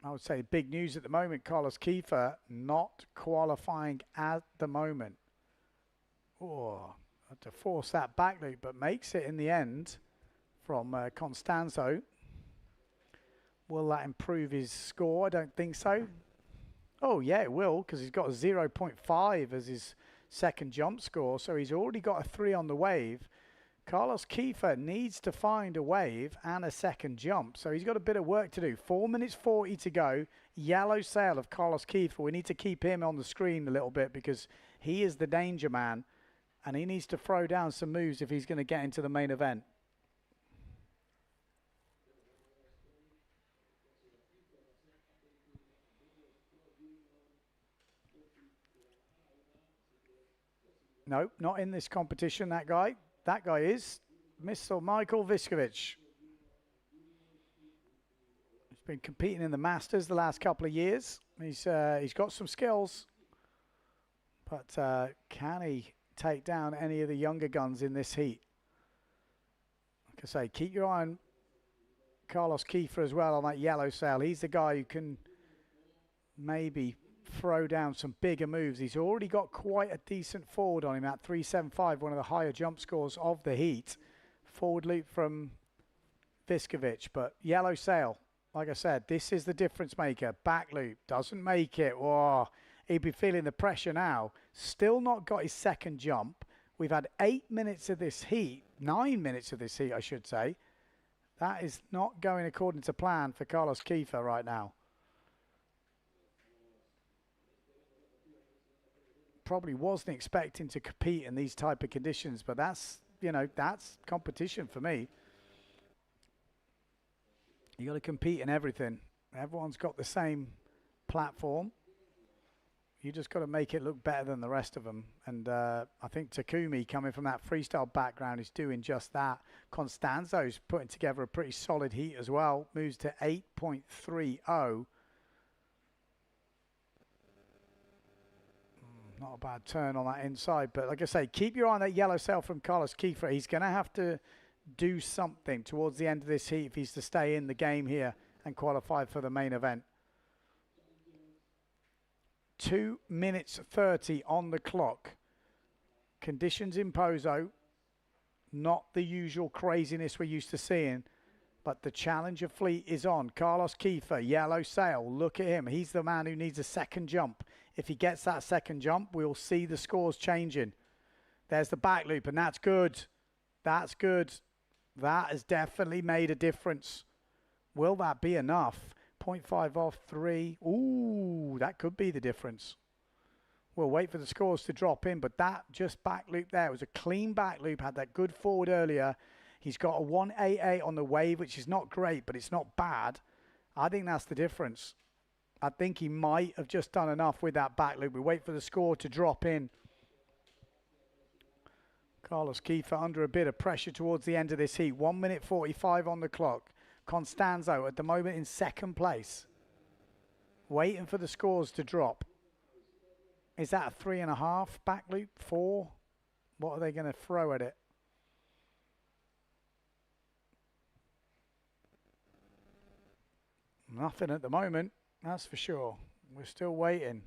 I would say big news at the moment. Carlos Kiefer not qualifying at the moment. Oh, had to force that back loop, but makes it in the end from Constanzo. Will that improve his score? I don't think so. Oh, yeah, it will, because he's got a 0.5 as his second jump score, so he's already got a 3 on the wave. Carlos Kiefer needs to find a wave and a second jump, so he's got a bit of work to do. 4 minutes 40 to go. Yellow sail of Carlos Kiefer. We need to keep him on the screen a little bit because he is the danger man, and he needs to throw down some moves if he's going to get into the main event. No, not in this competition, that guy. That guy is Mr. Michael Viskovic. He's been competing in the Masters the last couple of years. He's got some skills. But can he take down any of the younger guns in this heat? Like I say, keep your eye on Carlos Kiefer as well on that yellow sail. He's the guy who can maybe throw down some bigger moves. He's already got quite a decent forward on him at 3.75, one of the higher jump scores of the heat. Forward loop from Viskovic, but yellow sail, like I said, this is the difference maker. Back loop, doesn't make it. Whoa, he'd be feeling the pressure now. Still not got his second jump. We've had 8 minutes of this heat. 9 minutes of this heat, I should say. That is not going according to plan for Carlos Kiefer right now. Probably wasn't expecting to compete in these type of conditions, but that's, you know, that's competition for me. You got to compete in everything. Everyone's got the same platform. You just got to make it look better than the rest of them. And I think Takumi, coming from that freestyle background, is doing just that. Constanzo's putting together a pretty solid heat as well. Moves to 8.30. Not a bad turn on that inside. But like I say, keep your eye on that yellow sail from Carlos Kiefer. He's going to have to do something towards the end of this heat if he's to stay in the game here and qualify for the main event. 2 minutes 30 on the clock. Conditions in Pozo, not the usual craziness we're used to seeing, but the Challenger fleet is on. Carlos Kiefer, yellow sail, look at him. He's the man who needs a second jump. If he gets that second jump, we'll see the scores changing. There's the back loop, and that's good. That's good. That has definitely made a difference. Will that be enough? 0.5 off 3. Ooh, that could be the difference. We'll wait for the scores to drop in, but that just back loop there was a clean back loop, had that good forward earlier. He's got a 188 on the wave, which is not great, but it's not bad. I think that's the difference. I think he might have just done enough with that back loop. We wait for the score to drop in. Carlos Kiefer under a bit of pressure towards the end of this heat. 1 minute 45 on the clock. Constanzo at the moment in second place. Waiting for the scores to drop. Is that a 3.5 back loop? 4? What are they going to throw at it? Nothing at the moment, that's for sure. We're still waiting.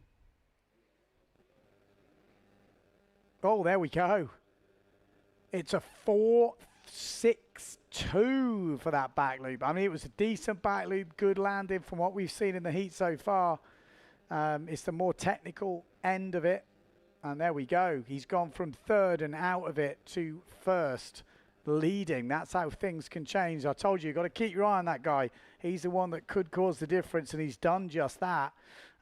Oh, there we go. It's a 4.62 for that back loop. I mean, it was a decent back loop, good landing from what we've seen in the heat so far. It's the more technical end of it. And there we go. He's gone from third and out of it to first, leading. That's how things can change. I told you, you've got to keep your eye on that guy. He's the one that could cause the difference, and he's done just that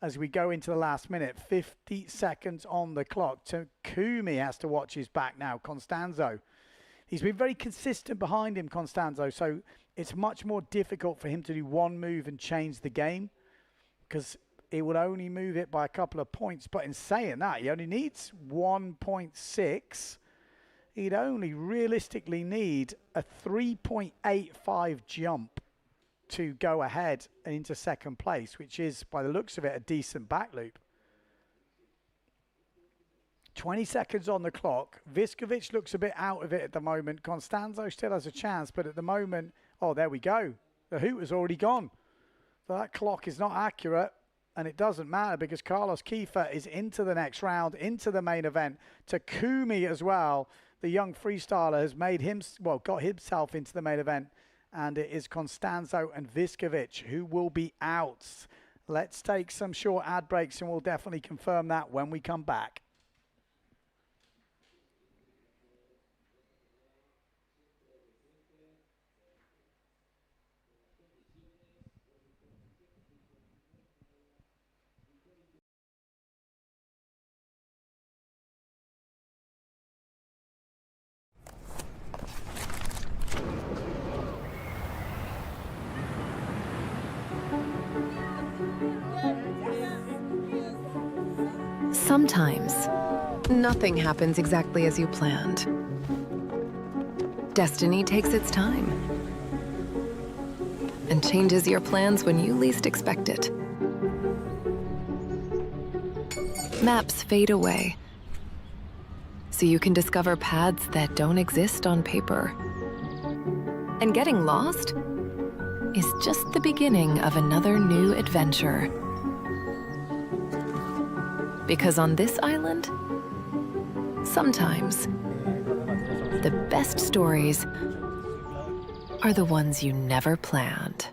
as we go into the last minute. 50 seconds on the clock. Takumi has to watch his back now. Constanzo. He's been very consistent behind him, Constanzo, so it's much more difficult for him to do one move and change the game because it would only move it by a couple of points. But in saying that, he only needs 1.6. He'd only realistically need a 3.85 jump to go ahead and into second place, which is, by the looks of it, a decent back loop. 20 seconds on the clock. Viskovic looks a bit out of it at the moment. Constanzo still has a chance, but at the moment, oh, there we go. The hoot has already gone. So that clock is not accurate, and it doesn't matter because Carlos Kiefer is into the next round, into the main event. Takumi as well, the young freestyler, has made him, well, got himself into the main event, and it is Constanzo and Viskovic who will be out. Let's take some short ad breaks, and we'll definitely confirm that when we come back. Sometimes, nothing happens exactly as you planned. Destiny takes its time and changes your plans when you least expect it. Maps fade away, so you can discover paths that don't exist on paper. And getting lost is just the beginning of another new adventure. Because on this island, sometimes the best stories are the ones you never planned.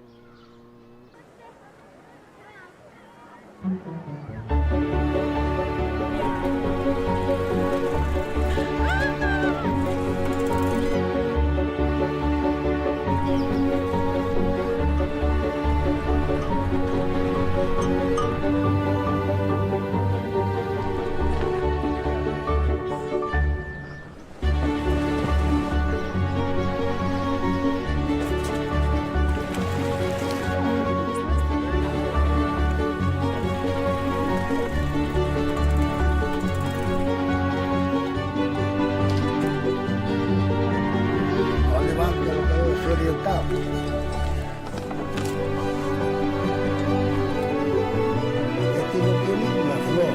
orientado. Este no tiene la flor.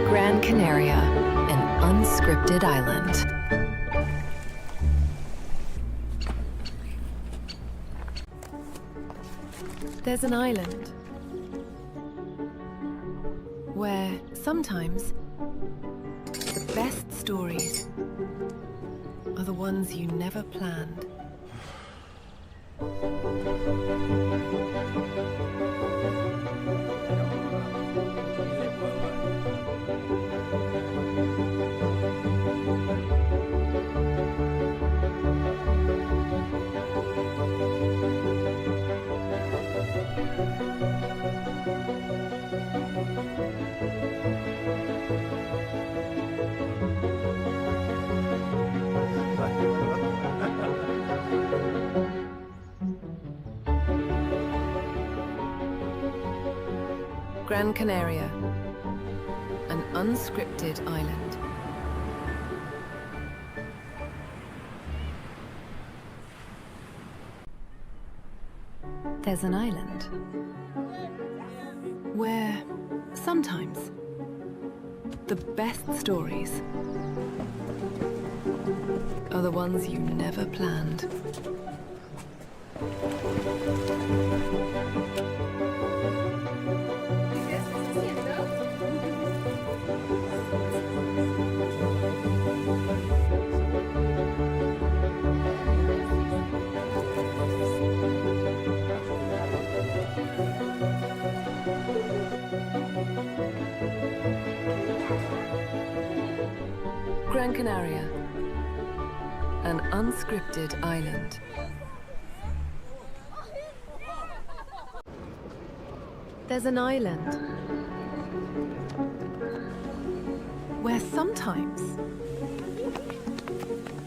Gran Canaria, an unscripted island. There's an island where sometimes the best stories are the ones you never planned. Gran Canaria, an unscripted island. There's an island where sometimes the best stories are the ones you never planned. Gran Canaria, an unscripted island. There's an island where sometimes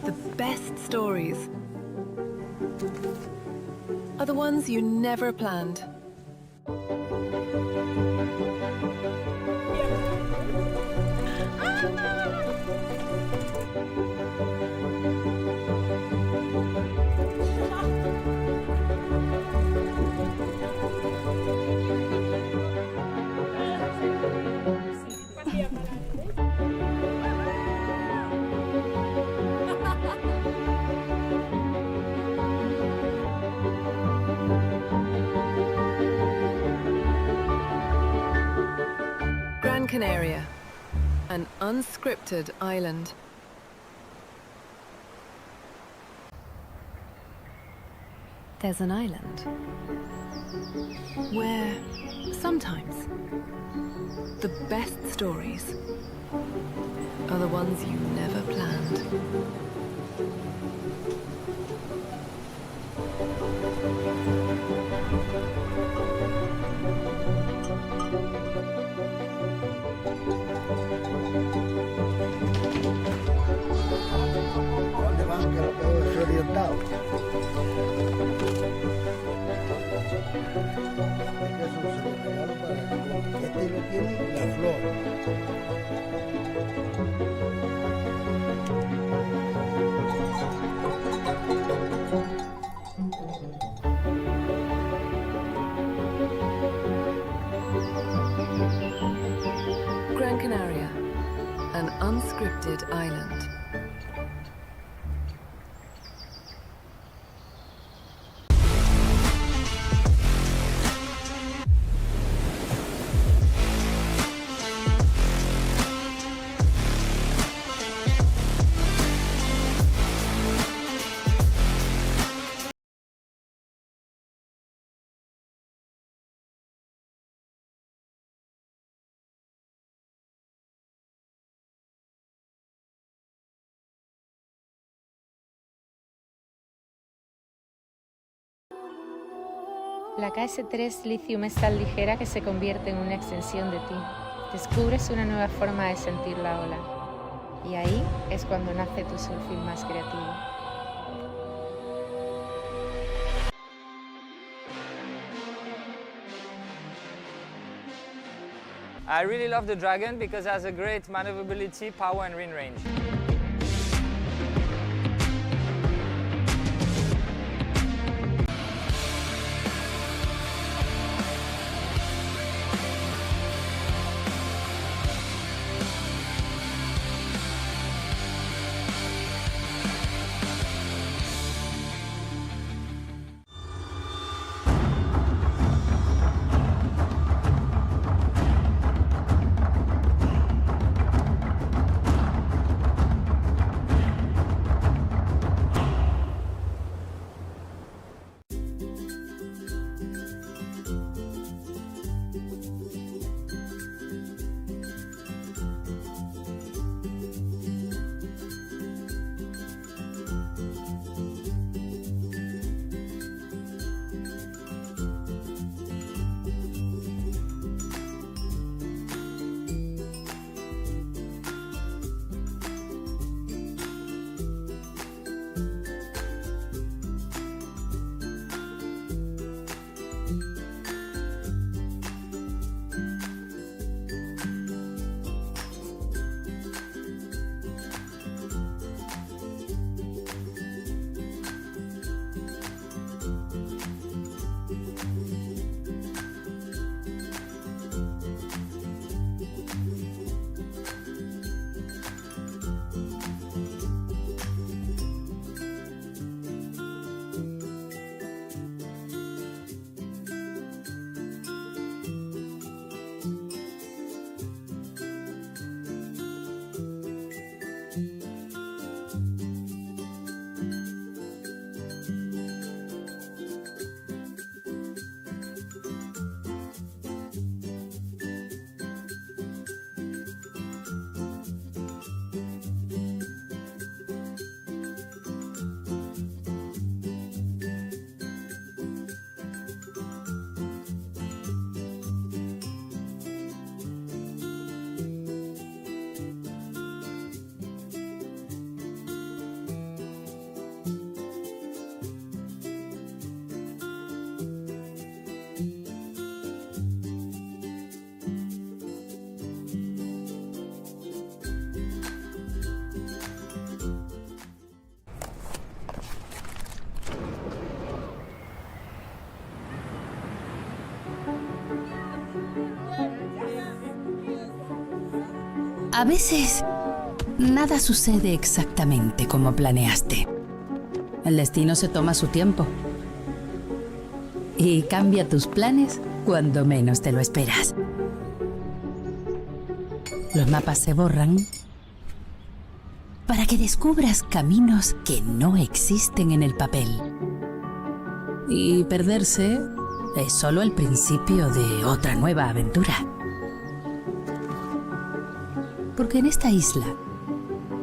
the best stories are the ones you never planned. Gran Canaria, an unscripted island. There's an island where sometimes the best stories are the ones you never planned. ¿Dónde van? Que lo puedo desorientado. Este es un regalo para el este no tiene la flor. Gran Canaria, an unscripted island. La KS3 Lithium es tan ligera que se convierte en una extensión de ti. Descubres una nueva forma de sentir la ola. Y ahí es cuando nace tu surfing más creativo. I really love the Dragon because it has a great maneuverability, power and wind range. A veces, nada sucede exactamente como planeaste. El destino se toma su tiempo. Y cambia tus planes cuando menos te lo esperas. Los mapas se borran para que descubras caminos que no existen en el papel. Y perderse es solo el principio de otra nueva aventura. Porque en esta isla,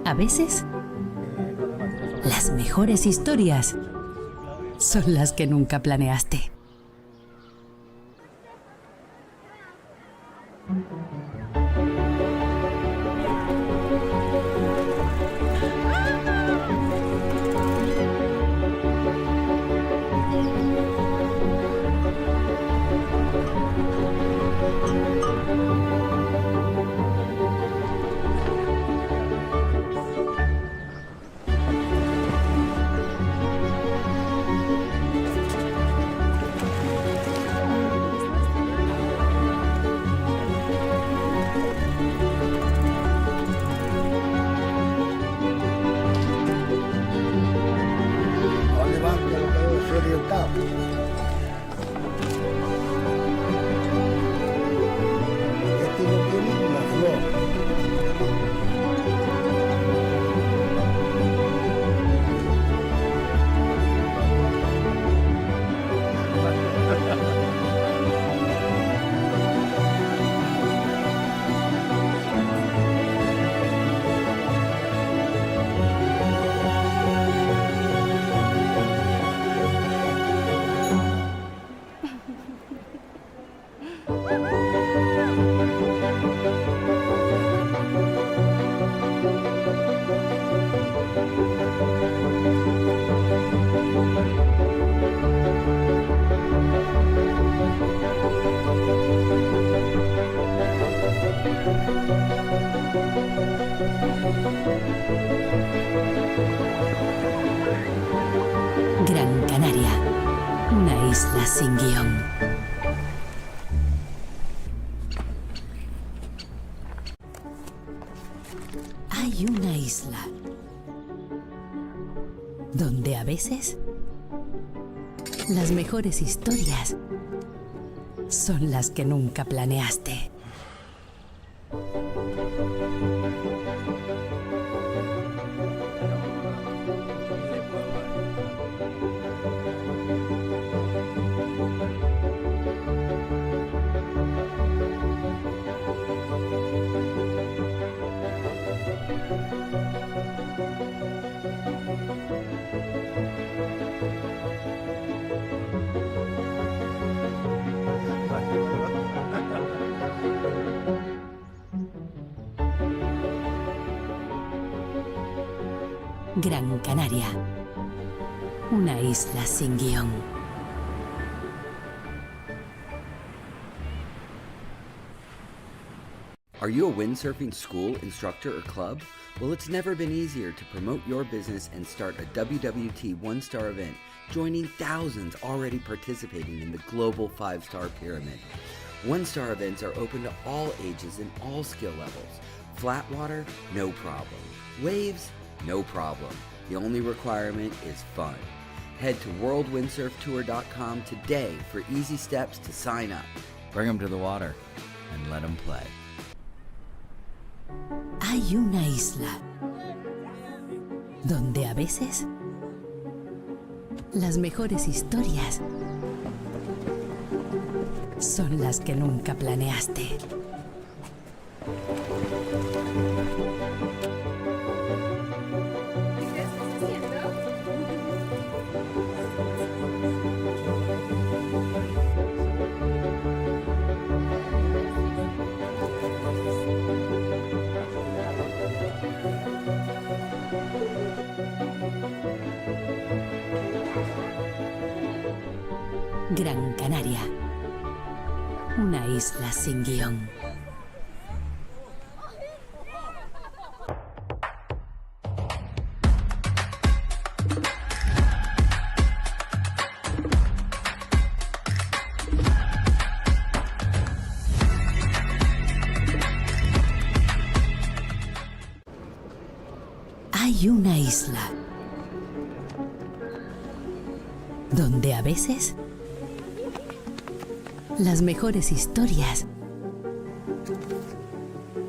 a veces, las mejores historias son las que nunca planeaste. sin guión. Hay una isla donde a veces las mejores historias son las que nunca planeaste. Gran Canaria, una isla sin guión. Are you a windsurfing school, instructor, or club? Well, it's never been easier to promote your business and start a WWT one-star event, joining thousands already participating in the global 5-star pyramid. One-star events are open to all ages and all skill levels. Flat water? No problem. Waves? No problem. The only requirement is fun. Head to worldwindsurftour.com today for easy steps to sign up. Bring them to the water and let them play. Hay una isla donde a veces las mejores historias son las que nunca planeaste. Gran Canaria, una isla sin guión. Hay una isla donde a veces las mejores historias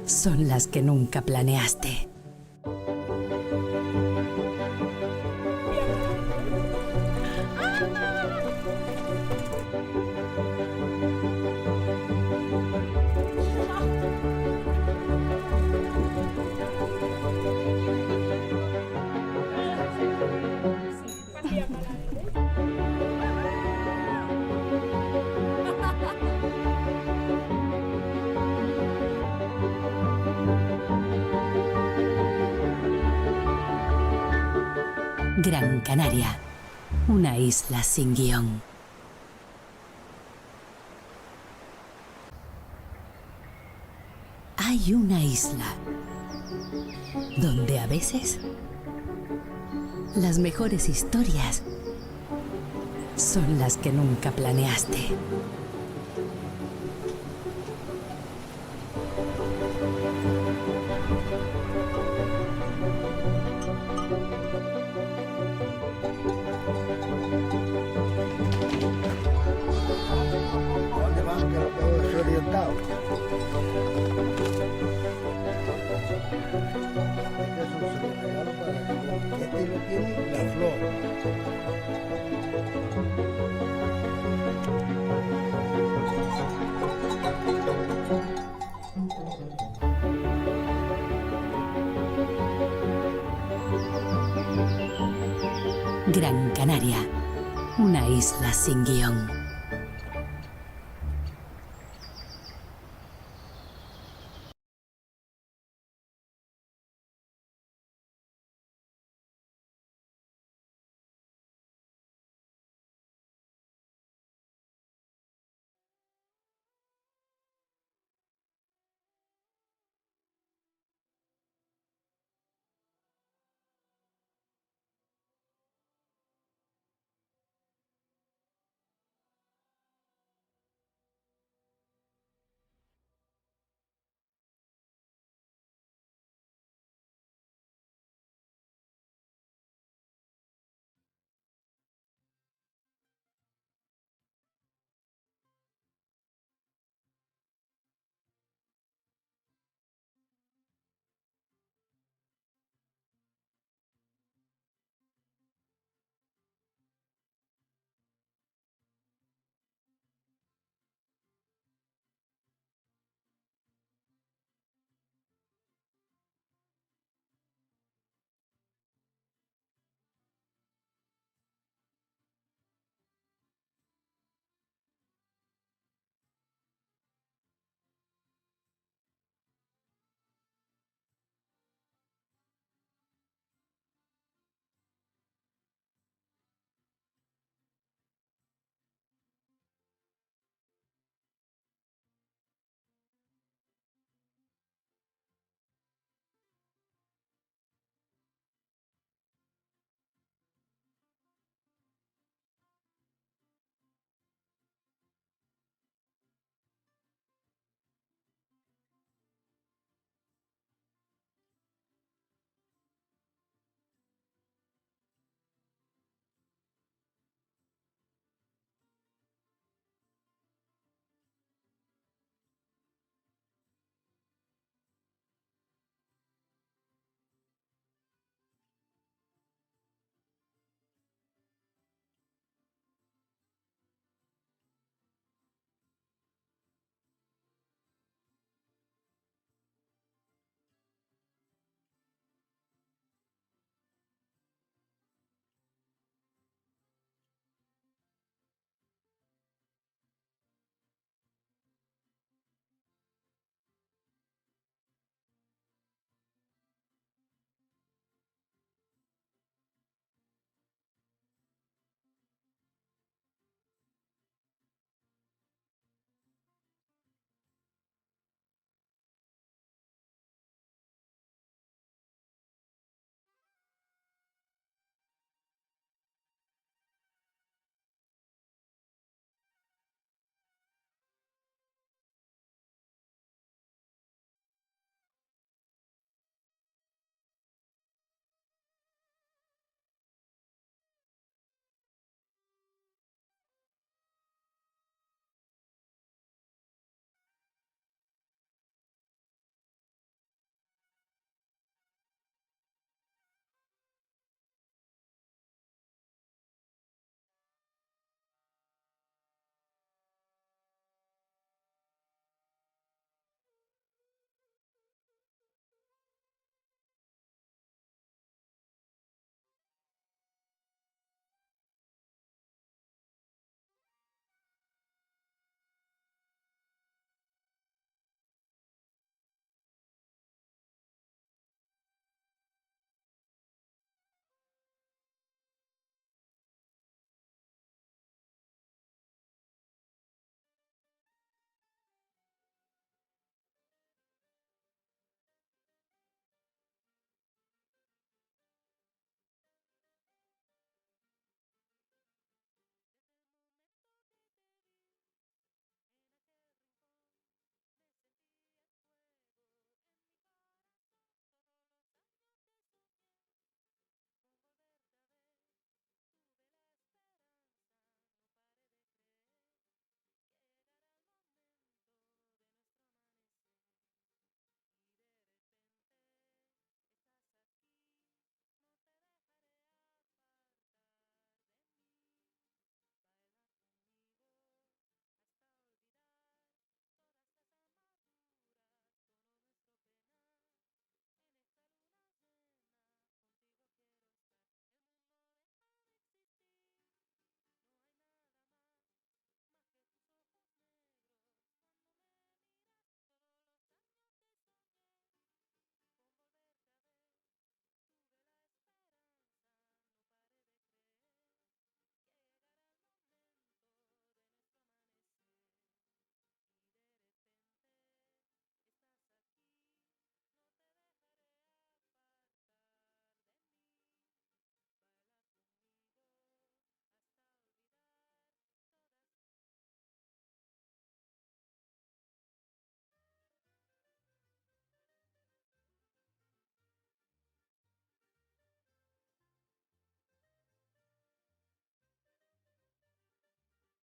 son las que nunca planeaste. Gran Canaria, una isla sin guión. Hay una isla donde a veces las mejores historias son las que nunca planeaste. ¿Dónde van? Que lo puedo desorientado. Este es un regalo para que este lo tiene la flor. Gran Canaria, una isla sin guión.